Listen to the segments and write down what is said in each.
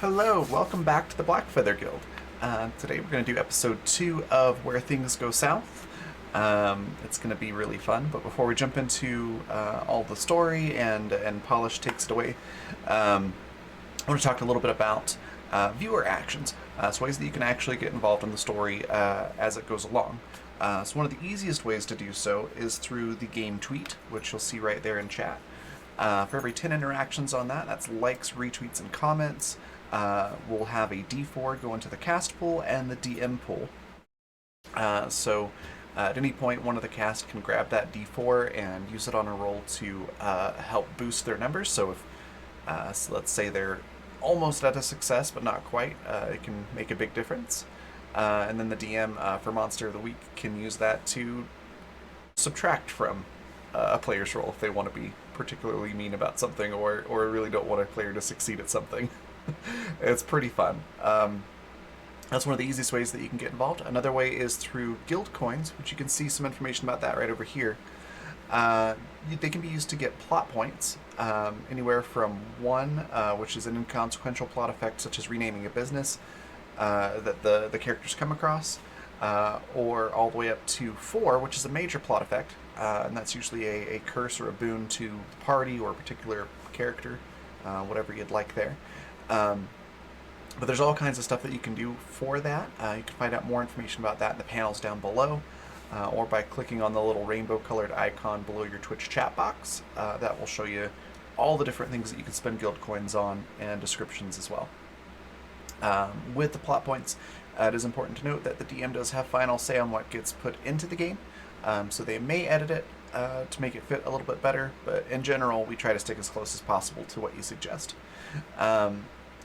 Hello, welcome back to the Blackfeather Guild. Today we're going to do episode 2 of Where Things Go South. It's going to be really fun, but before we jump into all the story and Polish takes it away, I want to talk a little bit about viewer actions, so ways that you can actually get involved in the story as it goes along. So one of the easiest ways to do so is through the game tweet, which you'll see right there in chat. For every 10 interactions on that, that's likes, retweets, and comments, we'll have a D4 go into the cast pool and the DM pool. So at any point, one of the cast can grab that D4 and use it on a roll to help boost their numbers. So if, let's say they're almost at a success, but not quite, it can make a big difference. And then the DM for Monster of the Week can use that to subtract from a player's roll if they want to be particularly mean about something or really don't want a player to succeed at something. It's pretty fun. That's one of the easiest ways that you can get involved. Another way is through guild coins, which you can see some information about that right over here. They can be used to get plot points, anywhere from 1, which is an inconsequential plot effect such as renaming a business that the characters come across, or all the way up to 4, which is a major plot effect, and that's usually a curse or a boon to the party or a particular character, whatever you'd like there. But there's all kinds of stuff that you can do for that. You can find out more information about that in the panels down below, or by clicking on the little rainbow colored icon below your Twitch chat box. That will show you all the different things that you can spend guild coins on and descriptions as well. With the plot points, it is important to note that the DM does have final say on what gets put into the game, so they may edit it to make it fit a little bit better, but in general, we try to stick as close as possible to what you suggest.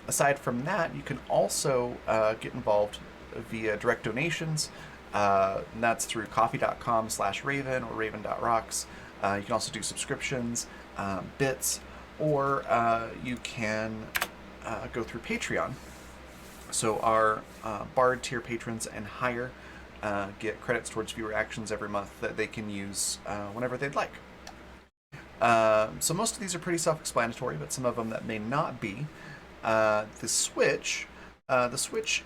Aside from that, you can also get involved via direct donations, and that's through coffee.com/raven or raven.rocks. You can also do subscriptions, bits, or you can go through Patreon. So our Bard tier patrons and higher get credits towards viewer actions every month that they can use whenever they'd like. So most of these are pretty self-explanatory, but some of them that may not be. The switch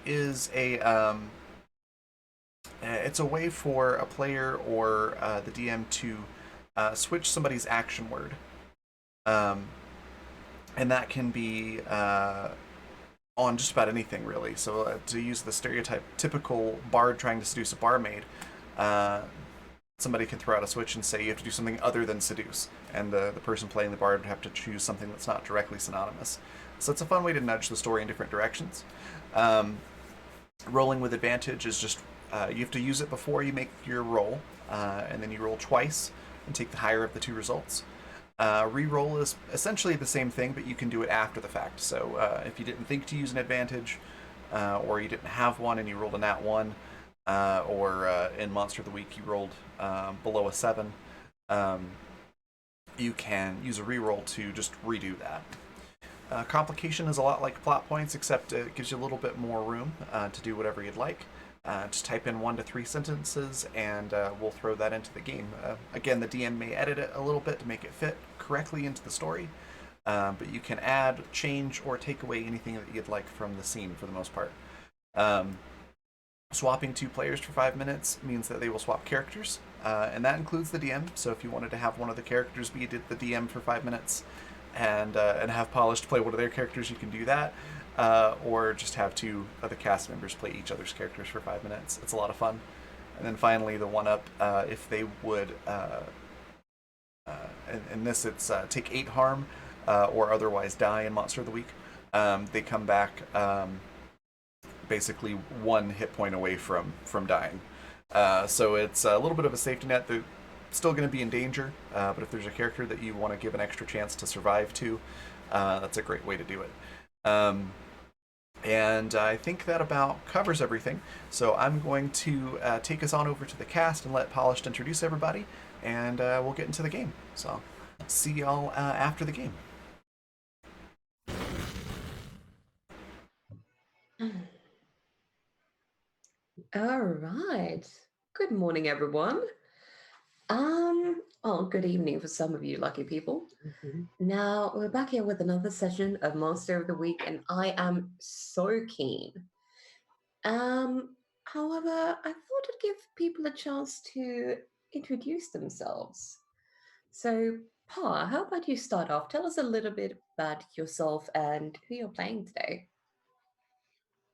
is it's a way for a player or the DM to switch somebody's action word, and that can be on just about anything really. So to use the typical bard trying to seduce a barmaid, somebody can throw out a switch and say you have to do something other than seduce, and the person playing the bard would have to choose something that's not directly synonymous. So it's a fun way to nudge the story in different directions. Rolling with advantage is just you have to use it before you make your roll, and then you roll twice and take the higher of the two results. Re-roll is essentially the same thing, but you can do it after the fact. So if you didn't think to use an advantage, or you didn't have one and you rolled a nat 1, or in Monster of the Week you rolled below a 7, you can use a re-roll to just redo that. Complication is a lot like plot points, except it gives you a little bit more room to do whatever you'd like. Just type in 1 to 3 sentences and we'll throw that into the game. Again, the DM may edit it a little bit to make it fit correctly into the story, but you can add, change, or take away anything that you'd like from the scene for the most part. Swapping 2 players for 5 minutes means that they will swap characters, and that includes the DM. So if you wanted to have one of the characters be the DM for 5 minutes and have Polish play one of their characters, you can do that. Or just have 2 of the cast members play each other's characters for 5 minutes. It's a lot of fun. And then finally, the one-up, if they would, in this it's take 8 harm or otherwise die in Monster of the Week, they come back basically 1 hit point away from dying. So it's a little bit of a safety net. They're still going to be in danger, but if there's a character that you want to give an extra chance to survive to, that's a great way to do it. And I think that about covers everything. So I'm going to take us on over to the cast and let Polished introduce everybody, and we'll get into the game. So see y'all after the game. All right. Good morning, everyone. Well, good evening for some of you lucky people. Mhm. Now, we're back here with another session of Monster of the Week, and I am so keen. However, I thought I'd give people a chance to introduce themselves. So, Pa, how about you start off? Tell us a little bit about yourself and who you're playing today.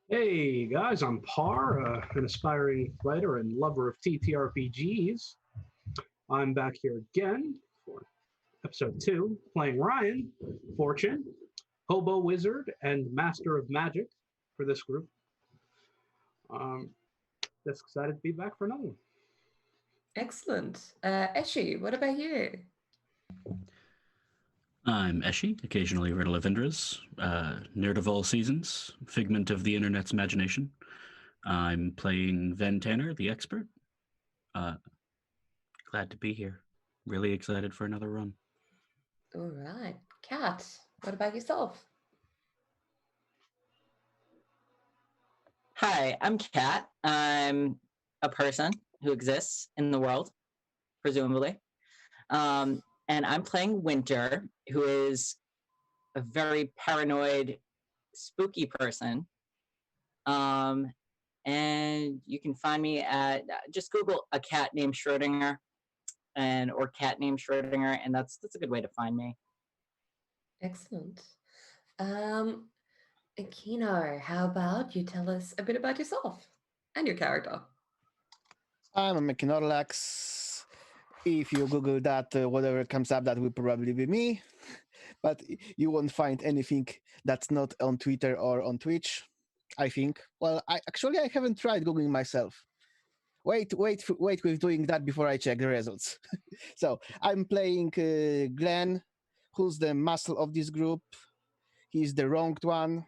Hey guys, I'm Par, an aspiring writer and lover of TTRPGs. I'm back here again for episode 2, playing Ryan, Fortune, Hobo Wizard, and Master of Magic for this group. Um, just excited to be back for another one. Excellent. Eshi, what about you? I'm Eshi, occasionally Riddle of Indras, nerd of all seasons, figment of the internet's imagination. I'm playing Ven Tanner, the expert. Uh, Glad to be here. Really excited for another run. All right. Kat, what about yourself? Hi, I'm Kat. I'm a person who exists in the world, presumably. And I'm playing Winter, who is a very paranoid, spooky person. Um, and you can find me at just Google a cat named Schrodinger and or cat named Schrodinger, and that's a good way to find me. Excellent. Um, Kino, how about you tell us a bit about yourself and your character? I'm a Mechanorlax. If you Google that, whatever comes up, that will probably be me. But you won't find anything that's not on Twitter or on Twitch, I think. Well, I haven't tried Googling myself. Wait with doing that before I check the results. So I'm playing Glenn, who's the muscle of this group. He's the wronged one,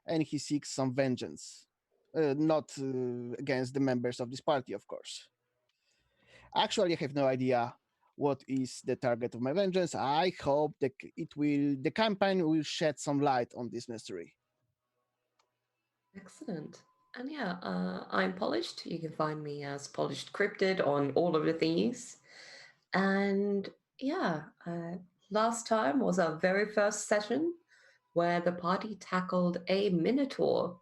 and he seeks some vengeance. Not against the members of this party, of course. Actually, I have no idea what is the target of my vengeance. I hope that the campaign will shed some light on this mystery. Excellent. And yeah, I'm Polished. You can find me as Polished Cryptid on all of the thingies. And yeah, last time was our very first session where the party tackled a Minotaur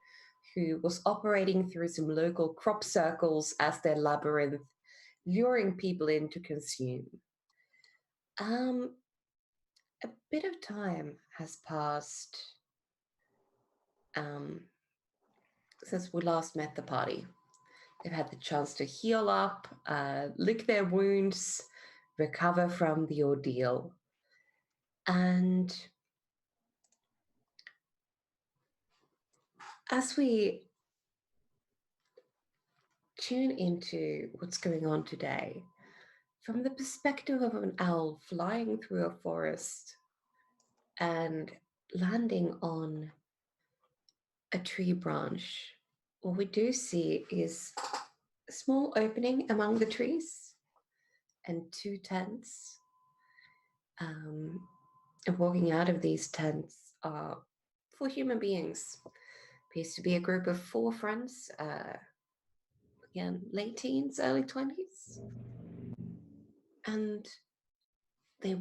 who was operating through some local crop circles as their labyrinth, luring people in to consume. Um, a bit of time has passed um, since we last met the party. They've had the chance to heal up, lick their wounds, recover from the ordeal. And as we tune into what's going on today, from the perspective of an owl flying through a forest and landing on a tree branch, what we do see is a small opening among the trees and two tents. And walking out of these tents are four human beings. Appears to be a group of four friends, again, late teens, early 20s. And they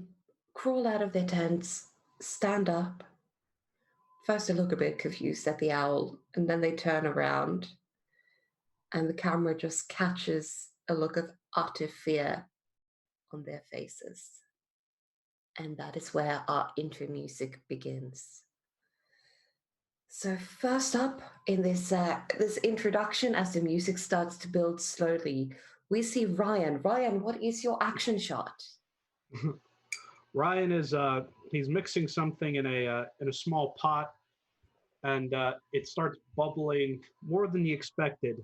crawl out of their tents, stand up. First, they look a bit confused at the owl, and then they turn around, and the camera just catches a look of utter fear on their faces. And that is where our intro music begins. So first up in this introduction, as the music starts to build slowly, we see Ryan. Ryan, what is your action shot? Ryan is he's mixing something in a small pot, and it starts bubbling more than he expected.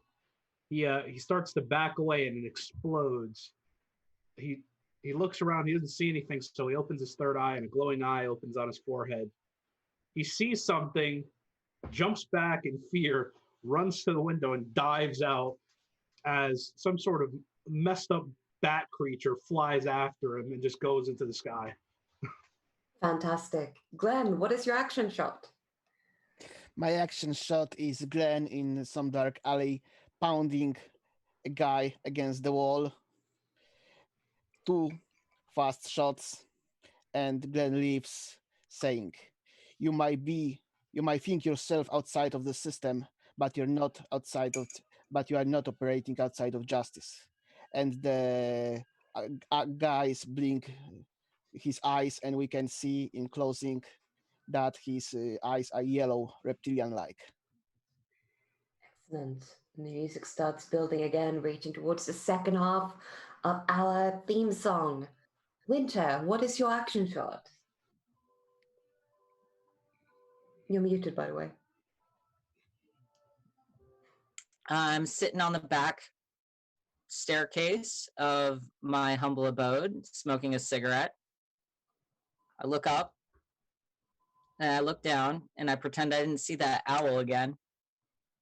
He starts to back away, and it explodes. He he looks around. He doesn't see anything, so he opens his third eye, and a glowing eye opens on his forehead. He sees something, jumps back in fear, runs to the window, and dives out as some sort of messed up bat creature flies after him and just goes into the sky. Fantastic. Glenn, what is your action shot? My action shot is Glenn in some dark alley, pounding a guy against the wall. 2 fast shots, and Glenn leaves, saying, "You might be, you might think yourself outside of the system, but you're not but you are not operating outside of justice." And the guys blink his eyes, and we can see in closing that his eyes are yellow, reptilian-like. Excellent. And the music starts building again, reaching towards the second half of our theme song. Winter, what is your action shot? You're muted, by the way. I'm sitting on the back staircase of my humble abode, smoking a cigarette. I look up and I look down and I pretend I didn't see that owl again.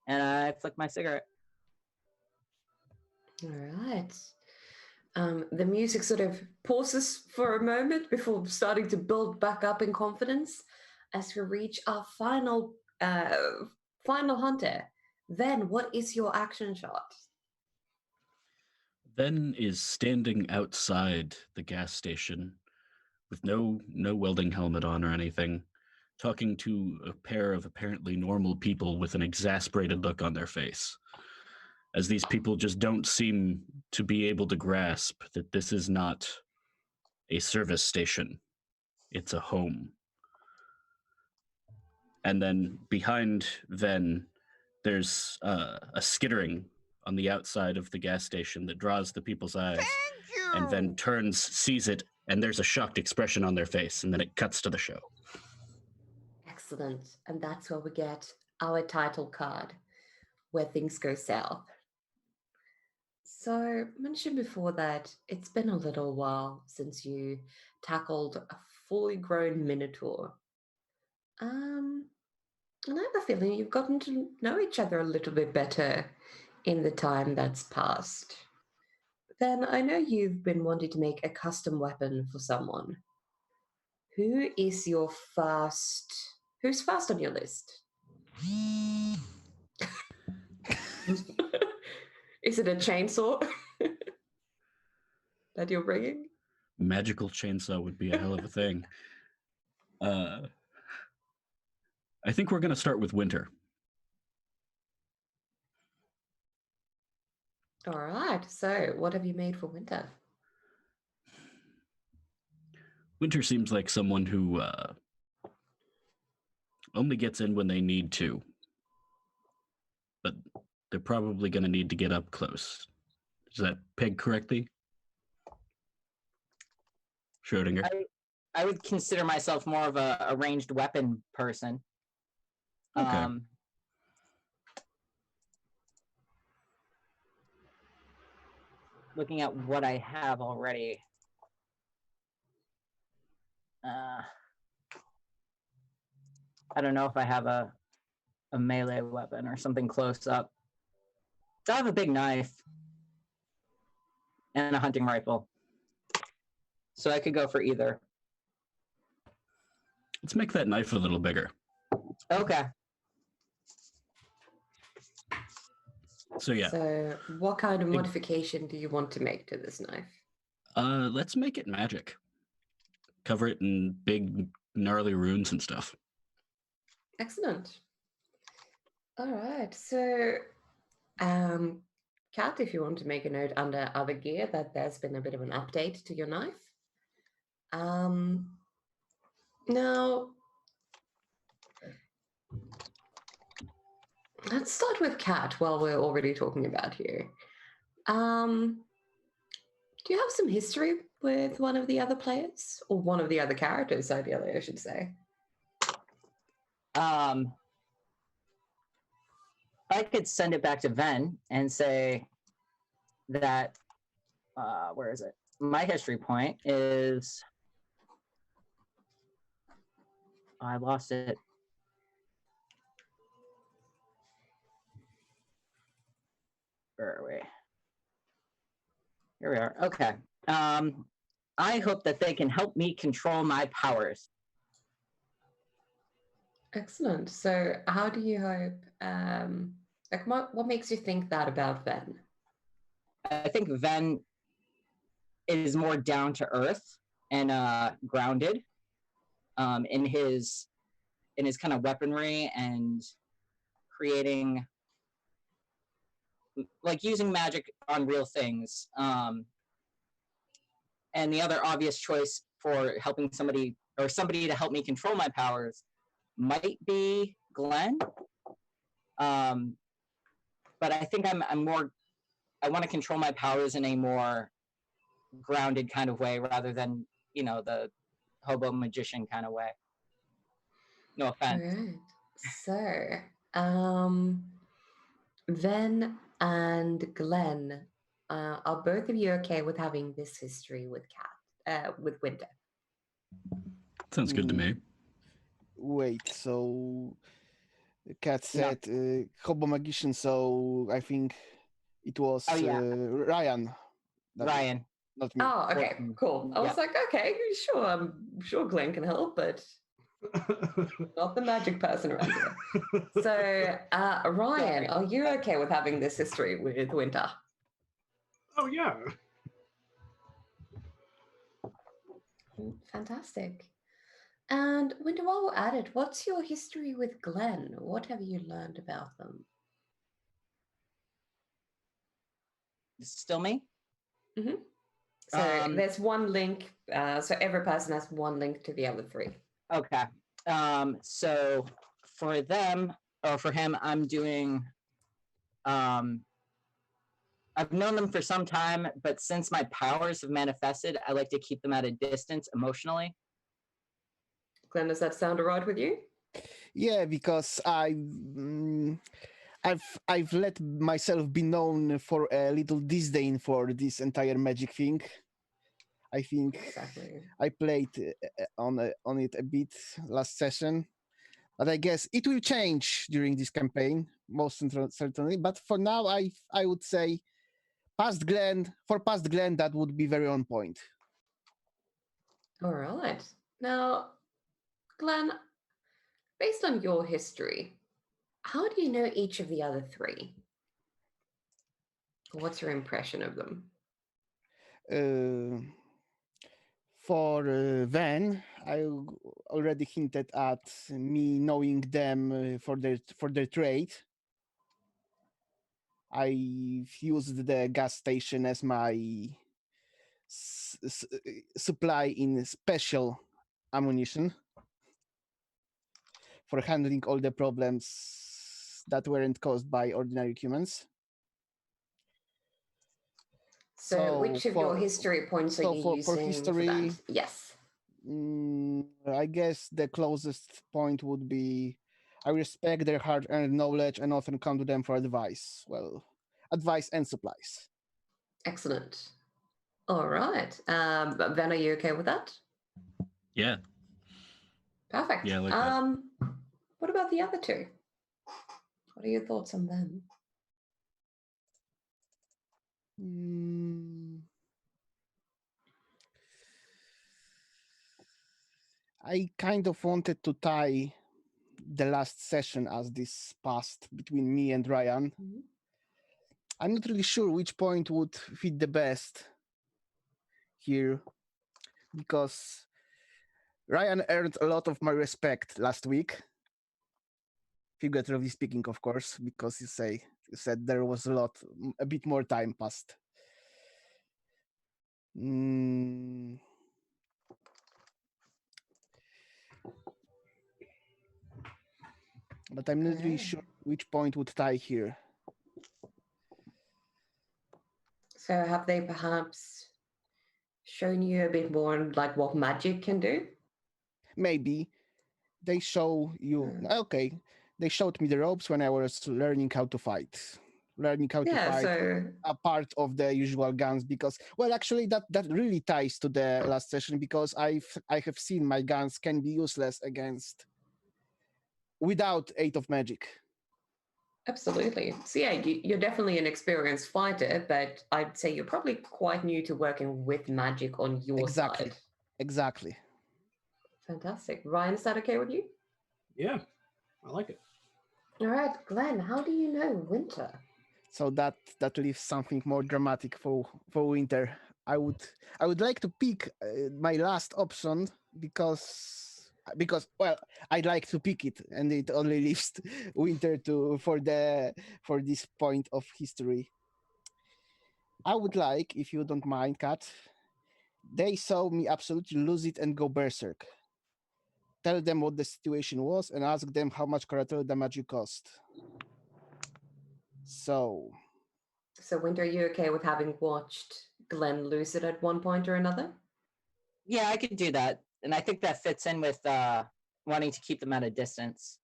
And I flick my cigarette. All right. The music sort of pauses for a moment before starting to build back up in confidence as we reach our final hunter. Then, what is your action shot? Ven is standing outside the gas station with no welding helmet on or anything, talking to a pair of apparently normal people with an exasperated look on their face, as these people just don't seem to be able to grasp that this is not a service station, it's a home. And then behind Ven, there's a skittering on the outside of the gas station that draws the people's eyes. And Ven turns, sees it, and there's a shocked expression on their face, and then it cuts to the show. Excellent. And that's where we get our title card, Where Things Go South. So, mentioned before that it's been a little while since you tackled a fully grown minotaur. And I have a feeling you've gotten to know each other a little bit better in the time that's passed. Then I know you've been wanting to make a custom weapon for someone. Who is your first? Who's first on your list? Is it a chainsaw that you're bringing? Magical chainsaw would be a hell of a thing. I think we're going to start with Winter. All right. So, what have you made for Winter? Winter seems like someone who only gets in when they need to, but they're probably going to need to get up close. Is that pegged correctly? Schrodinger? I would consider myself more of a ranged weapon person. Okay. Looking at what I have already. I don't know if I have a melee weapon or something close up. So I have a big knife and a hunting rifle. So I could go for either. Let's make that knife a little bigger. Okay. So yeah. So, what kind of modification do you want to make to this knife? Let's make it magic. Cover it in big, gnarly runes and stuff. Excellent. All right. So, Kat, if you want to make a note under other gear that there's been a bit of an update to your knife. Now, let's start with Kat while we're already talking about here. Do you have some history with one of the other players? Or one of the other characters, ideally, I should say. I could send it back to Ven and say that, where is it? My history point is, I lost it. Where are we? Here we are. Okay. I hope that they can help me control my powers. Excellent. So, how do you hope? What makes you think that about Ven? I think Ven is more down to earth and grounded in his kind of weaponry and creating like using magic on real things. And the other obvious choice for helping somebody to help me control my powers might be Glenn. But I think I'm more. I want to control my powers in a more grounded kind of way rather than the hobo magician kind of way. No All offense. right. So, Ven and Glenn, are both of you okay with having this history with with Winter? Sounds good to me. Wait, so Cat No. said Hobo Magician, so I think it was Oh, yeah. Ryan. Ryan. Not me. Oh, okay, cool. I was Yeah. like, okay, sure, I'm sure Glenn can help, but not the magic person around here. So, Ryan, Sorry. are you okay with having this history with Winter? Oh yeah. Fantastic. And Winter, while we're at it, what's your history with Glenn? What have you learned about them? Still me? Mm-hmm. So there's one link. So every person has one link to the other three. Okay. So for them or for him, I'm doing. I've known them for some time, but since my powers have manifested, I like to keep them at a distance emotionally. Glenn, does that sound all right with you? Yeah, because I've let myself be known for a little disdain for this entire magic thing. I think Exactly. I played on it a bit last session, but I guess it will change during this campaign, most certainly. But for now, I would say past Glenn, that would be very on point. All right. Now, Glenn, based on your history, how do you know each of the other three? What's your impression of them? For Van, I already hinted at me knowing them for their trade. I've used the gas station as my supply in special ammunition for handling all the problems that weren't caused by ordinary humans. So which of your history points are you for using history, for that? Yes. I guess the closest point would be I respect their hard-earned knowledge and often come to them for advice. Well, advice and supplies. Excellent. All right. Van, are you okay with that? Yeah. Perfect. Yeah, I like that. What about the other two? What are your thoughts on them? I kind of wanted to tie the last session as this passed between me and Ryan. Mm-hmm. I'm not really sure which point would fit the best here because Ryan earned a lot of my respect last week. Figuratively speaking, of course, because you said there was a bit more time passed. But I'm not really sure which point would tie here. So have they perhaps shown you a bit more on like what magic can do? Maybe they show you. Okay, they showed me the ropes when I was learning how to fight. So a part of the usual guns because, well, actually that really ties to the last session because I have seen my guns can be useless without Eight of Magic. absolutely. So yeah, you're definitely an experienced fighter, but I'd say you're probably quite new to working with magic on your side. Exactly. Fantastic. Ryan, is that okay with you? Yeah, I like it. All right, Glenn, how do you know Winter? So that leaves something more dramatic for winter. I would I would like to pick my last option because well I'd like to pick it, and it only leaves winter to for this point of history. I would like, if you don't mind, Kat, they saw me absolutely lose it and go berserk. Tell them what the situation was and ask them how much collateral damage you cost. So So, Winter, are you okay with having watched Glenn lose it at one point or another? Yeah, I could do that, and I think that fits in with wanting to keep them at a distance.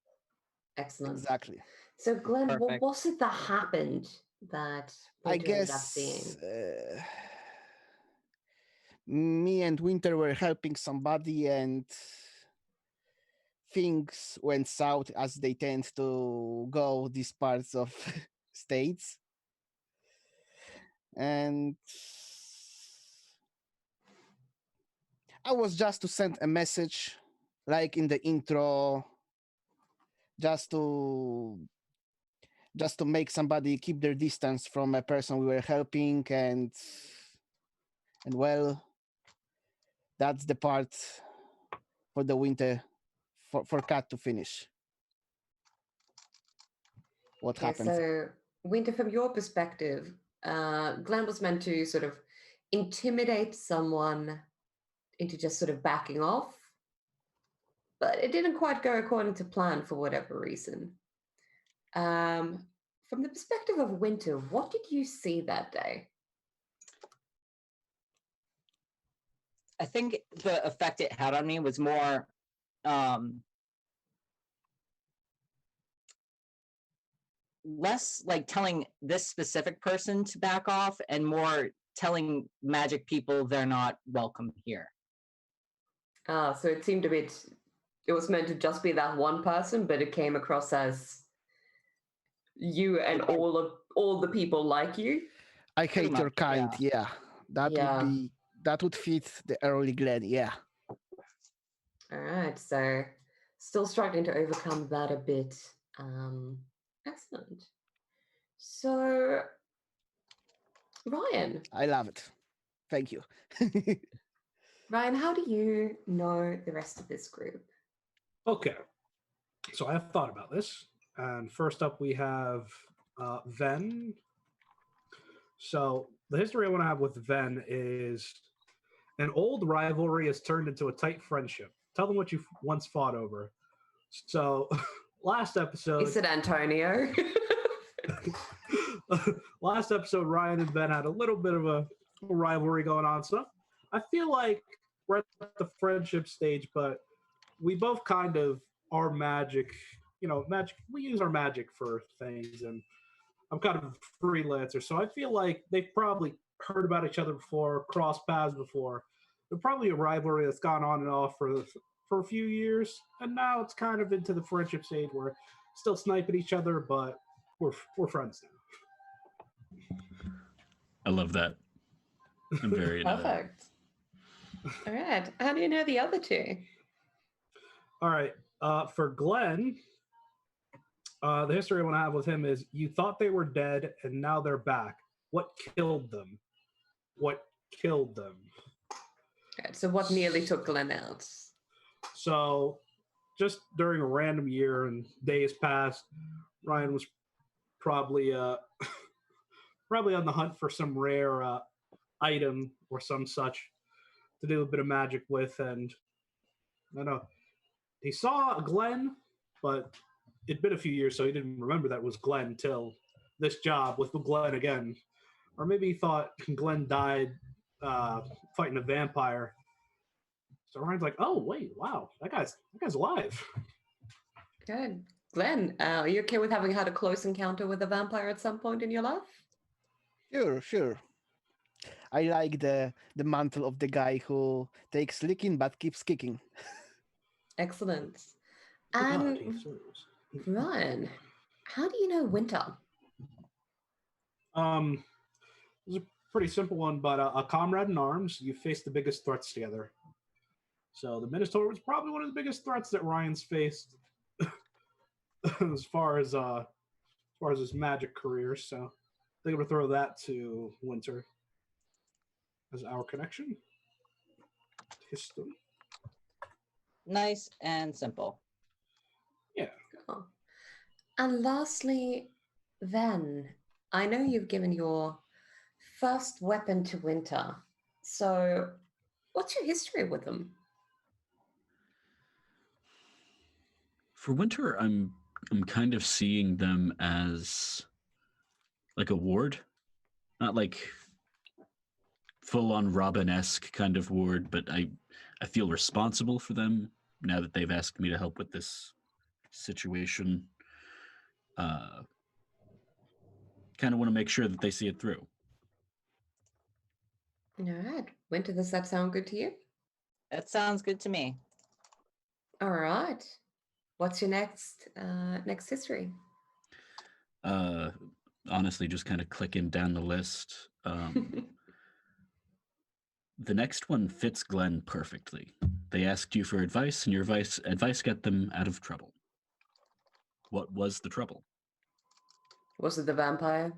Excellent. exactly. So, Glenn, what Perfect. was it that happened that I Winter ended up seeing? guess me and Winter were helping somebody, and things went south as they tend to go these parts of states. And I was just to send a message, like in the intro, just to just to make somebody keep their distance from a person we were helping, and well, that's the part for the winter for Cat to finish. What Okay, happened? so Winter, from your perspective, Glenn was meant to sort of intimidate someone into just sort of backing off, but it didn't quite go according to plan for whatever reason. From the perspective of Winter, what did you see that day? I think the effect it had on me was more less like telling this specific person to back off and more telling magic people they're not welcome here. So it seemed a bit, it was meant to just be that one person, but it came across as you and all the people like you. I Pretty hate your much, kind. Yeah, Yeah. that would fit the early Glen. Yeah. All right, so still struggling to overcome that a bit. Excellent. So, Ryan, I love it. Thank you. Ryan, how do you know the rest of this group? Okay, so I have thought about this, and first up we have Ven. So the history I want to have with Ven is an old rivalry has turned into a tight friendship. Tell them what you once fought over. So last episode, Is it Antonio? last episode, Ryan and Ben had a little bit of a rivalry going on. So I feel like we're at the friendship stage, but we both kind of are magic. You know, magic. We use our magic for things, and I'm kind of a freelancer, so I feel like they've probably heard about each other before, crossed paths before. There's probably a rivalry that's gone on and off for a few years, and now it's kind of into the friendship stage where still sniping each other, but we're friends now. I love that. I'm very Perfect. All right. How do you know the other two? All right, for Glenn, the history I want to have with him is you thought they were dead and now they're back. What killed them? What killed them? Right, so what nearly took Glenn out? So, just during a random year and days past, Ryan was probably probably on the hunt for some rare item or some such to do a bit of magic with, and I don't know. He saw Glenn, but it'd been a few years, so he didn't remember that was Glenn until this job with Glenn again. Or maybe he thought Glenn died fighting a vampire. So Ryan's like, "Oh wait, wow, that guy's alive." Good. Glenn, are you okay with having had a close encounter with a vampire at some point in your life? Sure. I like the mantle of the guy who takes licking but keeps kicking. Excellent. Oh, God, And he serves. Ryan, how do you know Winter? It's a pretty simple one, but a comrade in arms. You face the biggest threats together. So the Minotaur was probably one of the biggest threats that Ryan's faced as far as his magic career. So They're going to throw that to Winter as our connection. History. Nice and simple. Yeah. Oh. And lastly, Ven, I know you've given your first weapon to Winter. So, what's your history with them? For Winter, I'm kind of seeing them as like a ward, not like full on Robin-esque kind of ward, but I feel responsible for them now that they've asked me to help with this situation. Kind of want to make sure that they see it through. All right. Winter, does that sound good to you? That sounds good to me. All right. What's your next history? Honestly, just kind of clicking down the list. The next one fits Glenn perfectly. They asked you for advice, and your advice got them out of trouble. What was the trouble? Was it the vampire?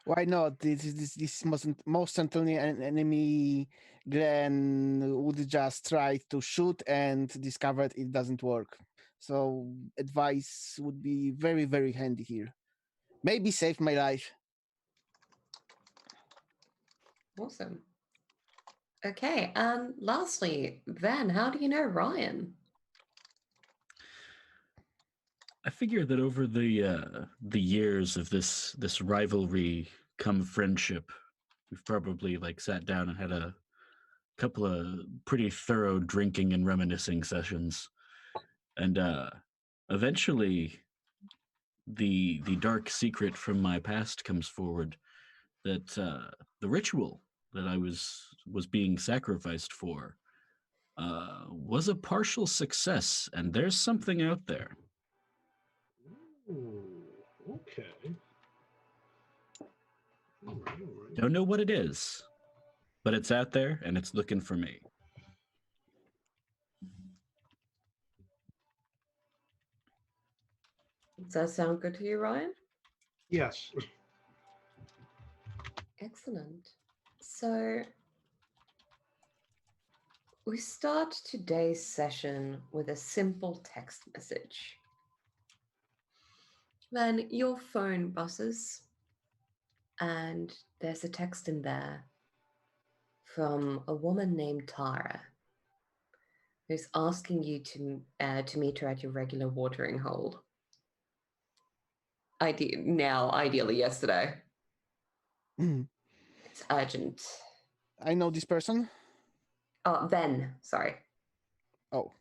Why not? This most certainly an enemy. Glenn would just try to shoot and discovered it doesn't work. So advice would be very, very handy here. Maybe save my life. Awesome. Okay, and lastly, Van, how do you know Ryan? I figure that over the years of this rivalry come friendship, we've probably like sat down and had a couple of pretty thorough drinking and reminiscing sessions, and eventually the dark secret from my past comes forward that the ritual that I was being sacrificed for was a partial success, and there's something out there. Ooh, okay. All right. Don't know what it is, but it's out there and it's looking for me. Does that sound good to you, Ryan? Yes. Excellent. So we start today's session with a simple text message. Then your phone buzzes, and there's a text in there from a woman named Tara, who's asking you to meet her at your regular watering hole. Ideally yesterday. It's urgent. I know this person. Oh, Ven, sorry. Oh.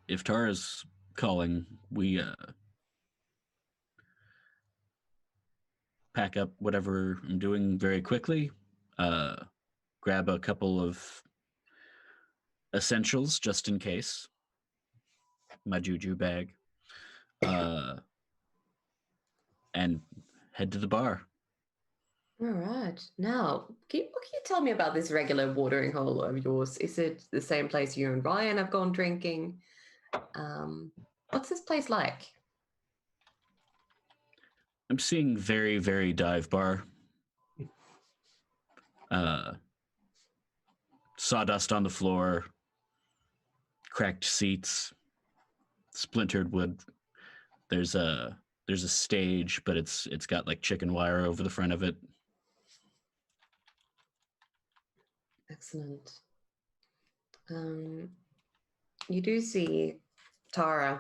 If Tara's calling, we pack up whatever I'm doing very quickly, grab a couple of essentials just in case, my juju bag, and head to the bar. All right. Now, what can you tell me about this regular watering hole of yours? Is it the same place you and Ryan have gone drinking? What's this place like? I'm seeing very, very dive bar. Sawdust on the floor, cracked seats, splintered wood. There's a stage, but it's got like chicken wire over the front of it. Excellent. You do see Tara.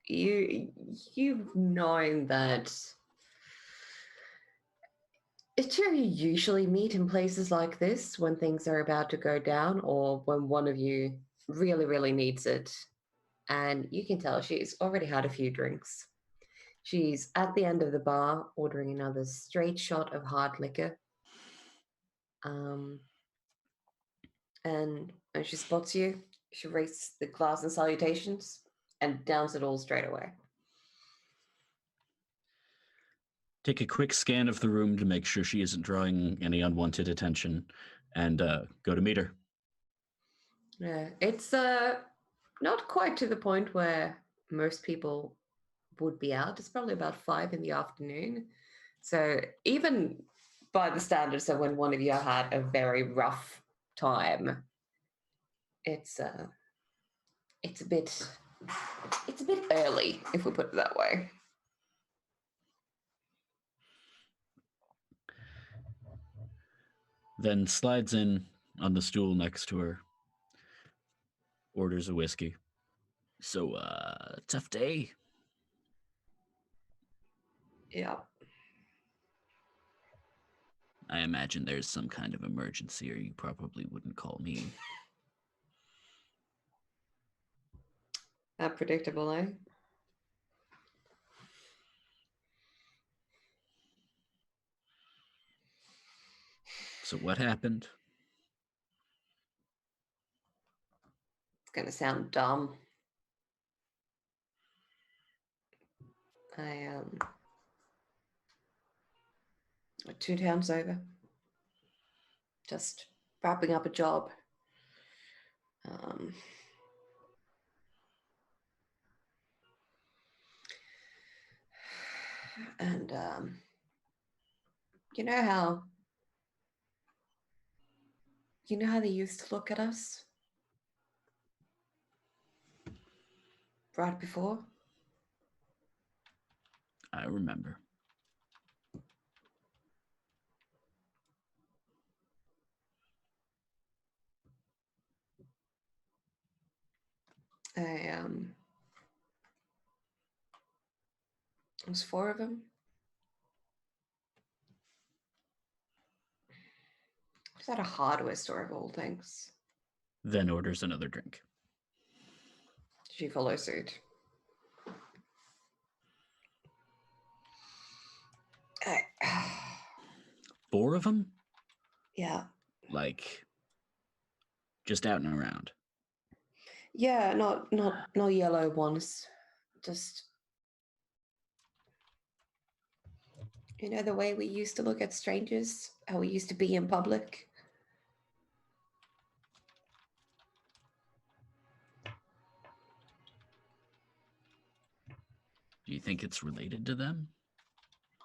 You've known that two of you usually meet in places like this when things are about to go down or when one of you really, really needs it. And you can tell she's already had a few drinks. She's at the end of the bar ordering another straight shot of hard liquor. And when she spots you, she raises the glass in salutations and downs it all straight away. Take a quick scan of the room to make sure she isn't drawing any unwanted attention, and go to meet her. Yeah, it's not quite to the point where most people would be out. It's probably about 5 in the afternoon. So even by the standards of when one of you had a very rough time, it's it's a bit it's a bit early, if we put it that way. Then slides in on the stool next to her, orders a whiskey. So, tough day. Yeah. I imagine there's some kind of emergency, or you probably wouldn't call me. Predictable, eh? So what happened? It's gonna sound dumb. I 2 towns over, just wrapping up a job. And you know how they used to look at us right before? I remember. It was 4 of them. It's at a hardware store of all things. Then orders another drink. She follows suit. 4 of them? Yeah. Like, just out and around. Yeah, not yellow ones. Just the way we used to look at strangers, how we used to be in public. Do you think it's related to them?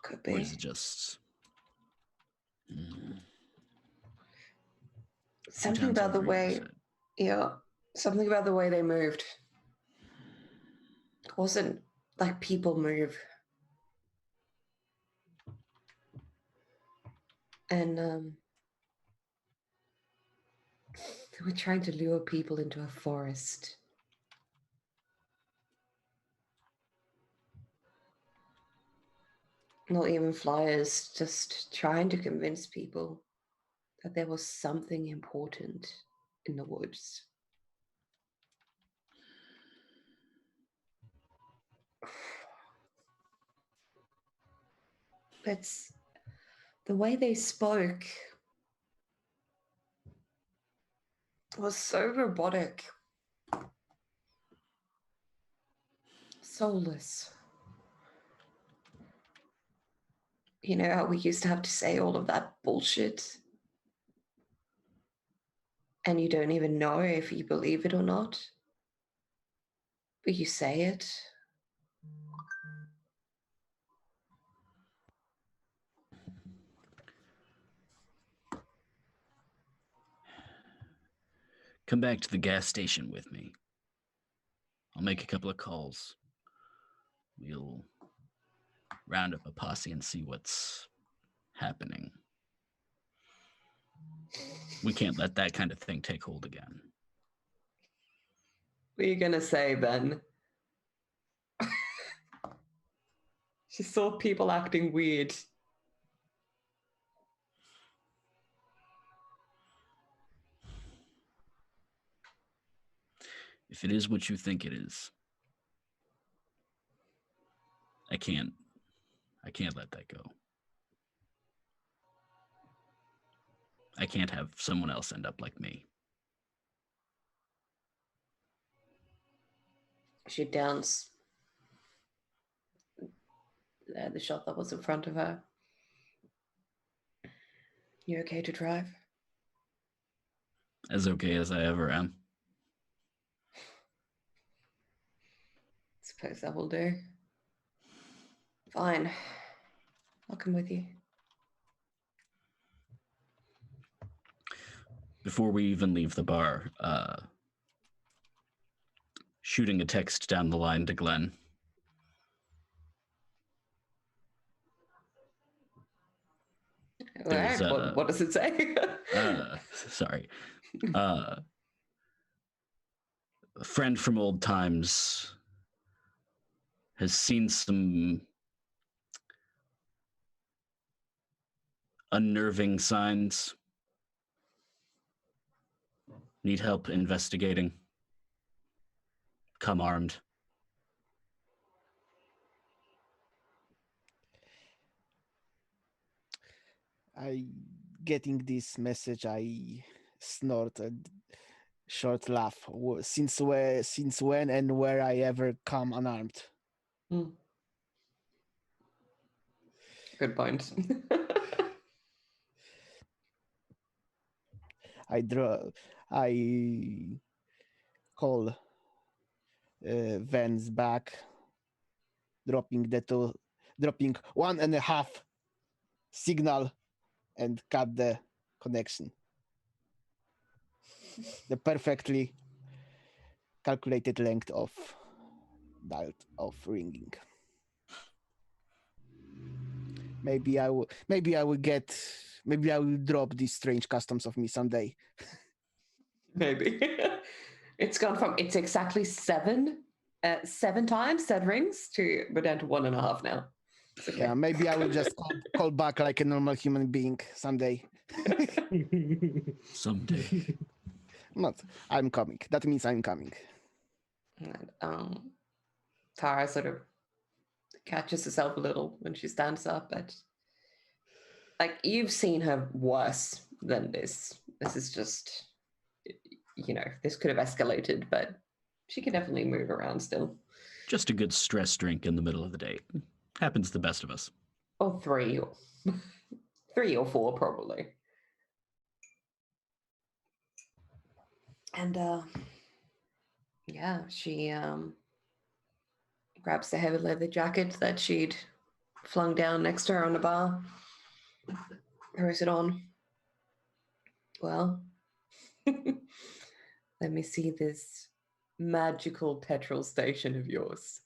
Could Or be. is it just... Something about the way, something about the way they moved. It wasn't like people move. And they were trying to lure people into a forest. Not even flyers, just trying to convince people that there was something important in the woods. It's the way they spoke was so robotic, soulless. You know how we used to have to say all of that bullshit? And you don't even know if you believe it or not, but you say it. Come back to the gas station with me. I'll make a couple of calls. We'll round up a posse and see what's happening. We can't let that kind of thing take hold again. What are you gonna say, Ben? She saw people acting weird. If it is what you think it is, I can't let that go. I can't have someone else end up like me. She downs the shot that was in front of her. You okay to drive? As okay as I ever am. Suppose that will do. Fine. I'll come with you. Before we even leave the bar, shooting a text down the line to Glenn. All right. What does it say? Sorry. A friend from old times has seen some unnerving signs. Need help investigating. Come armed. I getting this message. I snort a short laugh. Since when and where I ever come unarmed? Good point. I call Vans back, dropping 1.5 signal and cut the connection. The perfectly calculated length of ringing. Maybe I will drop these strange customs of me someday. Maybe. It's gone from it's exactly 7 times said rings to we're down to 1.5 now. It's okay. Yeah, maybe I will just call back like a normal human being someday. Someday. Not. I'm coming. That means I'm coming. And Tara sort of catches herself a little when she stands up, but like you've seen her worse than this. This is just, this could have escalated, but she can definitely move around still. Just a good stress drink in the middle of the day. Happens to the best of us. Or 3 or 4 probably. And she grabs the heavy leather jacket that she'd flung down next to her on the bar, throws it on. Well, let me see this magical petrol station of yours.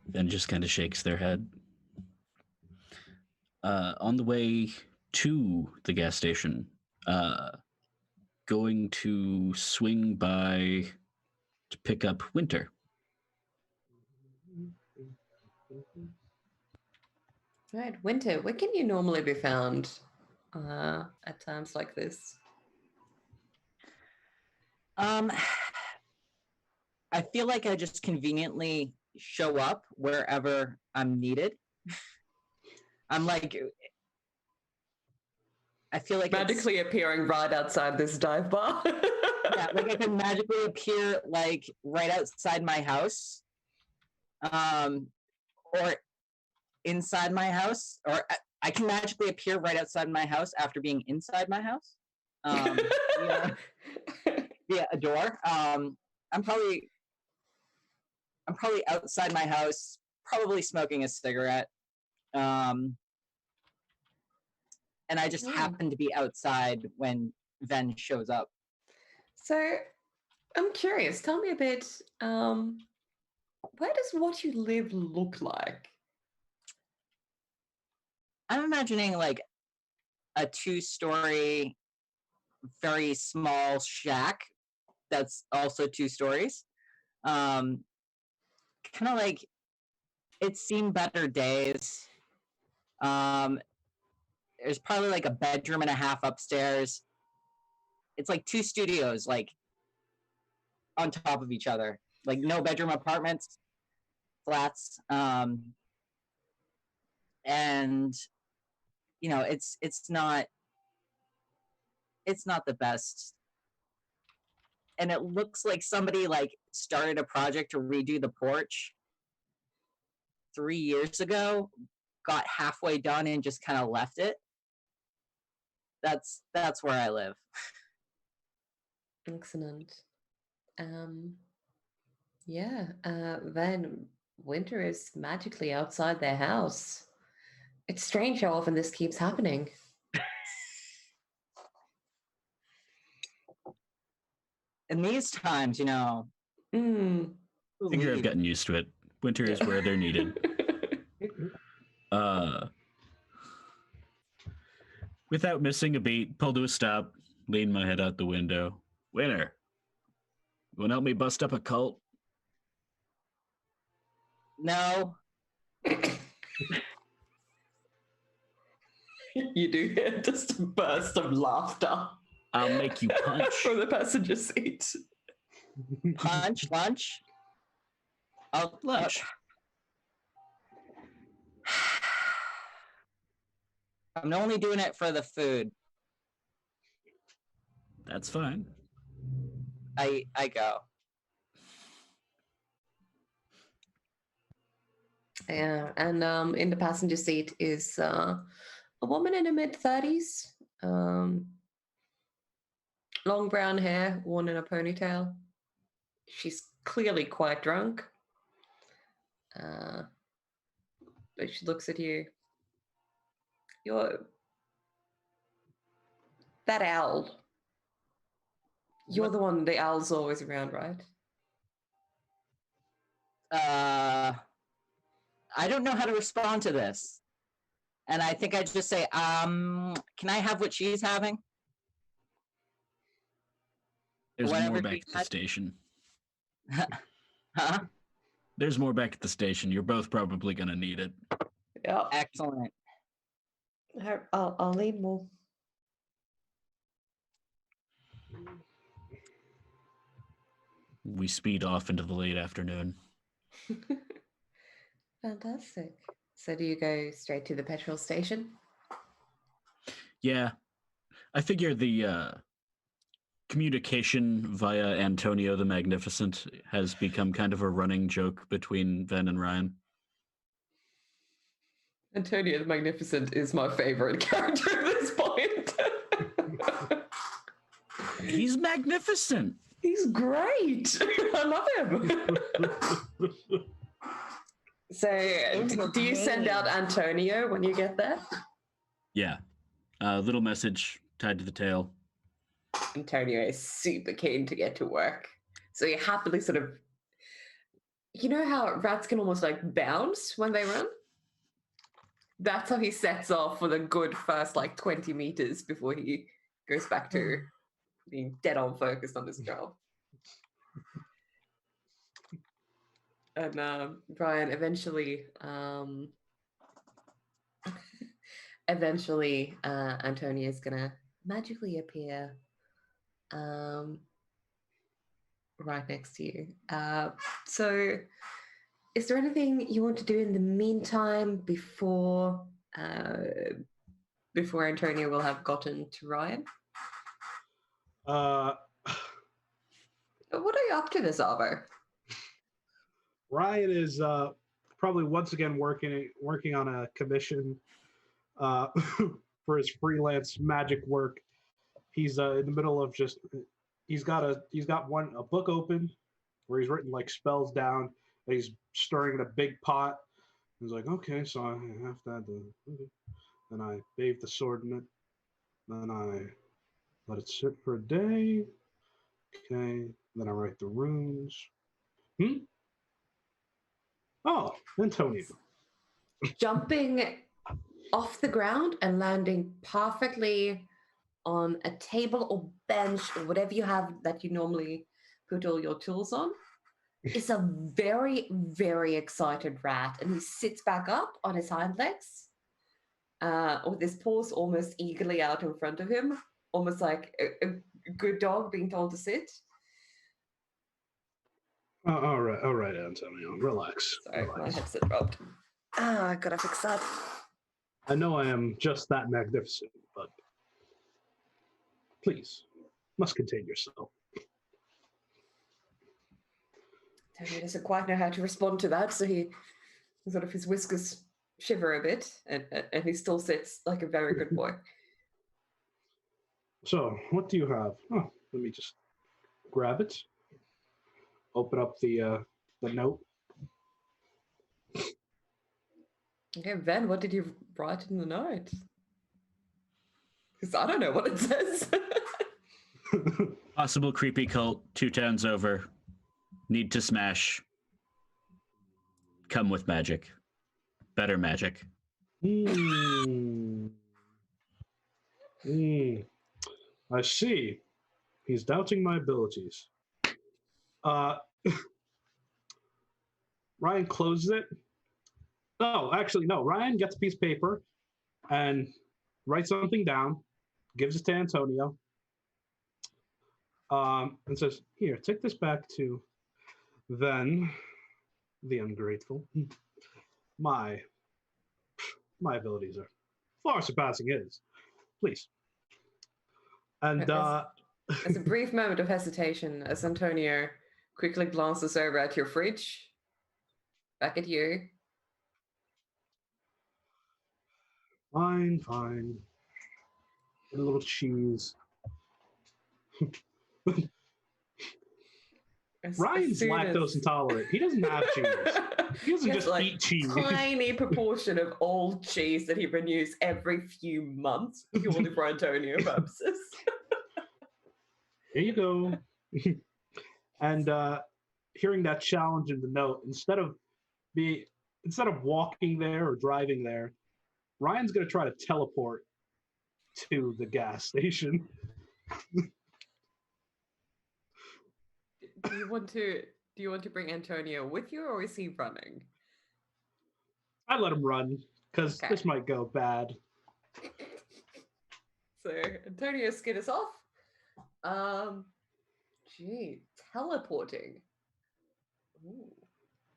Then just kind of shakes their head. On the way to the gas station, going to swing by to pick up Winter. Right, Winter, where can you normally be found at times like this? I feel like I just conveniently show up wherever I'm needed. I'm like, I feel like magically appearing right outside this dive bar. Yeah, like I can magically appear like right outside my house, or inside my house, or I can magically appear right outside my house after being inside my house. Via a door. I'm probably outside my house, probably smoking a cigarette. And I just happen to be outside when Ven shows up. So I'm curious, tell me a bit, where does what you live look like? I'm imagining like a 2-story, very small shack that's also 2 stories. Kind of like it's seen better days. There's probably like a bedroom and a half upstairs. It's like 2 studios, like on top of each other, like no bedroom apartments, flats. And it's not the best. And it looks like somebody like started a project to redo the porch 3 years ago, got halfway done and just kind of left it. That's where I live. Excellent. Yeah, then winter is magically outside their house. It's strange how often this keeps happening. In these times, Mm. I think I've gotten used to it. Winter is where they're needed. Without missing a beat, pull to a stop, lean my head out the window. Winter, you want to help me bust up a cult? No. You do hear just a burst of laughter I'll make you punch. from the passenger seat. Punch, lunch. Lunch. I'm only doing it for the food. That's fine. I go. Yeah, and in the passenger seat is a woman in her mid-30s, long brown hair, worn in a ponytail. She's clearly quite drunk. But she looks at you. You're that owl. You're the one the owl's always around, right? I don't know how to respond to this. And I think I just say, can I have what she's having? There's Whatever more back she at the had. station. Huh? There's more back at the station. You're both probably going to need it. Yeah. Excellent. I'll need more. We speed off into the late afternoon. Fantastic. So do you go straight to the petrol station? Yeah. I figure the communication via Antonio the Magnificent has become kind of a running joke between Ven and Ryan. Antonio the Magnificent is my favorite character at this point. He's magnificent. He's great. I love him. So, do you send out Antonio when you get there? Yeah. Little message tied to the tail. Antonio is super keen to get to work. So he happily sort of, you know how rats can almost like bounce when they run? That's how he sets off for the good first like 20 meters before he goes back to being dead on focused on his job. And Brian, eventually, Antonio is gonna magically appear right next to you. So, is there anything you want to do in the meantime before Antonio will have gotten to Ryan? What are you up to this hour? Ryan is probably once again working on a commission for his freelance magic work. He's in the middle of he's got a book open where he's written like spells down. And he's stirring in a big pot. He's like, okay, so I have to add then I bathe the sword in it. Then I let it sit for a day. Okay. Then I write the runes. Oh, Antonio. Jumping off the ground and landing perfectly on a table or bench or whatever you have that you normally put all your tools on is a very, very excited rat. And he sits back up on his hind legs with his paws almost eagerly out in front of him, almost like a good dog being told to sit. All right, Antonio, relax. Sorry, relax. my headset dropped. I gotta fix that. I know I am just that magnificent, but please, must contain yourself. Tony doesn't quite know how to respond to that, so he sort of his whiskers shiver a bit, and he still sits like a very good boy. So, what do you have? Oh, let me just grab it. open up the note. Okay, Ben, what did you write in the note? Because I don't know what it says. Possible creepy cult 2 towns over. Need to smash. Come with magic. Better magic. I see. He's doubting my abilities. Ryan closes it. No, actually, no. Ryan gets a piece of paper and writes something down, gives it to Antonio, and says, "Here, take this back to Ven, the ungrateful. My abilities are far surpassing his. Please." And There's a brief moment of hesitation as Antonio quickly glances over at your fridge, back at you. fine. A little cheese. Ryan's lactose intolerant. He doesn't have cheese. He doesn't just eat cheese. Tiny proportion of all cheese that he renews every few months, purely for Antonio purposes. Here you go. And hearing that challenge in the note, instead of walking there or driving there, Ryan's going to try to teleport to the gas station. Do you want to bring Antonio with you, or is he running? I let him run because this might go bad. So Antonio's skin is off. Teleporting. Ooh.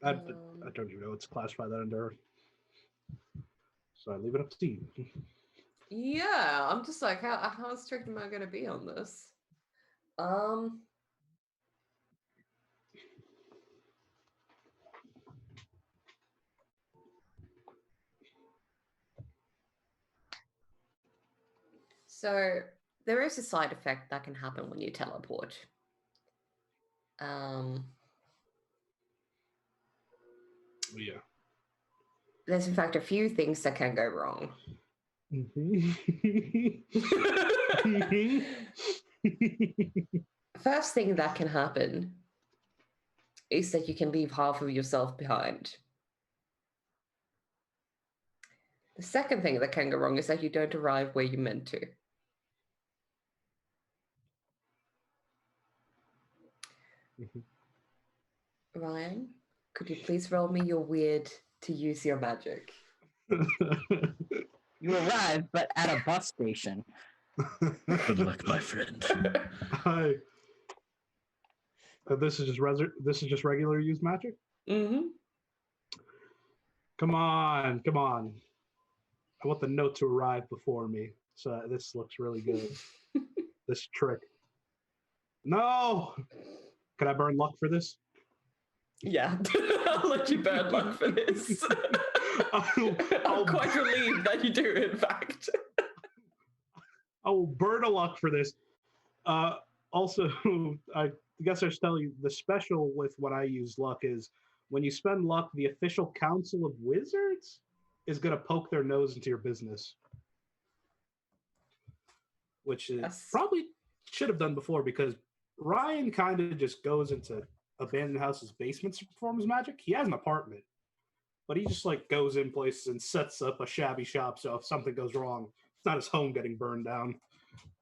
I don't even know what's classified that under. So I leave it up to you. Yeah, I'm just like, how strict am I going to be on this? So there is a side effect that can happen when you teleport. Yeah. There's in fact a few things that can go wrong. First thing that can happen is that you can leave half of yourself behind. The second thing that can go wrong is that you don't arrive where you're meant to. Ryan, could you please roll me your weird to use your magic? You arrive, but at a bus station. Good luck, my friend. Hi. This is just regular use magic? Mm-hmm. Come on. I want the note to arrive before me. So this looks really good. This trick. No! Can I burn luck for this? Yeah, I'll let you burn luck for this. I'm quite relieved that you do, in fact. I will burn a luck for this. Also, I guess I should tell you, the special with when I use luck is when you spend luck, the official council of wizards is going to poke their nose into your business. Which is probably should have done before, because Ryan kind of just goes into abandoned houses' basements to perform his magic. He has an apartment, but he just like goes in places and sets up a shabby shop. So if something goes wrong, it's not his home getting burned down.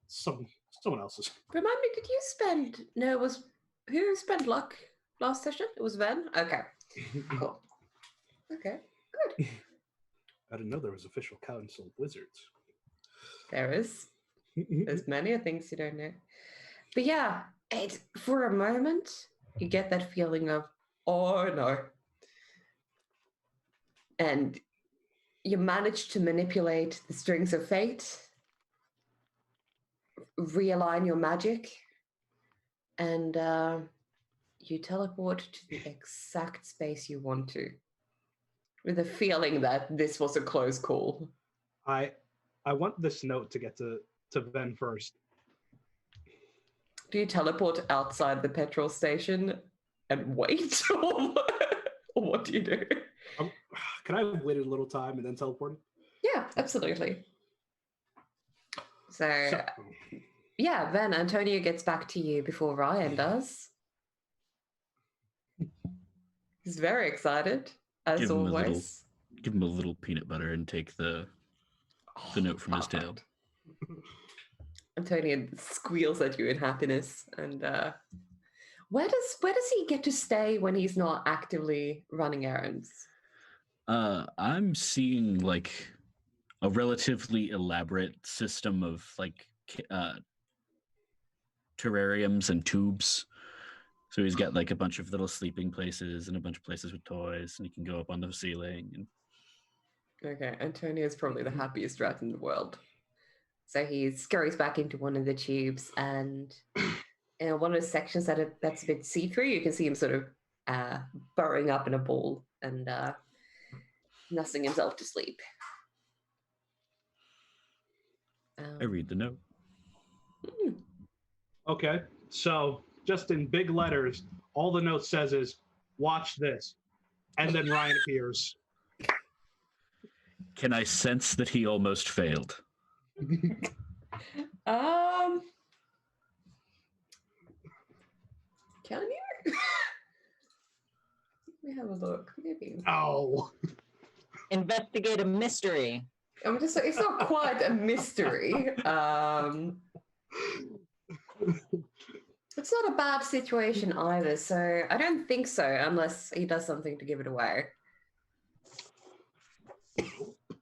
Someone else's. Remind me, did you spend? No, it was who spent luck last session? It was Ben. Okay, cool. Okay, good. I didn't know there was official council of wizards. There is. There's many things you don't know. But yeah, for a moment, you get that feeling of, oh no. And you manage to manipulate the strings of fate, realign your magic, and you teleport to the exact space you want to, with a feeling that this was a close call. I want this note to get to Ben first. Do you teleport outside the petrol station? and wait, or what do you do? Can I have waited a little time and then teleport? Yeah, absolutely. So, So, yeah, then Antonio gets back to you before Ryan does. He's very excited, as Give him a little- always. Give him a little peanut butter and take the note from his tail. Perfect. Antonio squeals at you in happiness. And where does he get to stay when he's not actively running errands? I'm seeing like a relatively elaborate system of like terrariums and tubes. So he's got like a bunch of little sleeping places and a bunch of places with toys, and he can go up on the ceiling. And Okay, Antonio is probably the happiest rat in the world. So he scurries back into one of the tubes, and in one of the sections that's a bit see-through, you can see him sort of burrowing up in a ball and nursing himself to sleep. I read the note. okay, so just in big letters, all the note says is, watch this. And then Ryan appears. Can I sense that he almost failed? Can you? Let me have a look. Maybe. Oh. Investigate a mystery. I'm just. It's not quite a mystery. It's not a bad situation either, so I don't think so, unless he does something to give it away.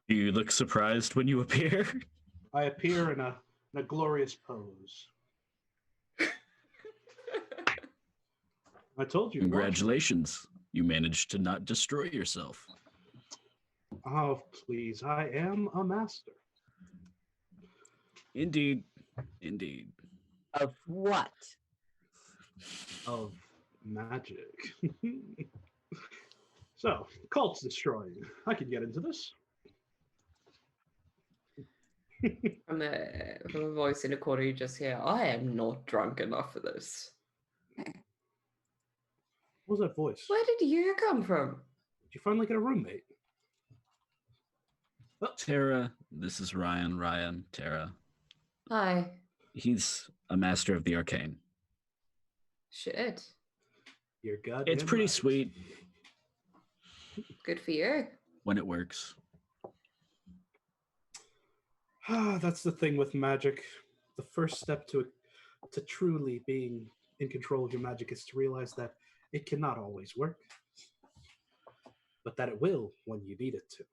Do you look surprised when you appear? I appear in a glorious pose. I told you. Congratulations. You managed to not destroy yourself. Oh, please. I am a master. Indeed. Indeed. Of what? Of magic. So, cult's destroying. I can get into this. From a voice in the corner, you just hear, I am not drunk enough for this. What was that voice? Where did you come from? Did you finally get a roommate? Tara, this is Ryan. Ryan, Tara. Hi. He's a master of the arcane. Shit. You're goddamn It's pretty right. sweet Good for you. when it works. That's the thing with magic. The first step to truly being in control of your magic is to realize that it cannot always work, but that it will when you need it to.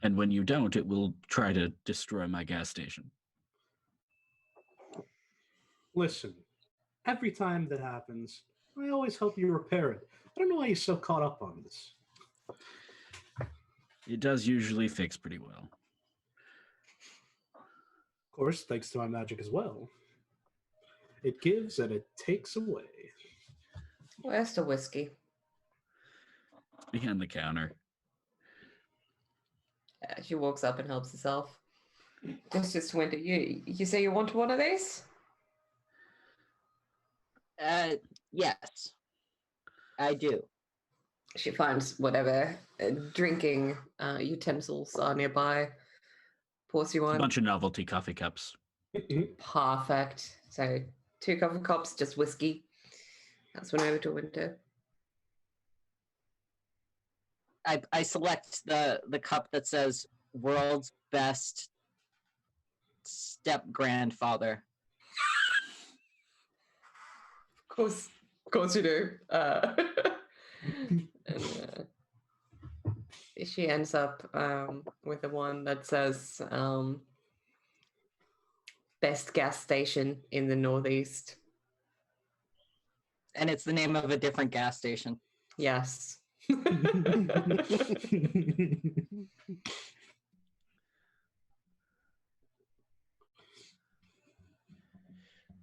And when you don't, it will try to destroy my gas station. Listen, every time that happens, I always help you repair it. I don't know why you're so caught up on this. It does usually fix pretty well. Of course, thanks to my magic as well. It gives and it takes away. Where's the whiskey? Behind the counter. She walks up and helps herself. Just Winter, you say you want one of these? Yes, I do. She finds whatever drinking utensils are nearby. Pours you A one. bunch of novelty coffee cups. Perfect. So 2 coffee cups, just whiskey. That's one over to Winter. I select the cup that says "World's Best Step Grandfather." Of course you do. And, she ends up with the one that says "Best gas station in the Northeast." And it's the name of a different gas station. Yes.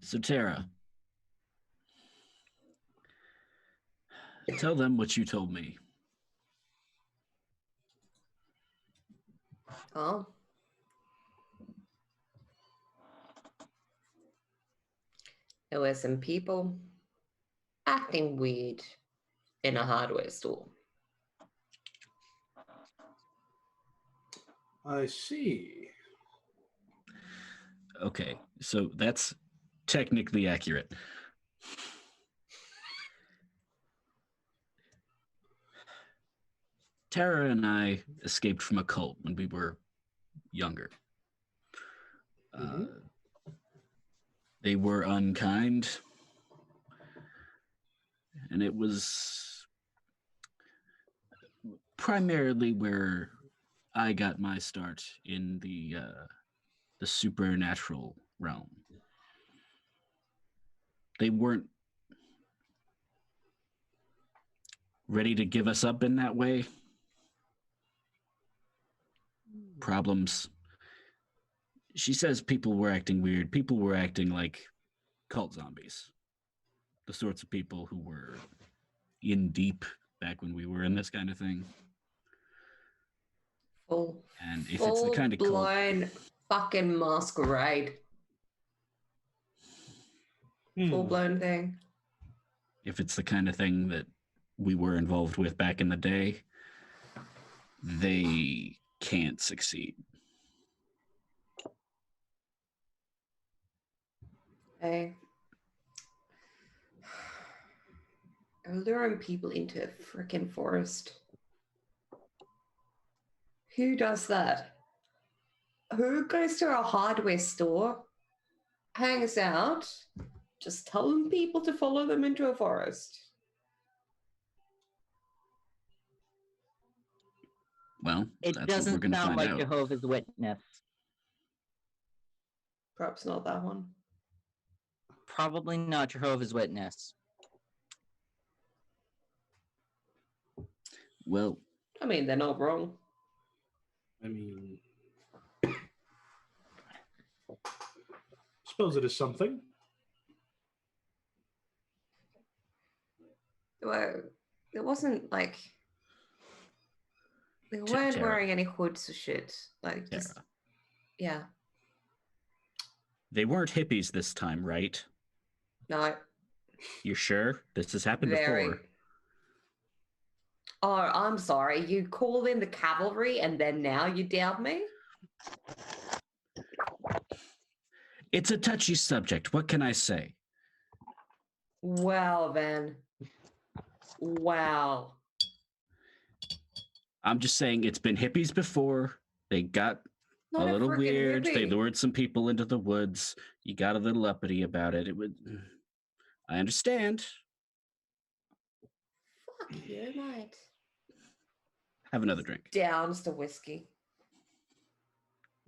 So Tara, tell them what you told me. Oh. There were some people acting weird in a hardware store. I see. Okay, so that's technically accurate. Tara and I escaped from a cult when we were younger. Mhm. They were unkind, and it was primarily where I got my start in the supernatural realm. They weren't ready to give us up in that way. Problems. She says people were acting weird. People were acting like cult zombies. The sorts of people who were in deep back when we were in this kind of thing. And if it's the kind of cult, Full-blown fucking masquerade. Full-blown thing. if it's the kind of thing that we were involved with back in the day, they can't succeed. Hey. Luring people into a freaking forest. Who does that? Who goes to a hardware store, hangs out, just telling people to follow them into a forest? Well, It that's what we're doesn't going to sound find like out. Jehovah's Witness. Perhaps not that one. Probably not Jehovah's Witness. Well, I mean, they're not wrong. I mean, suppose it is something. Well, it wasn't like they weren't Tara. wearing any hoods or shit. Like, just Tara. yeah. They weren't hippies this time, right? No, You're sure? This has happened very. before. Oh, I'm sorry. You called in the cavalry and then now you doubt me? It's a touchy subject. What can I say? Wow, then. Wow. I'm just saying it's been hippies before. They got Not a little freaking weird. They hippie. lured some people into the woods. You got a little uppity about it. It would. I understand. Fuck you, mate. Have another drink. Downs the whiskey.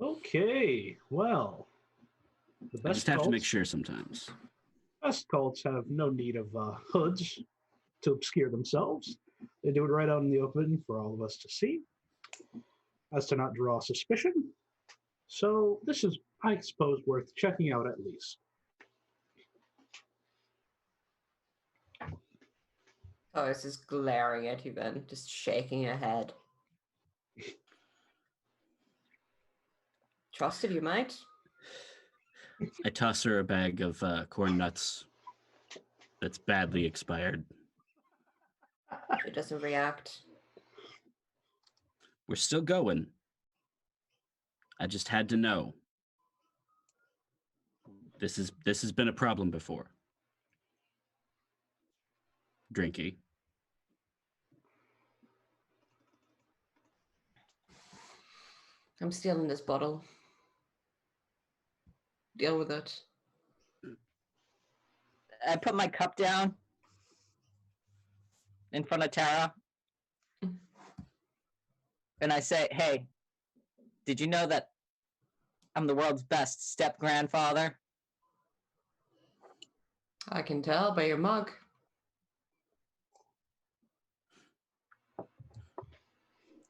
Okay, well, the I best just have to make cults, sure sometimes. best cults have no need of hoods to obscure themselves. They do it right out in the open for all of us to see, as to not draw suspicion. So this is, I suppose, worth checking out at least. Oh, this is glaring at you then, just shaking her head. Trusted you, mate. I toss her a bag of corn nuts that's badly expired. She doesn't react. We're still going. I just had to know. This has been a problem before. Drinky. I'm stealing this bottle. Deal with it. I put my cup down in front of Tara. And I say, hey, did you know that I'm the world's best step-grandfather? I can tell by your mug.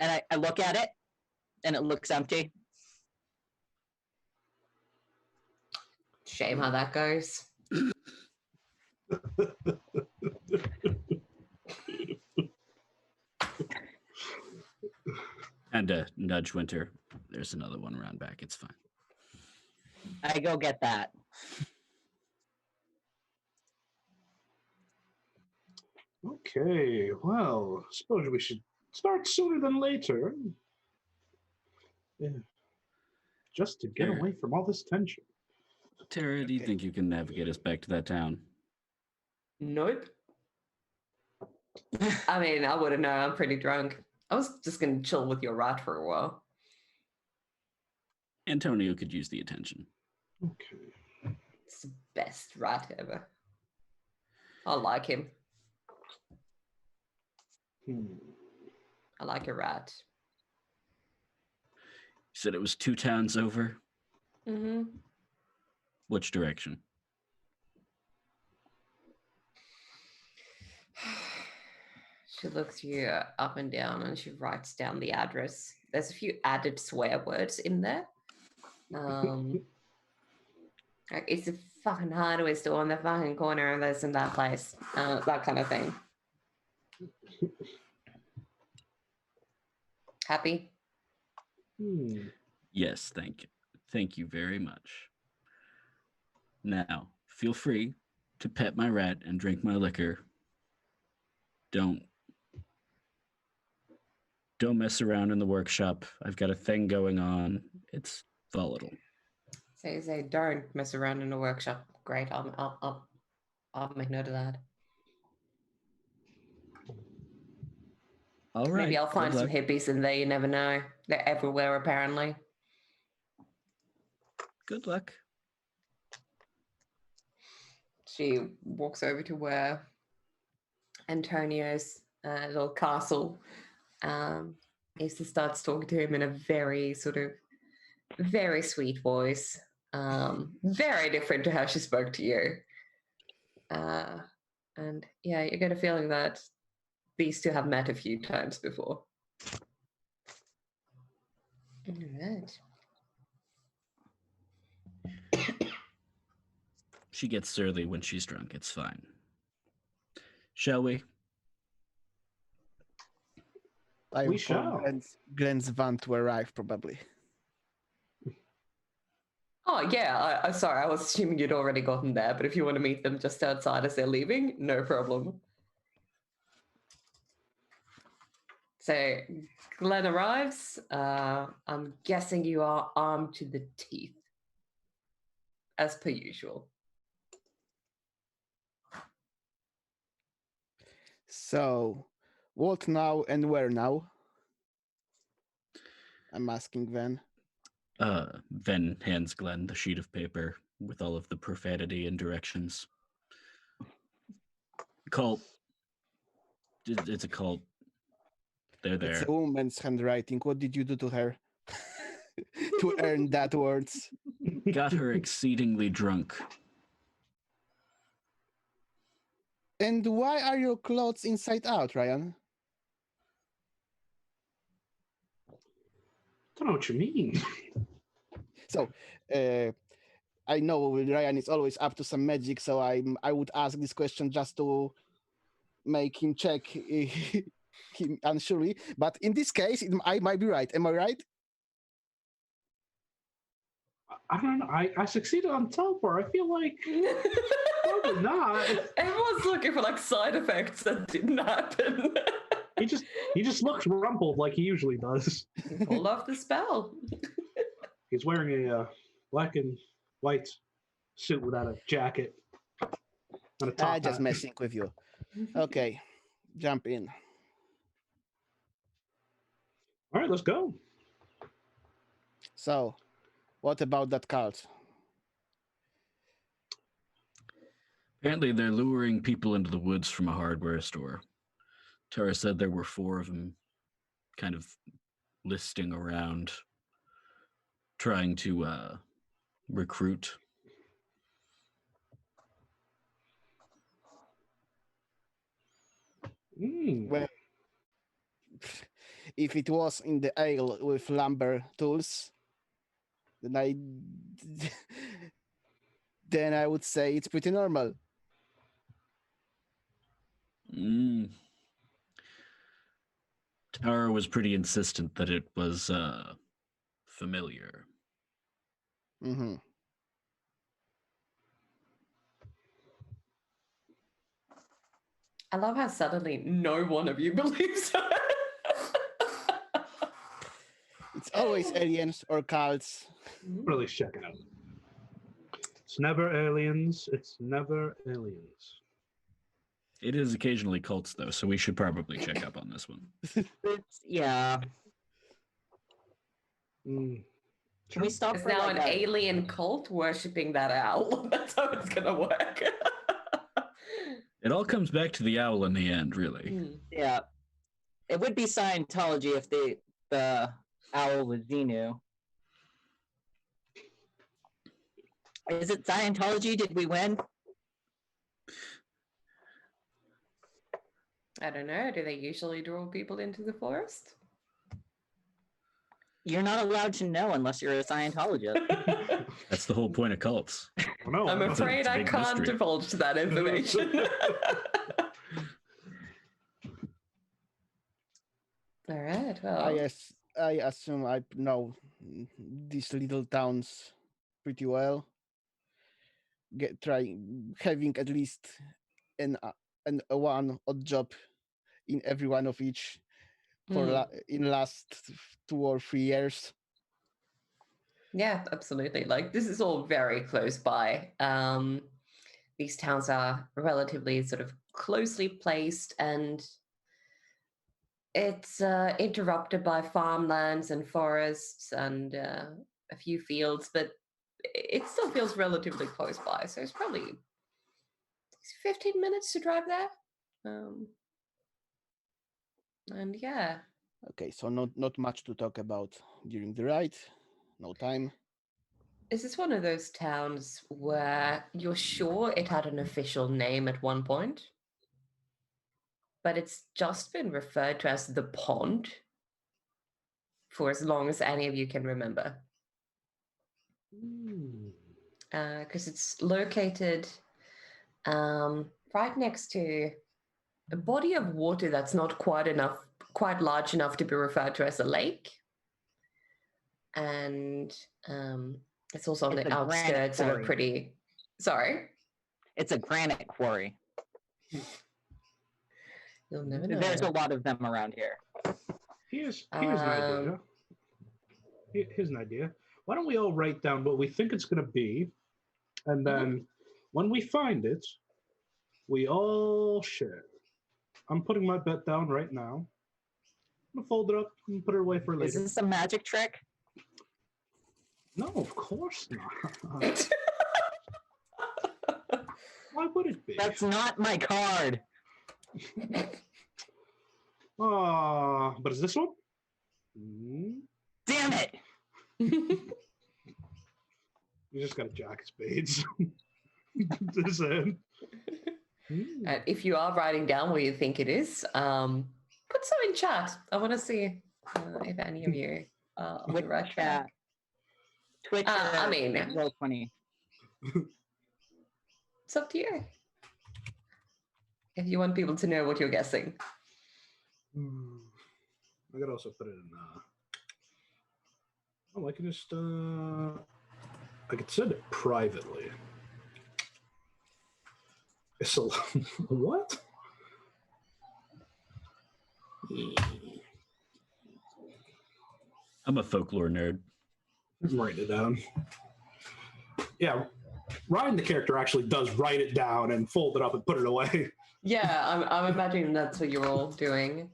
And I look at it, and it looks empty. Shame how that goes. And nudge Winter. There's another one around back. It's fine. I go get that. Okay, well, suppose we should start sooner than later. Yeah, just to get Sure. away from all this tension. Tara, do you Okay. think you can navigate us back to that town? Nope. I mean, I wouldn't know. I'm pretty drunk. I was just going to chill with your rat for a while. Antonio could use the attention. Okay. It's the best rat ever. I like him. I like a rat. You said it was 2 towns over? Mm-hmm. Which direction? She looks you up and down and she writes down the address. There's a few added swear words in there. Like, it's a fucking hardware store on the fucking corner of this and that place. That kind of thing. Happy? Yes, thank you. Thank you very much. Now, feel free to pet my rat and drink my liquor. Don't mess around in the workshop. I've got a thing going on. It's volatile. So you say, don't mess around in the workshop. Great, I'll make note of that. All right. Maybe I'll find good some luck. hippies in there. You never know. They're everywhere, apparently. Good luck. She walks over to where Antonio's little castle. Issa starts talking to him in a very sort of very sweet voice. Very different to how she spoke to you. And yeah, you get a feeling that these two have met a few times before. All right. She gets surly when she's drunk. It's fine. Shall we? I We will call shall. Glenn's van to arrive, probably. Oh yeah, I'm sorry. I was assuming you'd already gotten there, but if you want to meet them just outside as they're leaving, no problem. So Glenn arrives. I'm guessing you are armed to the teeth, as per usual. So, what now and where now? I'm asking Van. Ven hands Glenn the sheet of paper with all of the profanity and directions. Cult. It's a cult. They're there. It's a woman's handwriting. What did you do to her to earn that words? Got her exceedingly drunk. And why are your clothes inside out, Ryan? Don't know what you mean. So, I know Ryan is always up to some magic, so I would ask this question just to make him check him unsurely. But in this case, I might be right. Am I right? I don't know. I succeeded on teleport. I feel like probably not. Everyone's looking for like side effects that didn't happen. He just looks rumpled like he usually does. He pulled off the spell. He's wearing a black and white suit without a jacket and a top Just hat. messing with you. Okay, jump in. All right, let's go. So, what about that cult? Apparently, they're luring people into the woods from a hardware store. Tara said there were 4 of them kind of listing around, trying to recruit. Well, if it was in the ale with lumber tools, then I would say it's pretty normal. Tara was pretty insistent that it was familiar. Mm-hmm. I love how suddenly no one of you believes her. It's always aliens or cults. Really check it out. It's never aliens. It's never aliens. It is occasionally cults, though, so we should probably check up on this one. Yeah. Mm. Can we stop It's for now like an a- alien cult worshipping that owl. That's how it's gonna work. It all comes back to the owl in the end, really. Hmm. Yeah. It would be Scientology if the owl was Xenu. Is it Scientology? Did we win? I don't know. Do they usually draw people into the forest? You're not allowed to know unless you're a Scientologist. That's the whole point of cults. No, I'm no. afraid It's a I big can't mystery. divulge that information. All right. Well, I assume I know these little towns pretty well. Having at least an one odd job in every one of each for in last 2 or 3 years. yeah, absolutely. Like this is all very close by. These towns are relatively sort of closely placed, and it's interrupted by farmlands and forests and a few fields, but it still feels relatively close by. So it's probably 15 minutes to drive there. And yeah, Okay, so not much to talk about during the ride. No time. is this one of those towns where you're sure it had an official name at one point, but it's just been referred to as the pond for as long as any of you can remember? Because it's located right next to a body of water that's not quite large enough to be referred to as a lake, and it's also on It's the a granite outskirts of a quarry. pretty. Sorry, It's a granite quarry. you'll never know. There's a lot of them around here. Here's an idea. Here's an idea. Why don't we all write down what we think it's going to be, and then when we find it, we all share. I'm putting my bet down right now. I'm gonna fold it up and put it away for Is later. this a magic trick? No, of course not. Why would it be? That's not my card. But is this one? Damn it! You just got a jack of spades. This end. If you are writing down what you think it is, put some in chat. I want to see if any of you are on the right track. Twitch. I mean, Roll20. it's up to you. If you want people to know what you're guessing. I could also put it in. Oh, I can just. I could send it privately. So what? I'm a folklore nerd. Write it down. Yeah, Ryan, the character, actually does write it down and fold it up and put it away. Yeah, I'm imagining that's what you're all doing.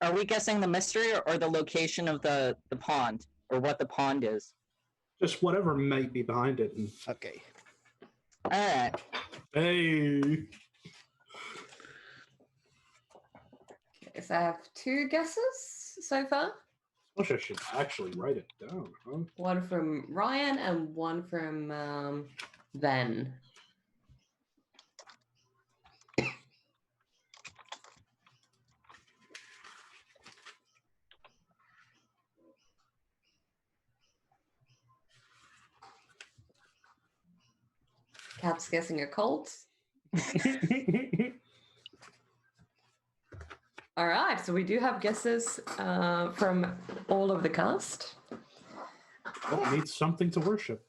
Are we guessing the mystery or the location of the pond or what the pond is? Just whatever might be behind it. And, Okay. All right. hey. Okay, so I have 2 guesses so far. Wish I should actually write it down, huh? One from Ryan and one from Ben. Cat's guessing a cult. All right, so we do have guesses from all of the cast. Well, needs something to worship.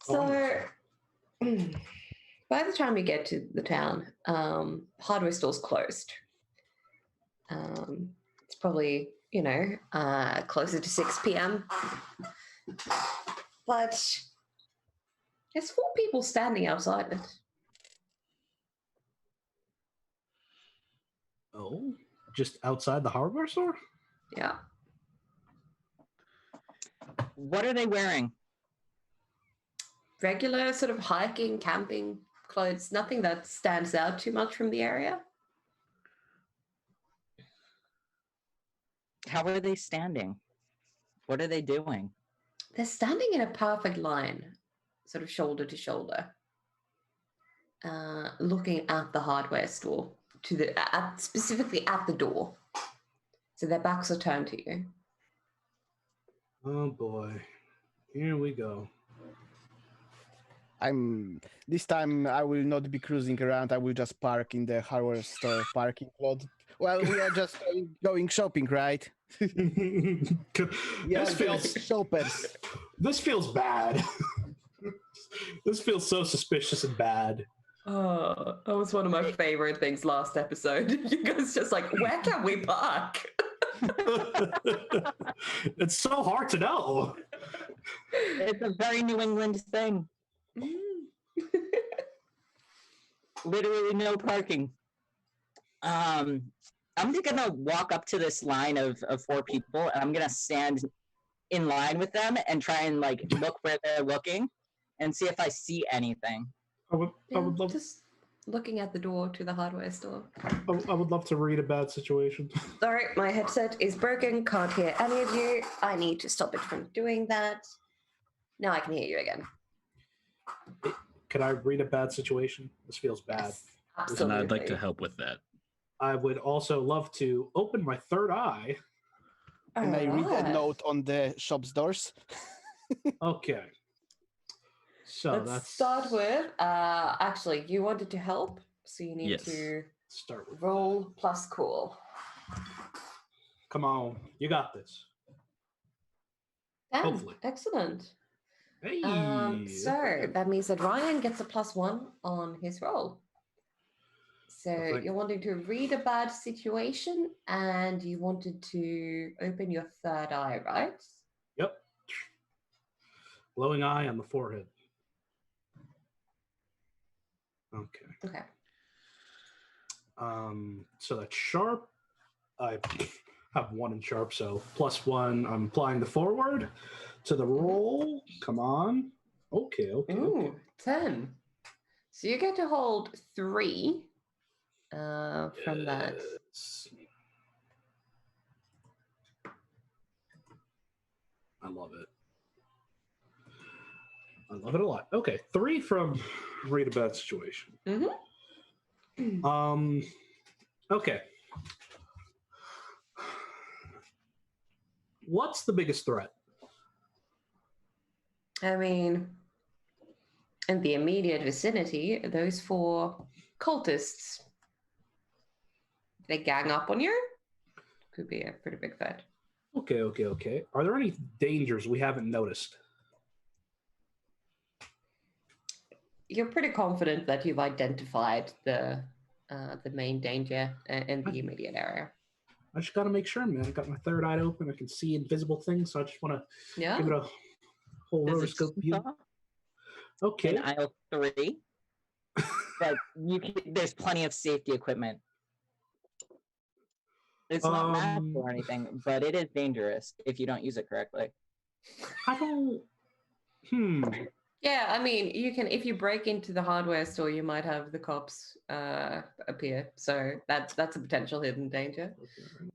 So By the time you get to the town, hardware store's closed. It's probably, closer to 6 p.m. But there's 4 people standing outside it. Oh, just outside the hardware store? Yeah. What are they wearing? Regular sort of hiking, camping clothes, nothing that stands out too much from the area. How are they standing? What are they doing? They're standing in a perfect line, sort of shoulder to shoulder, looking at the hardware store, specifically at the door. So their backs are turned to you. Oh boy. Here we go. This time I will not be cruising around. I will just park in the hardware store parking lot. Well, we are just going shopping, right? Yeah, This feels shoppers. This feels bad. This feels so suspicious and bad. Oh, that was one of my favorite things last episode. You guys just like, where can we park? It's so hard to know. It's a very New England thing. Literally no parking. I'm just gonna walk up to this line of 4 people, and I'm gonna stand in line with them and try and like look where they're looking and see if I see anything. I would love just looking at the door to the hardware store. I would love to read a bad situation. Sorry, my headset is broken. Can't hear any of you. I need to stop it from doing that. Now I can hear you again. Can I read a bad situation? This feels bad. Yes, absolutely. And I'd like to help with that. I would also love to open my third eye. And I read a Alright. note on the shop's doors. Okay. So Let's that's start with. Actually, you wanted to help, so you need Yes. to start with. roll plus cool. Come on, you got this. 10. Hopefully. Excellent. Hey. So that means that Ryan gets a +1 on his roll. So Perfect. you're wanting to read a bad situation and you wanted to open your third eye, right? Yep. Glowing eye on the forehead. Okay. Okay. So that's sharp. I have 1 in sharp, so +1. I'm applying the forward to the roll. Come on. Okay. Ooh, 10. So you get to hold 3 from that. Yes. I love it. I love it a lot. Okay, 3 from read a bad situation. Mm-hmm. Okay. What's the biggest threat? I mean, in the immediate vicinity, those 4 cultists, they gang up on you. Could be a pretty big threat. Okay. Are there any dangers we haven't noticed? You're pretty confident that you've identified the main danger in the immediate area. I just got to make sure, man. I got my third eye open. I can see invisible things, so I just want to Yeah. give it a whole Is it rotoscope view. chainsaw Okay. in aisle 3? But there's plenty of safety equipment. It's not magical or anything, but it is dangerous if you don't use it correctly. I don't. Yeah, I mean, you can, if you break into the hardware store, you might have the cops appear. So that's a potential hidden danger.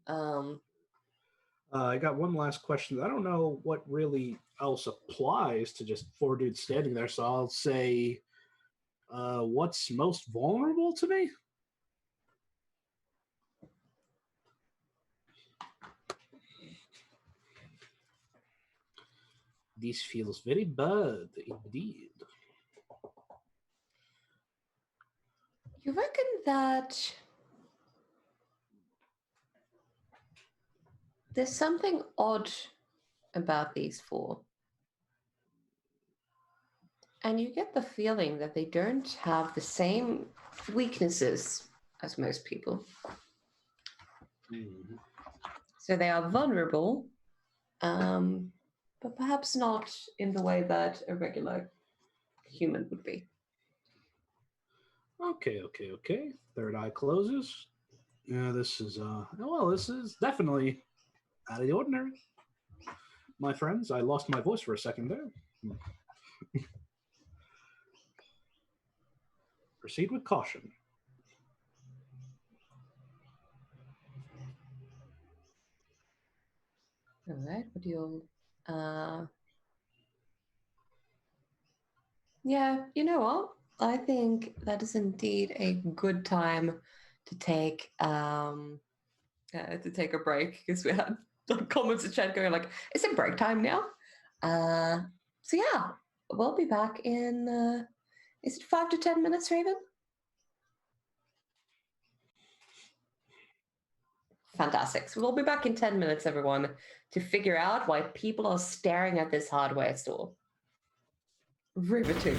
I got one last question. I don't know what really else applies to just 4 dudes standing there, so I'll say, what's most vulnerable to me? This feels very bad indeed. You reckon that there's something odd about these 4? And you get the feeling that they don't have the same weaknesses as most people. Mhm. So they are vulnerable, but perhaps not in the way that a regular human would be. Okay. Third eye closes. Yeah, this is this is definitely out of the ordinary. My friends, I lost my voice for a second there. Proceed with caution. All right, what do you yeah, you know what? I think that is indeed a good time to take a break because we had like comments in chat going like, "Is it break time now?" So yeah, we'll be back in. Is it 5 to 10 minutes, Raven? Fantastic. So we'll be back in 10 minutes, everyone, to figure out why people are staring at this hardware store. Riveting.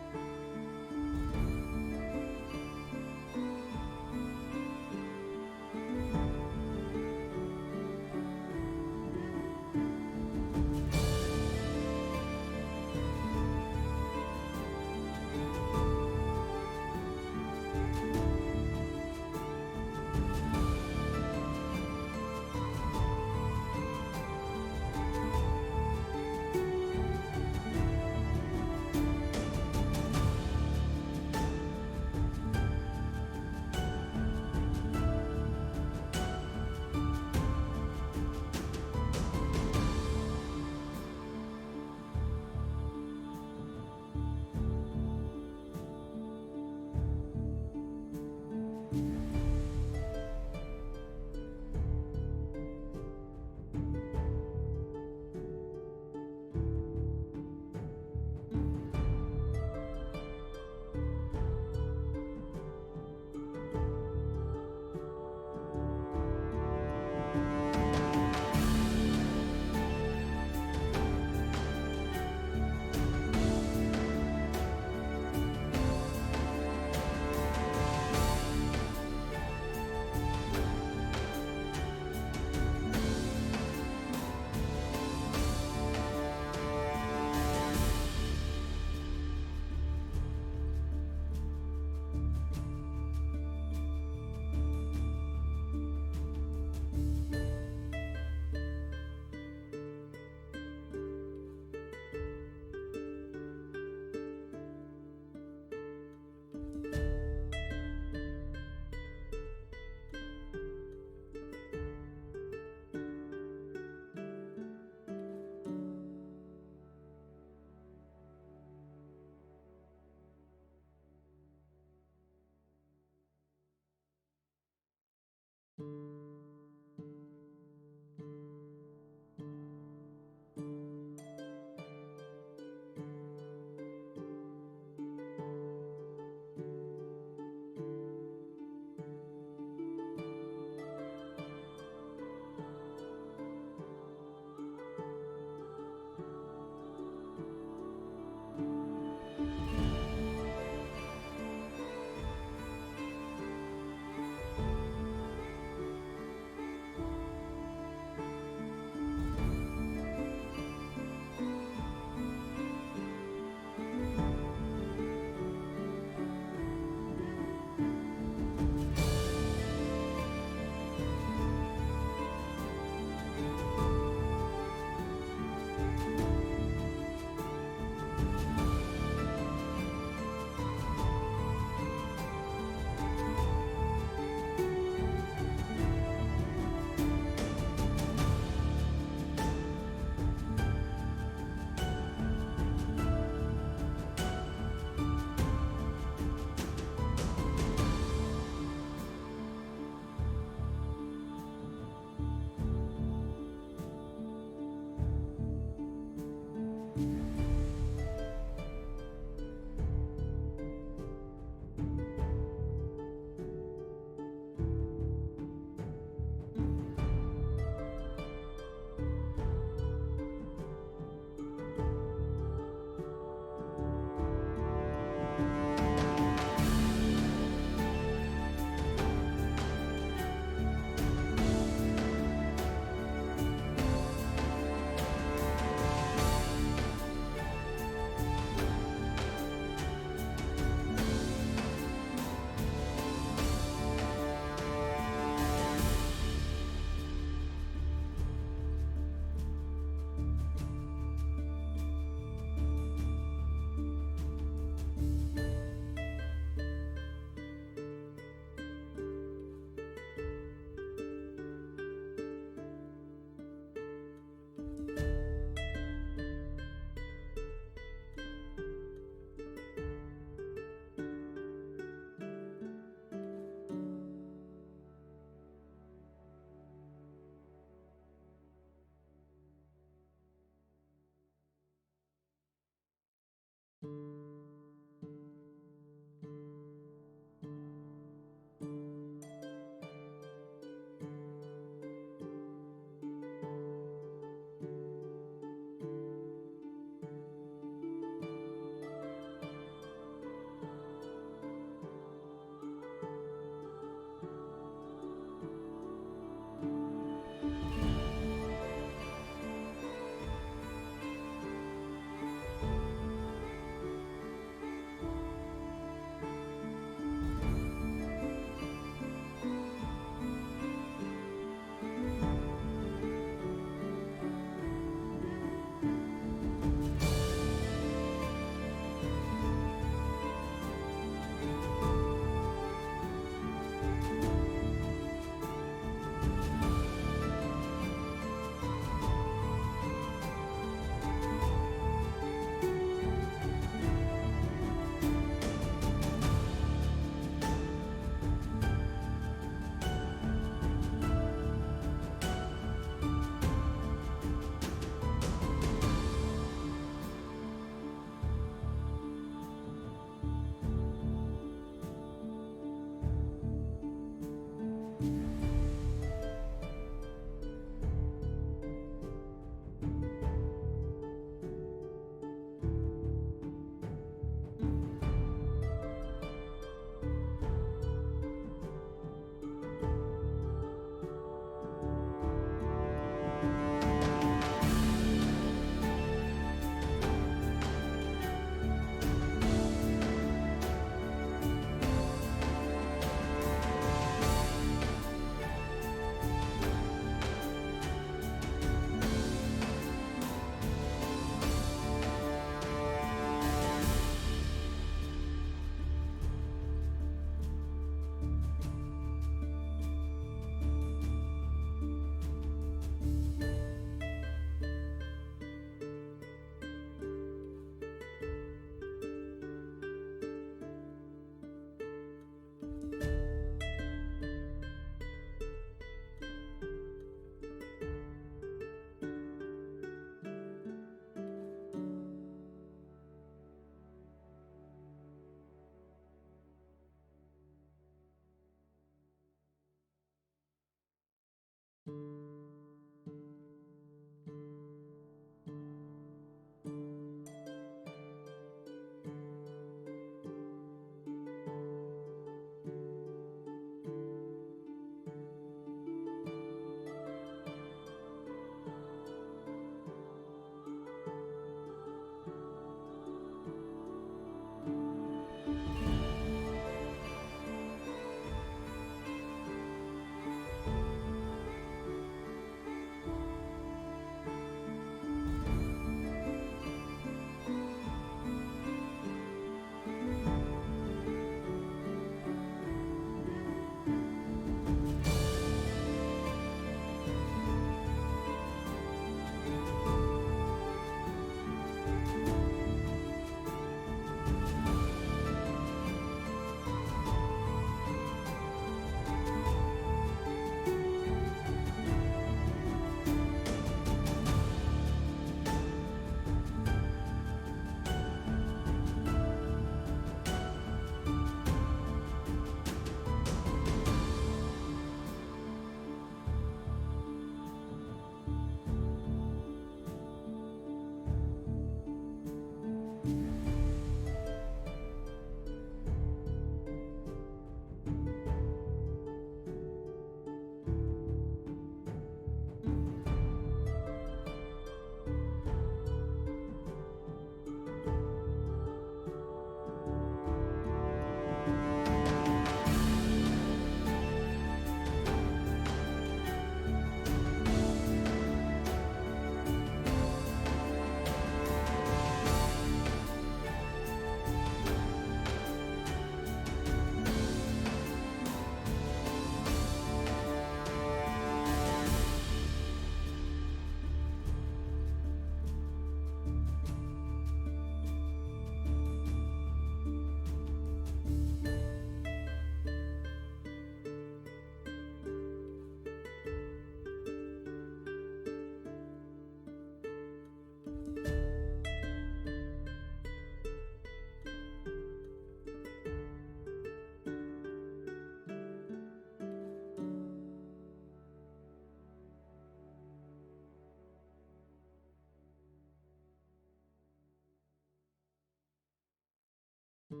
All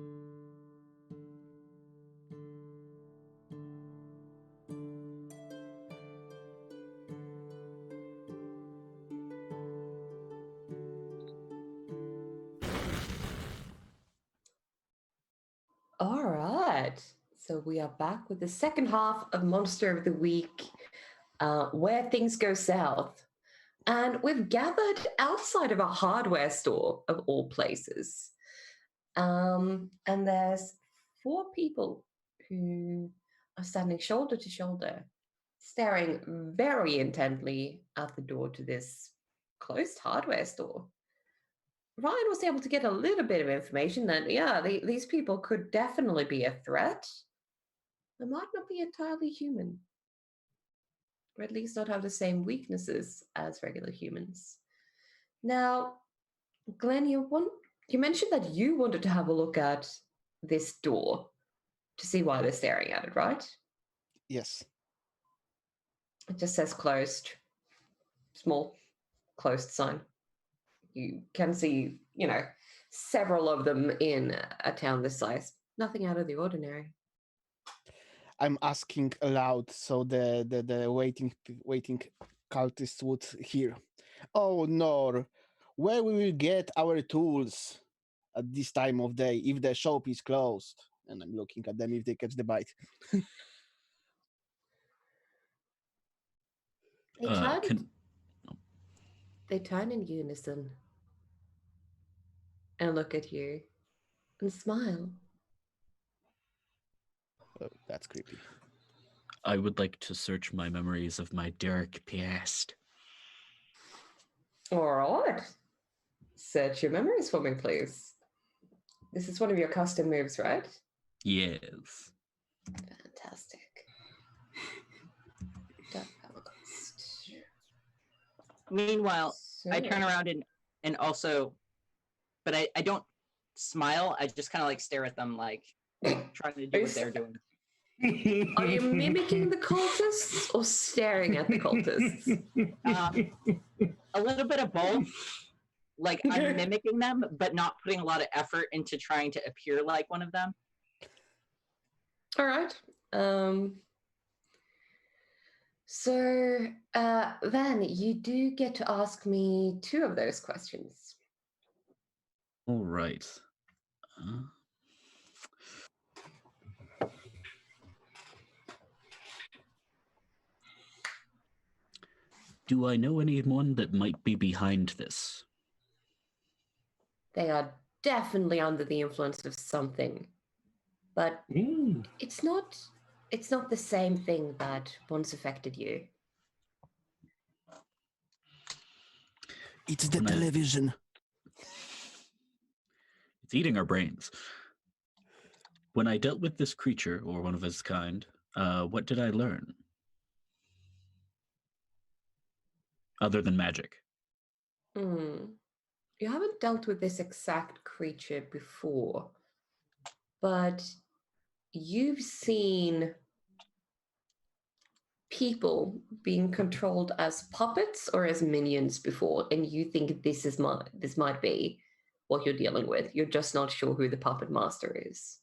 right. So we are back with the second half of Monster of the Week, where things go south. And we've gathered outside of a hardware store, of all places. And there's 4 people who are standing shoulder to shoulder, staring very intently at the door to this closed hardware store. Ryan was able to get a little bit of information that, yeah, these people could definitely be a threat. They might not be entirely human, or at least not have the same weaknesses as regular humans. Now, Glenn, you mentioned that you wanted to have a look at this door to see why they're staring at it, right? Yes. It just says closed, small closed sign. You can see, several of them in a town this size. Nothing out of the ordinary. I'm asking aloud so the waiting cultists would hear. Oh no, where we will get our tools at this time of day if the shop is closed? And I'm looking at them if they catch the bite. They turn, they turn in unison and look at you and smile. Oh, that's creepy. I would like to search my memories of my dark past. All right. Search your memories for me, please. This is one of your custom moves, right? Yes. Fantastic. Don't have a cost. Meanwhile, I turn So- around and also, but I don't smile. I just kind of like stare at them, like trying to do what they're doing. Are you mimicking the cultists or staring at the cultists? A little bit of both. Like I'm mimicking them, but not putting a lot of effort into trying to appear like one of them. All right. So then you do get to ask me 2 of those questions. All right. Do I know anyone that might be behind this? They are definitely under the influence of something, but it's not the same thing that once affected you. It's the When I- television. It's eating our brains. When I dealt with this creature, or one of its kind, what did I learn? Other than magic. You haven't dealt with this exact creature before, but you've seen people being controlled as puppets or as minions before, and you think this might be what you're dealing with. You're just not sure who the puppet master is.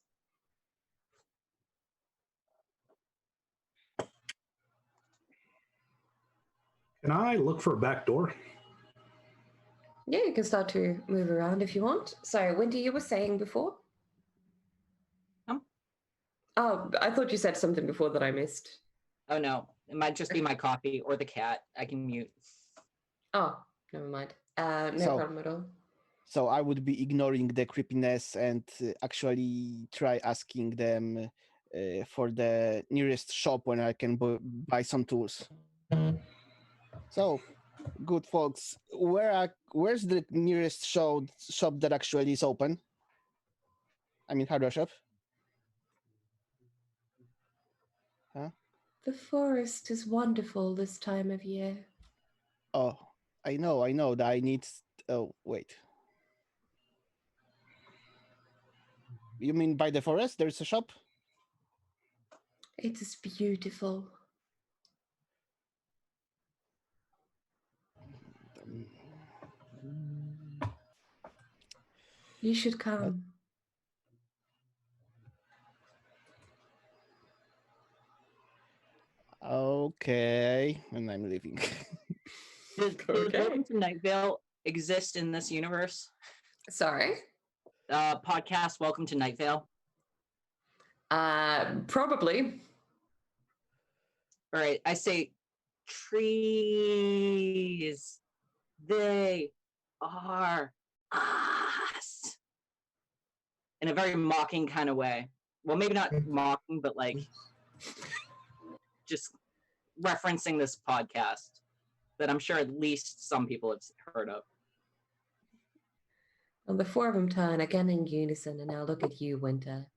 Can I look for a back door? Yeah, you can start to move around if you want. So, Wendy, you were saying before? Oh, I thought you said something before that I missed. Oh no, it might just be my coffee or the cat. I can mute. Oh, never mind. No So- problem at all. So I would be ignoring the creepiness and actually try asking them for the nearest shop when I can buy some tools. So, good folks, where's the nearest shop that actually is open? I mean, hardware shop. The forest is wonderful this time of year. Oh, I know that I need. Oh, wait. You mean by the forest? There's a shop? It is beautiful. You should come. Okay, and I'm leaving. Does Okay. Welcome to Night Vale exist in this universe? Sorry. Podcast Welcome to Night Vale. Probably. All right, I say trees. They are us. In a very mocking kind of way. Well, maybe not mocking, but like just referencing this podcast that I'm sure at least some people have heard of. And the four of them turn again in unison and now look at you, Winter.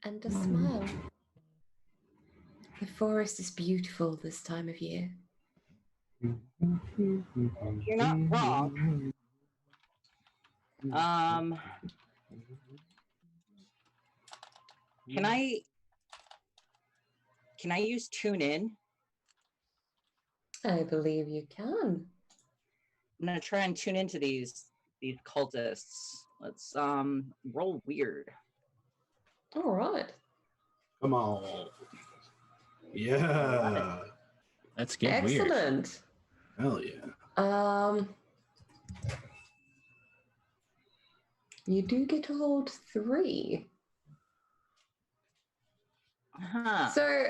And a smile. The forest is beautiful this time of year. You're not wrong. Can I use tune in? I believe you can. I'm gonna try and tune into these cultists. Let's roll weird. All right. Come on. Yeah. Let's get weird. Excellent. Hell yeah. You do get to hold 3. Huh. So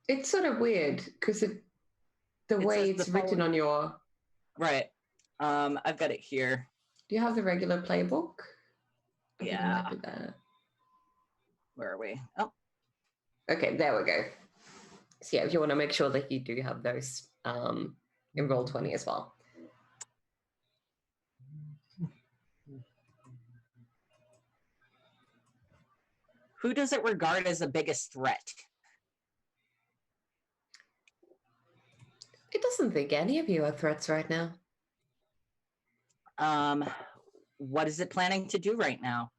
it's sort of weird because the It way says it's the written following- on your. Right. I've got it here. Do you have the regular playbook? I think it Yeah. might be there. Where are we? Oh, Okay, there we go. So yeah, if you want to make sure that you do have those in Roll20 as well. who does it regard as the biggest threat? It doesn't think any of you are threats right now. What is it planning to do right now?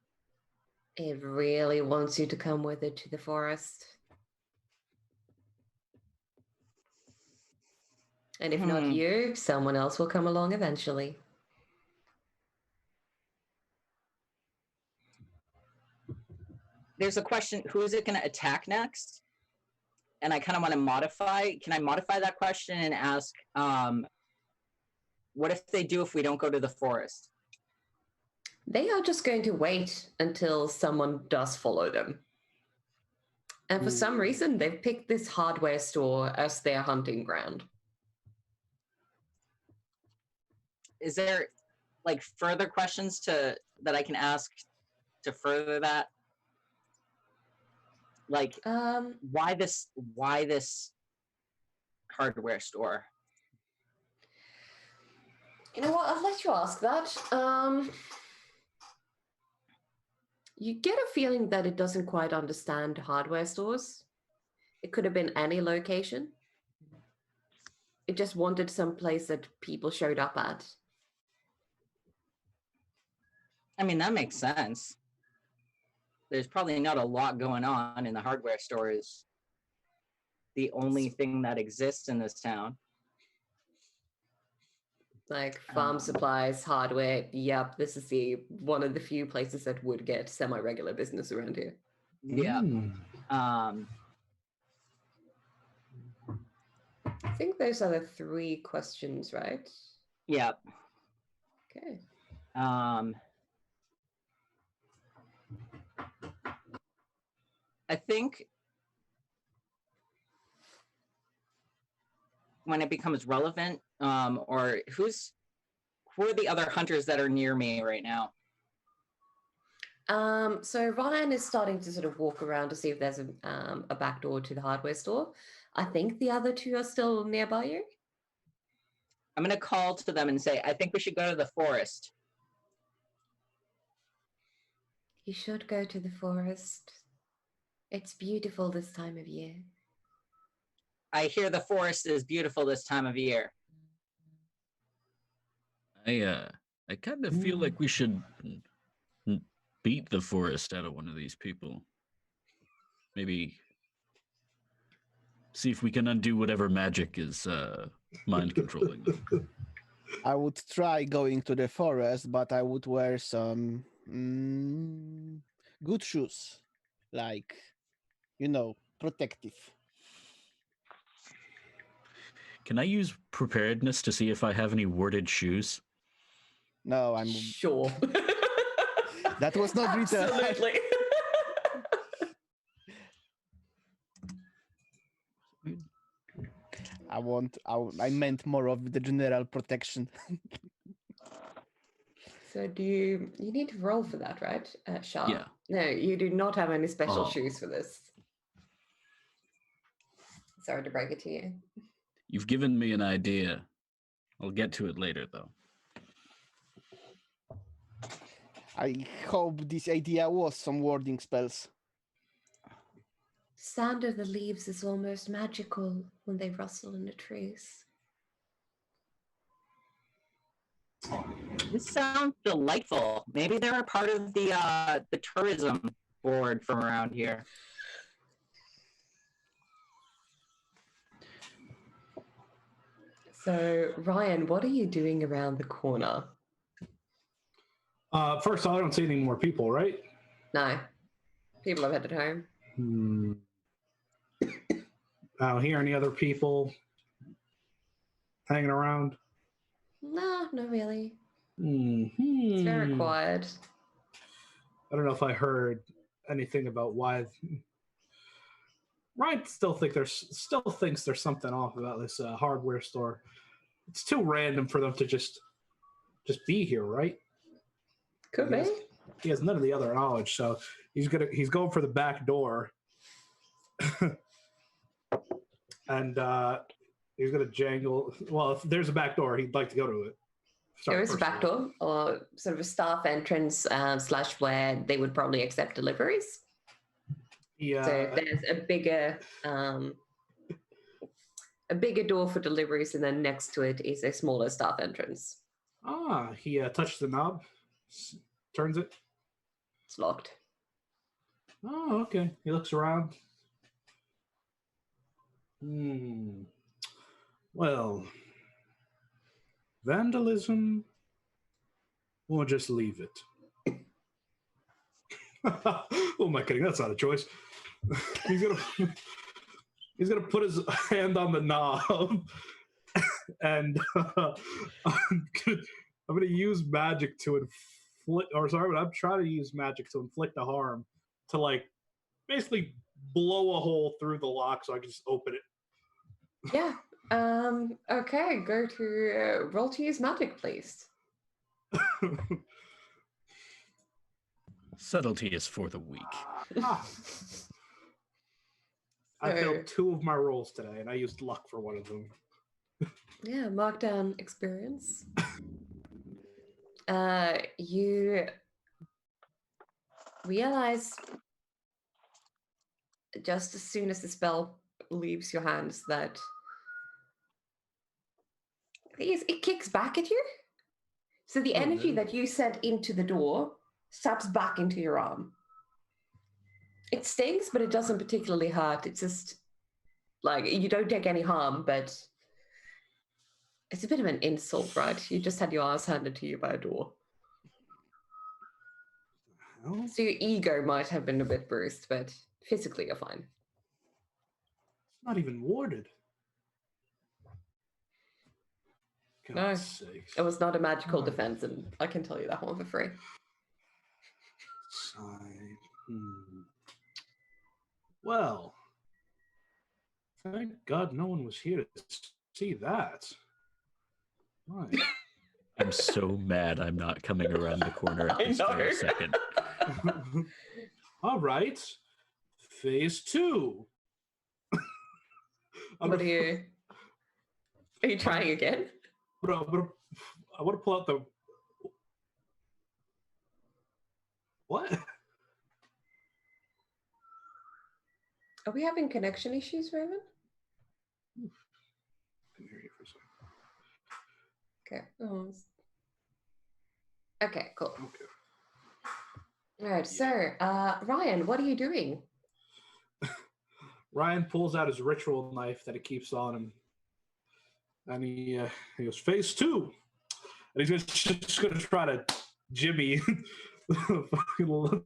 It really wants you to come with it to the forest. And if not you, someone else will come along eventually. There's a question, who is it going to attack next? And I kind of want to modify. Can I modify that question and ask, what if they do if we don't go to the forest? They are just going to wait until someone does follow them. And for some reason, they've picked this hardware store as their hunting ground. Is there like further questions that I can ask to further that? Like, why this hardware store? You know what? I'll let you ask that. You get a feeling that it doesn't quite understand hardware stores. It could have been any location. It just wanted some place that people showed up at. I mean, that makes sense. There's probably not a lot going on in the hardware store. Is the only thing that exists in this town. Like farm supplies, hardware. Yep, this is one of the few places that would get semi-regular business around here. Yeah. I think those are the 3 questions, right? Yeah. Okay. I think when it becomes relevant, or who are the other hunters that are near me right now? So Ryan is starting to sort of walk around to see if there's a back door to the hardware store. I think the other 2 are still nearby you. I'm going to call to them and say, I think we should go to the forest. You should go to the forest. It's beautiful this time of year. I hear the forest is beautiful this time of year. I kind of feel like we should beat the forest out of one of these people. Maybe see if we can undo whatever magic is mind controlling them. I would try going to the forest, but I would wear some good shoes, like, protective. Can I use preparedness to see if I have any worded shoes? No, I'm. Sure. That was not written. Absolutely. I meant more of the general protection. So do you need to roll for that, right, Shah? Yeah. No, you do not have any special Oh. shoes for this. Sorry to break it to you. You've given me an idea. I'll get to it later, though. I hope this idea was some wording spells. Sound of the leaves is almost magical when they rustle in the trees. This sounds delightful. Maybe they're a part of the tourism board from around here. So, Ryan, what are you doing around the corner? First of all, I don't see any more people, right? No. People have headed home. I don't hear any other people hanging around. No, not really. Mm-hmm. It's very quiet. I don't know if I heard anything about why. Ryan still thinks there's something off about this hardware store. It's too random for them to just be here, right? Could be. He has none of the other knowledge, so he's going for the back door, and he's gonna jangle. Well, if there's a back door, he'd like to go to it. There is a back door, or sort of a staff entrance / where they would probably accept deliveries. Yeah. So there's a bigger door for deliveries, and then next to it is a smaller staff entrance. He touches the knob, turns it. It's locked. Oh, okay. He looks around. Well, vandalism, or just leave it. Who am I kidding? That's not a choice. He's gonna put his hand on the knob, and I'm gonna use magic to inflict. Or sorry, but I'm trying to use magic to inflict a harm to like basically blow a hole through the lock so I can just open it. Yeah. Okay. Go to roll to use magic, please. Subtlety is for the weak. I failed 2 of my rolls today, and I used luck for one of them. Yeah, mark down experience. You realize just as soon as the spell leaves your hands that it kicks back at you. So the energy that you sent into the door steps back into your arm. It stings, but it doesn't particularly hurt. It's just like you don't take any harm, but it's a bit of an insult, right? You just had your ass handed to you by a door. So your ego might have been a bit bruised, but physically you're fine. It's not even warded. No, sakes. it was not a magical defense, and I can tell you that one for free. Well, thank God no one was here to see that. Right. I'm so mad I'm not coming around the corner at this very second. All right. Phase 2. What are you trying again? I want to pull out the... What? Are we having connection issues, Raven? I can hear you for a second. Okay. Oh. Okay, cool. Okay. All right, so Ryan, what are you doing? Ryan pulls out his ritual knife that he keeps on him. And he goes, phase 2. And he's just going to try to jimmy the fucking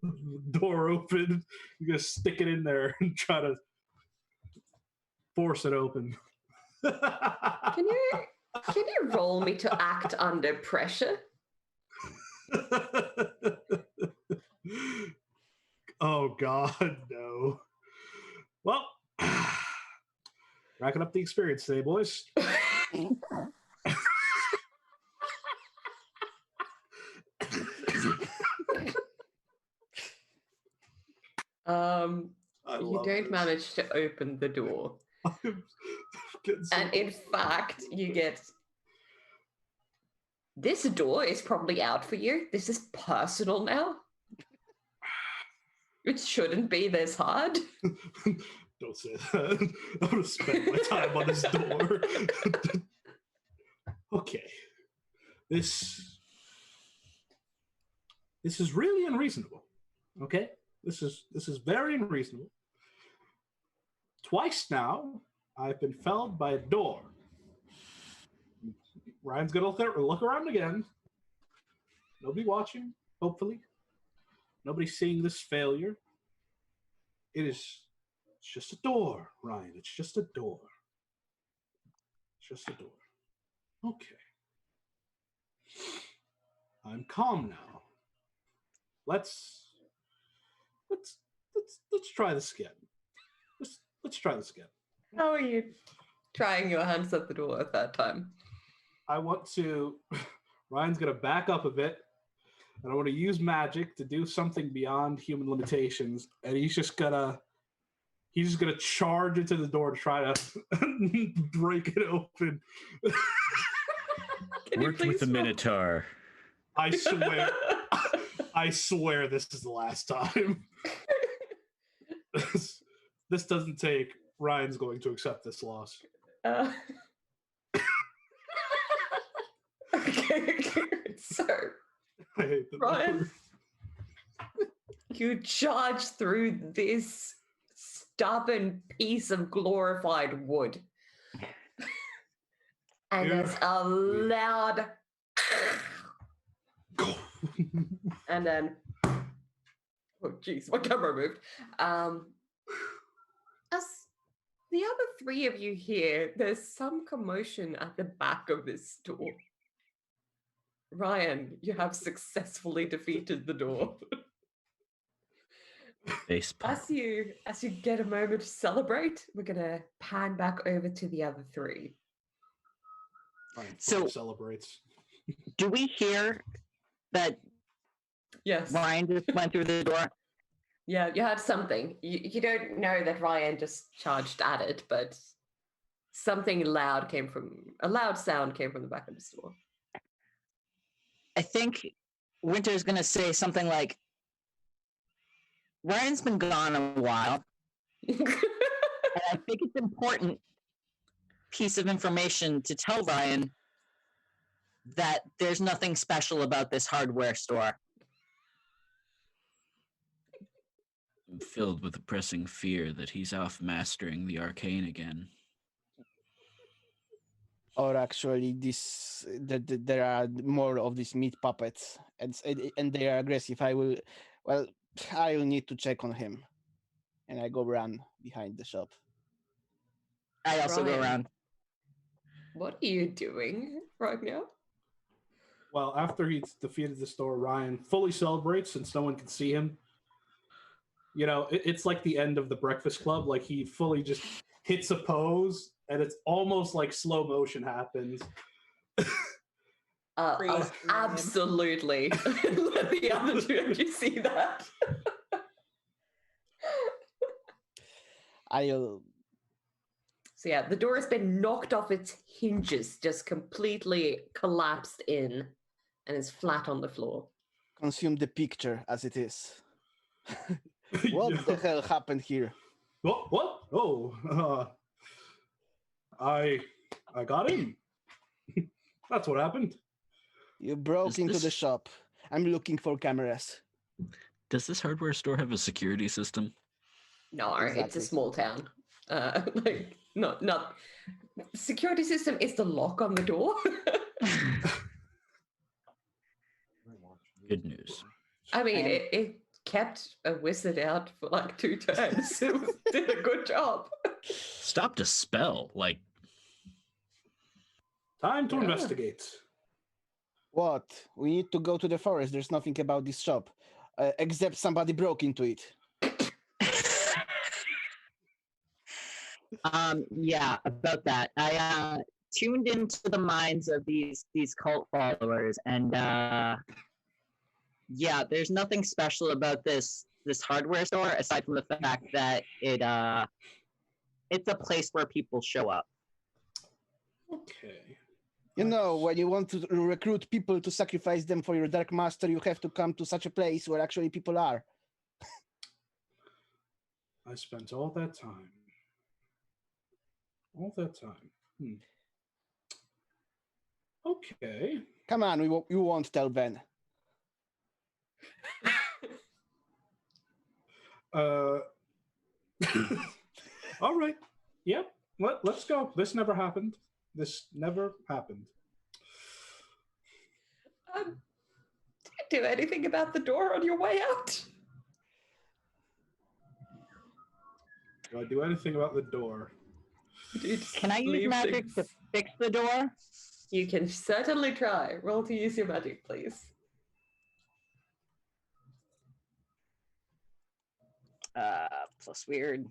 door open. He's going to stick it in there and try to force it open. Can you roll me to act under pressure? Oh God, no. Well, racking up the experience today, boys. I You love don't this. manage to open the door. I'm getting so And in fact, you get... This door is probably out for you. This is personal now. It shouldn't be this hard. Don't say that. I'm gonna spend my time on this door. Okay. This is really unreasonable. Okay? This is very unreasonable. Twice now, I've been felled by a door. Ryan's gonna look around again. Nobody watching, hopefully. Nobody's seeing this failure. It's just a door, Ryan. It's just a door. It's just a door. Okay. I'm calm now. Let's try this again. Let's try this again. How are you trying your hands at the door at that time? I want to. Ryan's gonna back up a bit, and I want to use magic to do something beyond human limitations. And he's just gonna charge into the door to try to break it open. Worked with the Minotaur. I swear. I swear this is the last time. This doesn't take. Ryan's going to accept this loss. Okay, so I hate the Ryan, number. you charge through this stubborn piece of glorified wood. And there's a loud and then oh geez, my camera moved. As the other three of you hear, there's some commotion at the back of this door. Ryan, you have successfully defeated the door. As you get a moment to celebrate, we're gonna pan back over to the other three. Ryan So- celebrates. Do we hear that Yes. Ryan just went through the door? Yeah, you had something. You don't know that Ryan just charged at it, but something loud a loud sound came from the back of the store. I think Winter's going to say something like, Ryan's been gone a while, and I think it's important piece of information to tell Ryan that there's nothing special about this hardware store. I'm filled with a pressing fear that he's off mastering the arcane again. Or actually, there are more of these meat puppets, and they are aggressive. I will need to check on him, and I go run behind the shop. I also go Ryan. around. What are you doing right now? Well, after he's defeated the store, Ryan fully celebrates since no one can see him. You know, it's like the end of the Breakfast Club. Like he fully just hits a pose, and it's almost like slow motion happens. Absolutely. Let the other two of you see that. So yeah, the door has been knocked off its hinges, just completely collapsed in, and is flat on the floor. Consume the picture as it is. What the hell happened here? What? Oh, I got in. That's what happened. You broke Is into the this- shop. I'm looking for cameras. Does this hardware store have a security system? No, it's a Exactly. small town. Like not security system is the lock on the door. Good news. I mean, it kept a wizard out for like 2 turns. It did a good job. Stopped a spell. Like, Time to Yeah. investigate. What? We need to go to the forest. There's nothing about this shop, except somebody broke into it. Yeah, about that. I tuned into the minds of these cult followers, and yeah, there's nothing special about this hardware store aside from the fact that it's a place where people show up. Okay. You know, when you want to recruit people to sacrifice them for your dark master, you have to come to such a place where actually people are. I spent all that time. All that time. Okay. Come on, you won't tell Ben. All right. Yep. Let's go. This never happened. This never happened. Did you do anything about the door on your way out? Do I do anything about the door? Can I use magic to fix the door? You can certainly try. Roll to use your magic, please. Plus weird.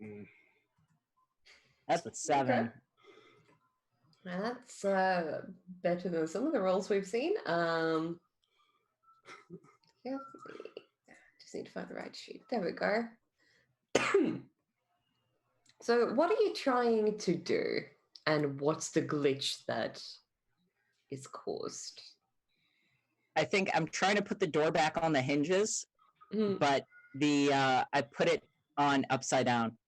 Mm. That's a 7. Okay. That's better than some of the rolls we've seen. Yeah, just need to find the right sheet. There we go. So, what are you trying to do, and what's the glitch that is caused? I think I'm trying to put the door back on the hinges, but I put it on upside down.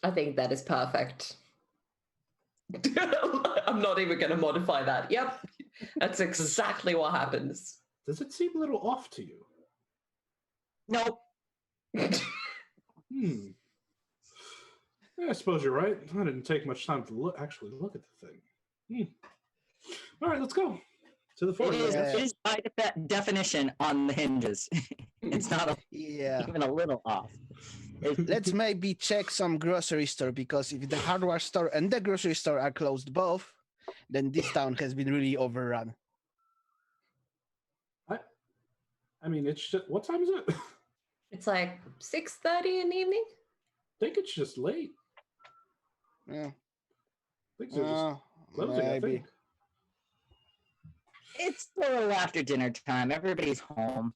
I think that is perfect. I'm not even going to modify that. Yep, that's exactly what happens. Does it seem a little off to you? Nope. Yeah, I suppose you're right. I didn't take much time to actually look at the thing. All right, let's go to the forest. It is by definition on the hinges. It's not even a little off. Let's maybe check some grocery store, because if the hardware store and the grocery store are closed both, then this town has been really overrun. I mean, it's just, what time is it? It's like 6:30 in the evening. I think it's just late. Yeah. I think they're just closing, I think. It's a little after dinner time. Everybody's home.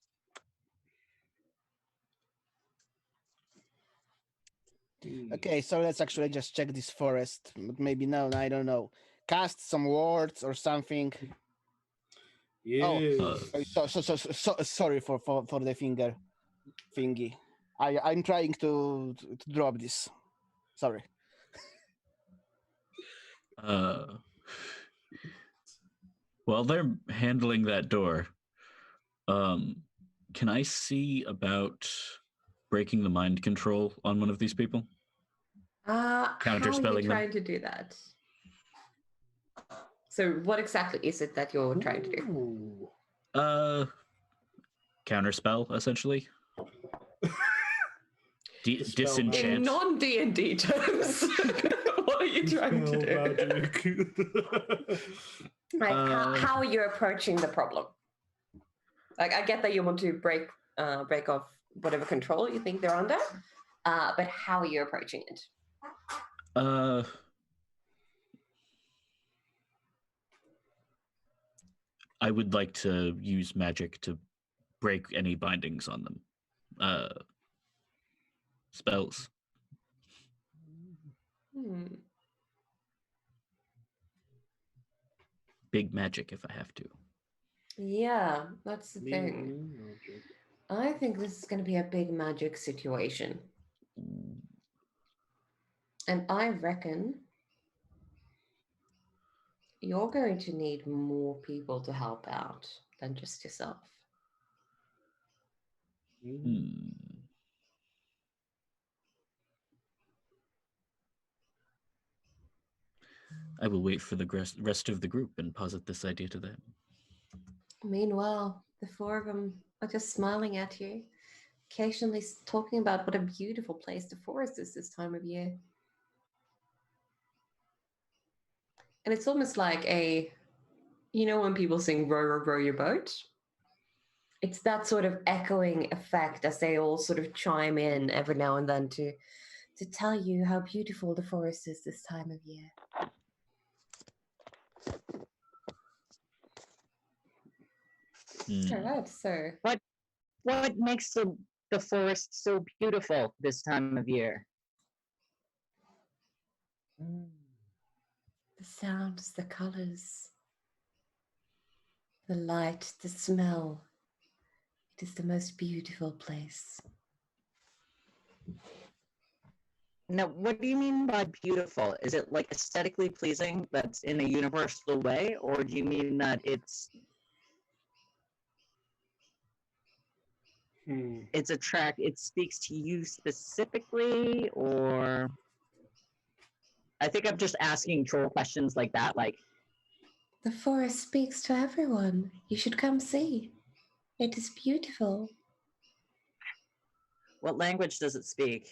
Okay, so let's actually just check this forest. But maybe no, I don't know. Cast some words or something. Yeah. Sorry for the finger thingy. I'm trying to drop this. Sorry. While they're handling that door, can I see about breaking the mind control on one of these people? How are you Counterspelling trying to do that? So what exactly is it that you're trying to do? Counterspell, essentially. Disenchant. In non-D&D terms, what are you trying to do? Like, how are you approaching the problem? Like, I get that you want to break off whatever control you think they're under, but how are you approaching it? I would like to use magic to break any bindings on them. Spells. Big magic if I have to. Yeah, that's the thing. I think this is going to be a big magic situation. And I reckon you're going to need more people to help out than just yourself. I will wait for the rest of the group and posit this idea to them. Meanwhile, the four of them are just smiling at you, occasionally talking about what a beautiful place the forest is this time of year. And it's almost like when people sing "Row, row, row your boat." It's that sort of echoing effect as they all sort of chime in every now and then to tell you how beautiful the forest is this time of year. All right, so What makes the forest so beautiful this time of year? the sounds, the colors, the light, the smell. It is the most beautiful place. Now, what do you mean by beautiful? Is it like aesthetically pleasing that's in a universal way, or do you mean that it speaks to you specifically, or I think I'm just asking troll questions like that, like The forest speaks to everyone. You should come see. It is beautiful. what language does it speak?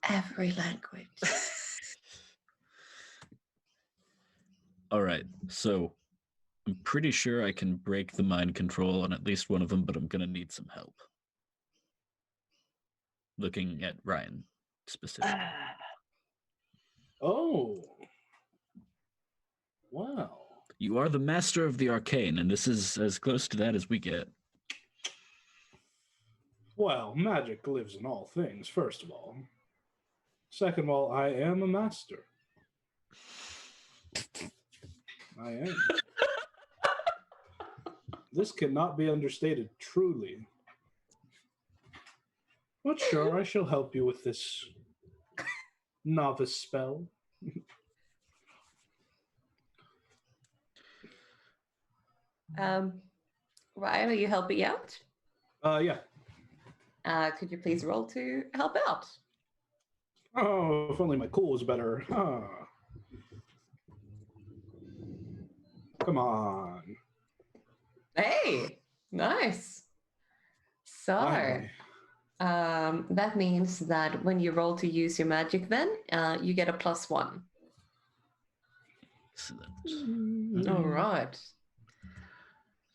Every language. All right, so I'm pretty sure I can break the mind control on at least one of them, but I'm gonna need some help. Looking at Ryan specifically. Oh. Wow. You are the master of the arcane, and this is as close to that as we get. Well, magic lives in all things, first of all. Second of all, I am a master. I am. This cannot be understated, truly. But sure, I shall help you with this novice spell. Ryan, are you helping out? Yeah. Could you please roll to help out? Oh, if only my cool was better. Come on. Hey, nice. So, Finally. that means that when you roll to use your magic, then you get a +1. Excellent. All right.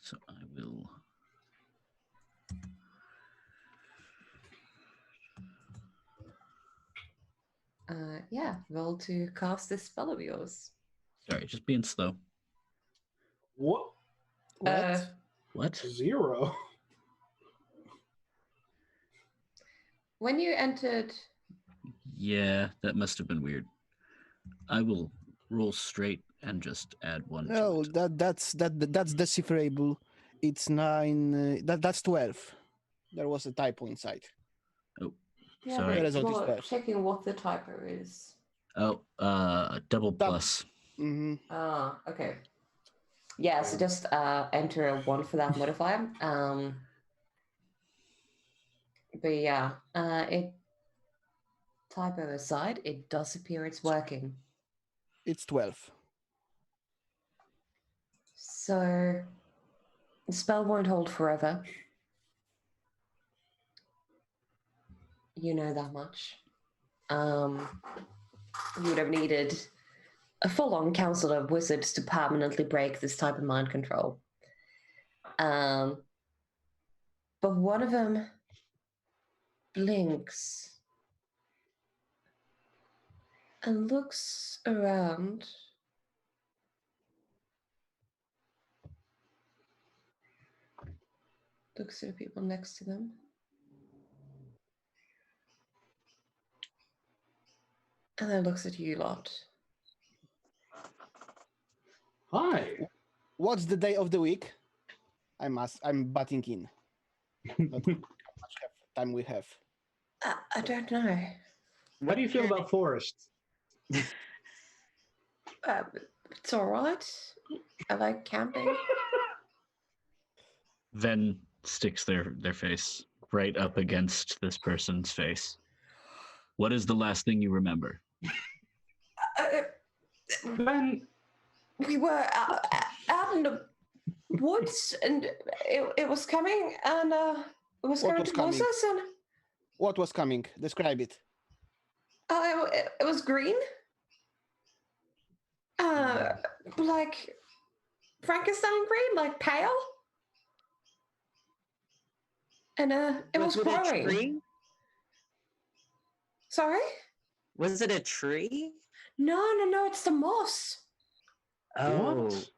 So I will. Roll to cast this spell of yours. Sorry, just being slow. What? What? 0. When you entered, Yeah, that must have been weird. I will roll straight and just add 1 No, to it. that's decipherable. It's 9. That's 12. There was a typo inside. Oh, yeah, sorry. The result is well, 12. checking what the typo is. Oh, double plus. Mm-hmm. Okay. Yeah, so just enter a 1 for that modifier. But yeah, it typo aside, it does appear it's working. It's 12. So the spell won't hold forever. You know that much. You would have needed a full-on council of wizards to permanently break this type of mind control. But one of them blinks and looks around. Looks at the people next to them. And then looks at you lot. Hi. What's the day of the week? I'm butting in. Not how much time we have. I don't know. How do you feel about forest? It's all right. I like camping. Ven sticks their face right up against this person's face. What is the last thing you remember? Then We were out in the woods, and it was coming, and it was What coming was towards coming? us, and What was coming? Describe it. it was green. Like Frankenstein green, like pale. And it was it a growing. tree? Sorry? Was it a tree? No, it's the moss. Oh, What?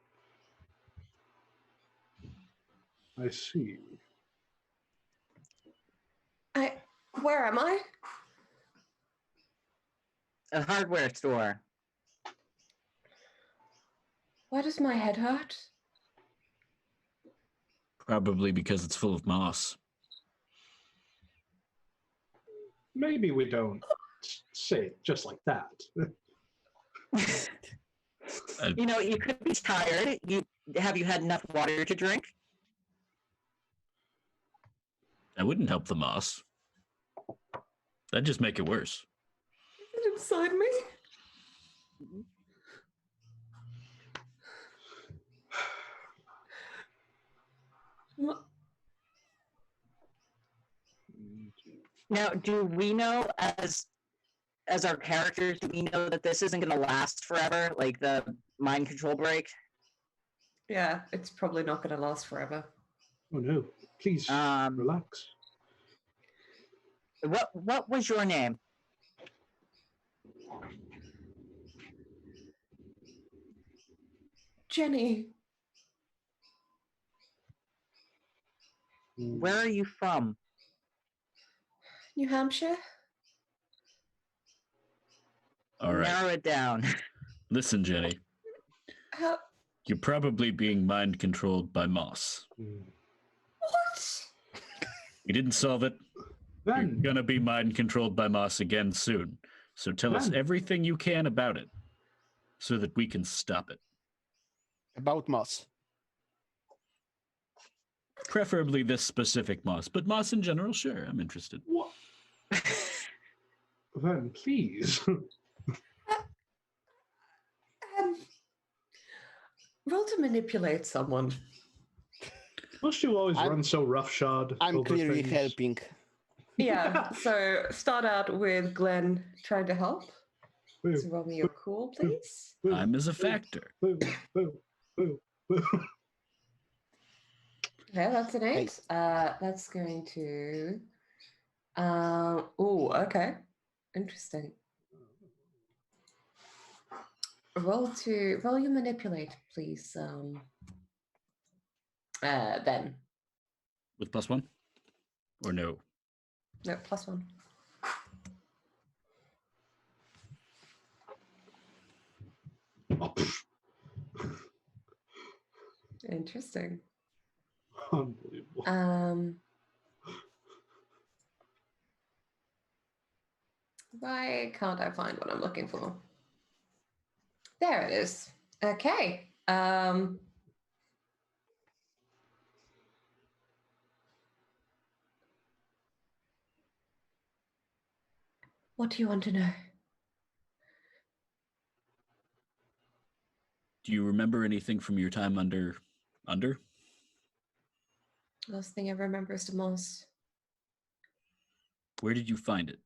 I see. Where am I? a hardware store. Why does my head hurt? Probably because it's full of moss. Maybe we don't say it just like that. You know, you could be tired. Have you had enough water to drink? That wouldn't help the moss. That'd just make it worse. Is it inside me? Now, do we know as our characters, do we know that this isn't going to last forever, like the mind control break? Yeah, it's probably not going to last forever. Oh no! Please relax. What was your name? Jenny, Where are you from? New Hampshire? All right. Narrow it down. Listen, Jenny. How? You're probably being mind controlled by moss. What? We didn't solve it. You're Then, gonna be mind controlled by moss again soon. So tell us Ben. everything you can about it, so that we can stop it. About moss. Preferably this specific moss, but moss in general, sure, I'm interested. what? Then, please. Roll to manipulate someone. Must you always I'm- run so roughshod? I'm over clearly things? helping. Yeah, so start out with Glenn trying to help. Boo, So roll me your cool, please. boo, I'm as a factor. boo, boo, boo, boo. Okay, that's an 8. Hey. That's going to... okay. Interesting. Roll your manipulate, please. Ben. With +1? Or no? No, +1. Oh, pff, Interesting. unbelievable. Why can't I find what I'm looking for? There it is. Okay. What do you want to know? Do you remember anything from your time under? Last thing I remember is the moss. Where did you find it?